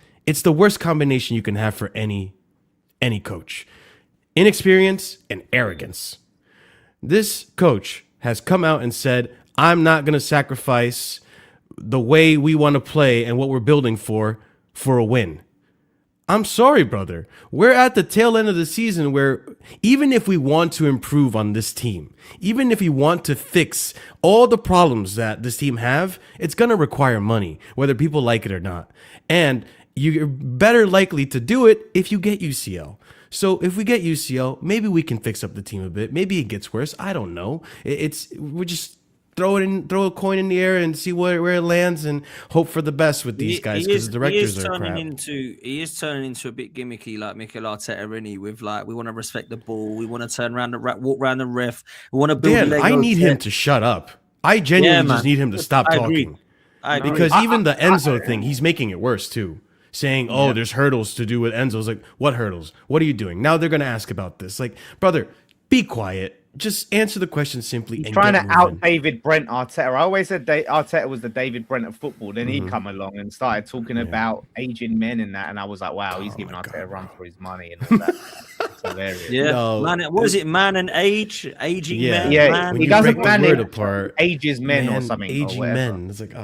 the worst combination you can have for any coach. Inexperience and arrogance. This coach has come out and said, I'm not going to sacrifice the way we want to play and what we're building for a win. I'm sorry, brother. We're at the tail end of the season where even if we want to improve on this team, even if we want to fix all the problems that this team have, it's going to require money, whether people like it or not. And you're better likely to do it if you get UCL. So if we get UCL, maybe we can fix up the team a bit. Maybe it gets worse. I don't know. We just throw a coin in the air and see where it lands and hope for the best with these guys because the directors are crap. He is turning into a bit gimmicky like Mikel Arteta, isn't he? With we want to respect the ball, we want to turn around walk around the ref, we want to build. Dan, I need him to shut up. I genuinely just need him to stop talking. Because even the Enzo thing, he's making it worse too. Saying, there's hurdles to do with Enzo. It's like, what hurdles? What are you doing? Now they're going to ask about this. Like, brother, be quiet. Just answer the question simply. He's trying to out David Brent Arteta. I always said Arteta was the David Brent of football. Then he'd come along and started talking about aging men and that. And I was like, wow, he's giving Arteta a run for his money and all that. It's hilarious. Yeah. No. What is it? Man and age? Aging men? Yeah, man. He doesn't manage ages men or something. Aging or men. It's like,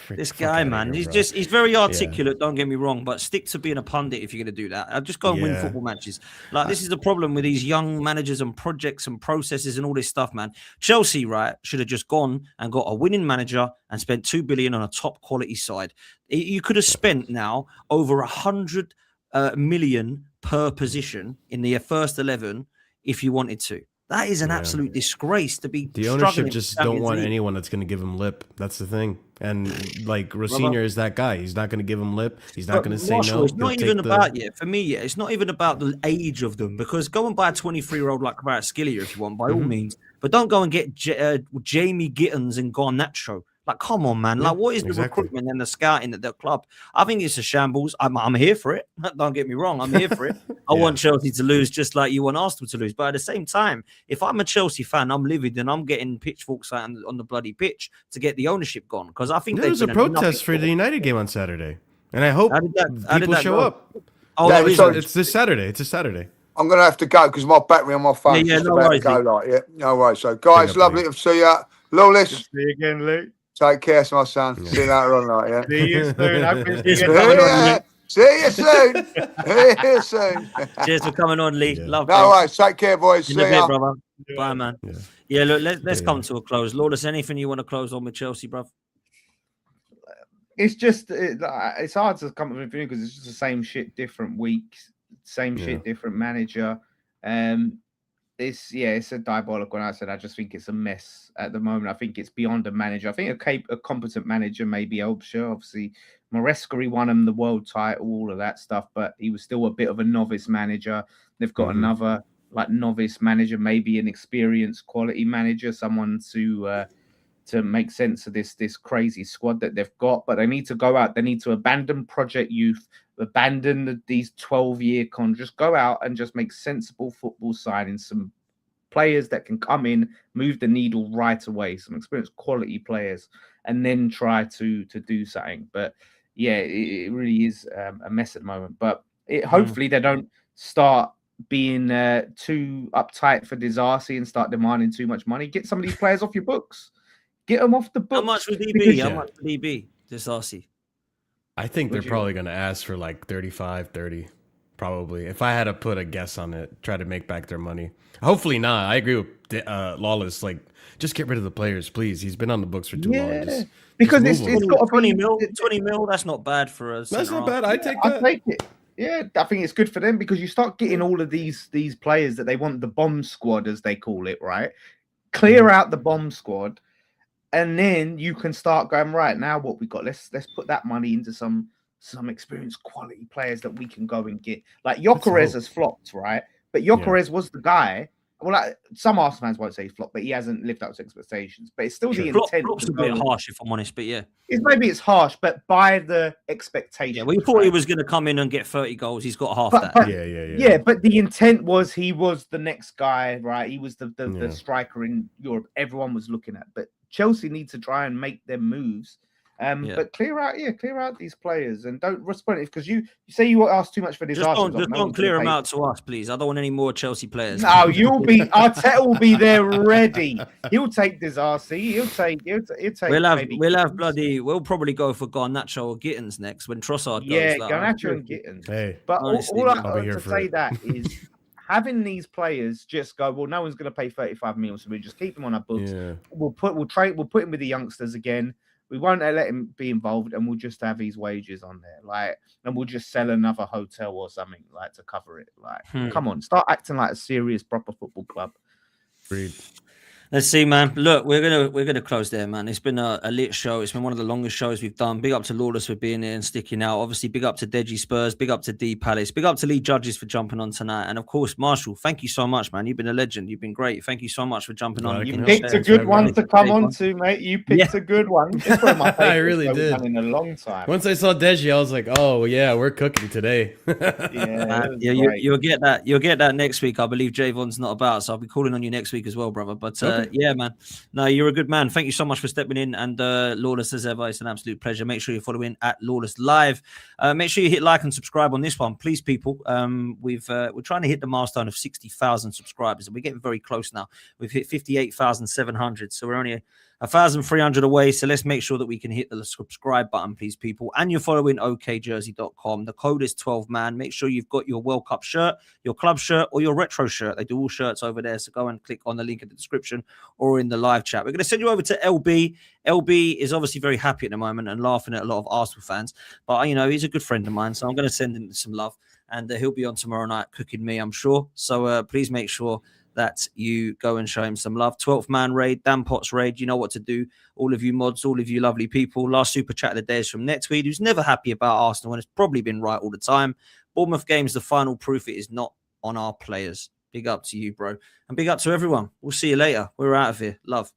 this guy, man. He's very articulate, don't get me wrong, but stick to being a pundit if you're going to do that. I'll just go and win football matches. This is the problem with these young managers and projects and processes and all this stuff, man. Chelsea, right, should have just gone and got a winning manager and spent 2 billion on a top quality side. You could have spent now over 100 million per position in the first 11 if you wanted to. That is an absolute disgrace to be. The ownership just don't want anyone that's going to give him lip. That's the thing. And like Rosinha is that guy. He's not going to give him lip. He's not going to say no. It's not even about for me. It's not even about the age of them because go and buy a 23-year-old like Kvaratskhelia if you want, by all means. But don't go and get Jamie Gittins and Garnacho. Like, come on, man. Like, what is the recruitment and the scouting at the club? I think it's a shambles. I'm here for it. Don't get me wrong. I'm here for it. I want Chelsea to lose just like you want Arsenal to lose. But at the same time, if I'm a Chelsea fan, I'm livid and I'm getting pitchforks on the bloody pitch to get the ownership gone. Because I think there was a protest for the United game on Saturday. And I hope people show up. Oh, it's this Saturday. It's a Saturday. I'm going to have to go because my battery on my phone is no about worries, to go. No worries. So, guys, lovely to see you. Lawless. See you again, Luke. Take care, my son. See you later on, See you soon. See you soon. See you soon. Cheers for coming on, Lee. Love. No worries. Take care, boys. See you, brother. Bye, man. Yeah, look, let's come to a close. Lawless, anything you want to close on with Chelsea, bruv? It's just it's hard to come up with because it's just the same shit, different weeks, same shit, different manager. It's a diabolical. And I said I just think it's a mess at the moment. I think it's beyond a manager. I think a competent manager maybe Obsher. Obviously, Maresca won him the world title, all of that stuff, but he was still a bit of a novice manager. They've got another novice manager, maybe an experienced quality manager, someone to make sense of this crazy squad that they've got. But they need to go out. They need to abandon Project Youth abandon these 12-year contracts. Just go out and just make sensible football signings, some players that can come in, move the needle right away, some experienced quality players, and then try to do something. But yeah, it really is a mess at the moment. But hopefully they don't start being too uptight for Disasi and start demanding too much money. Get some of these players off your books. Get them off the books. How much would he be? How much would he be, Disasi? I think they're probably going to ask for like 35, 30, probably. If I had to put a guess on it, try to make back their money. Hopefully not. I agree with Lawless. Like, just get rid of the players, please. He's been on the books for too long. Because it's got 20 mil. 20 mil. That's not bad for us. That's not bad. I take that. I take it. Yeah, I think it's good for them because you start getting all of these players that they want, the bomb squad, as they call it, right? Clear out the bomb squad. And then you can start going, right, now what we got? Let's put that money into some experienced quality players that we can go and get. Like Gyökeres has flopped, right? But Gyökeres was the guy. Well, like, some Arsenal fans won't say he flopped, but he hasn't lived up to expectations. But it's still the intent. Flop's a bit harsh, if I'm honest, but yeah. Maybe it's harsh, but by the expectation. Yeah, well, you thought he was going to come in and get 30 goals. He's got half that. Yeah, but the intent was he was the next guy, right? He was the striker in Europe. Everyone was looking at. But Chelsea need to try and make their moves. But clear out these players and don't respond it because you say you ask too much for this. Just don't clear them out to us, please. I don't want any more Chelsea players. No, Arteta will be there ready. He'll take Disasi. He'll take. We'll probably go for Garnacho or Gittins next when Trossard goes. Yeah, Garnacho and Gittins. Hey, but all I have to say that is having these players just go, well, no one's going to pay 35 million, so we just keep them on our books. Yeah. We'll put him with the youngsters again. We won't let him be involved, and we'll just have his wages on there, and we'll just sell another hotel or something, to cover it. Come on, start acting like a serious, proper football club. Agreed. Let's see, man. Look, we're gonna close there, man. It's been a lit show. It's been one of the longest shows we've done. Big up to Lawless for being here and sticking out. Obviously, big up to Deji Spurs. Big up to D Palace. Big up to Lee Judges for jumping on tonight. And of course, Marshall, thank you so much, man. You've been a legend. You've been great. Thank you so much for jumping on. You picked a good one to come on to, mate. You picked a good one. It's one of my favorites I really did. In a long time. Once I saw Deji, I was like, oh yeah, we're cooking today. You'll get that. You'll get that next week. I believe Javon's not about, so I'll be calling on you next week as well, brother. But yeah, man. No, you're a good man. Thank you so much for stepping in. And Lawless, as ever, it's an absolute pleasure. Make sure you're following at Lawless Live. Make sure you hit like and subscribe on this one, please, people. We're trying to hit the milestone of 60,000 subscribers, and we're getting very close now. We've hit 58,700, so we're only 1,300 away. So let's make sure that we can hit the subscribe button, please, people. And you're following okjersey.com. The code is 12man. Make sure you've got your World Cup shirt, your club shirt, or your retro shirt. They do all shirts over there. So go and click on the link in the description or in the live chat. We're going to send you over to LB. LB is obviously very happy at the moment and laughing at a lot of Arsenal fans. But, he's a good friend of mine. So I'm going to send him some love. And he'll be on tomorrow night cooking me, I'm sure. So please make sure that you go and show him some love. 12th man raid, Dan Potts raid. You know what to do. All of you mods, all of you lovely people. Last super chat of the day is from Netweed, who's never happy about Arsenal and has probably been right all the time. Bournemouth game's the final proof it is not on our players. Big up to you, bro. And big up to everyone. We'll see you later. We're out of here. Love.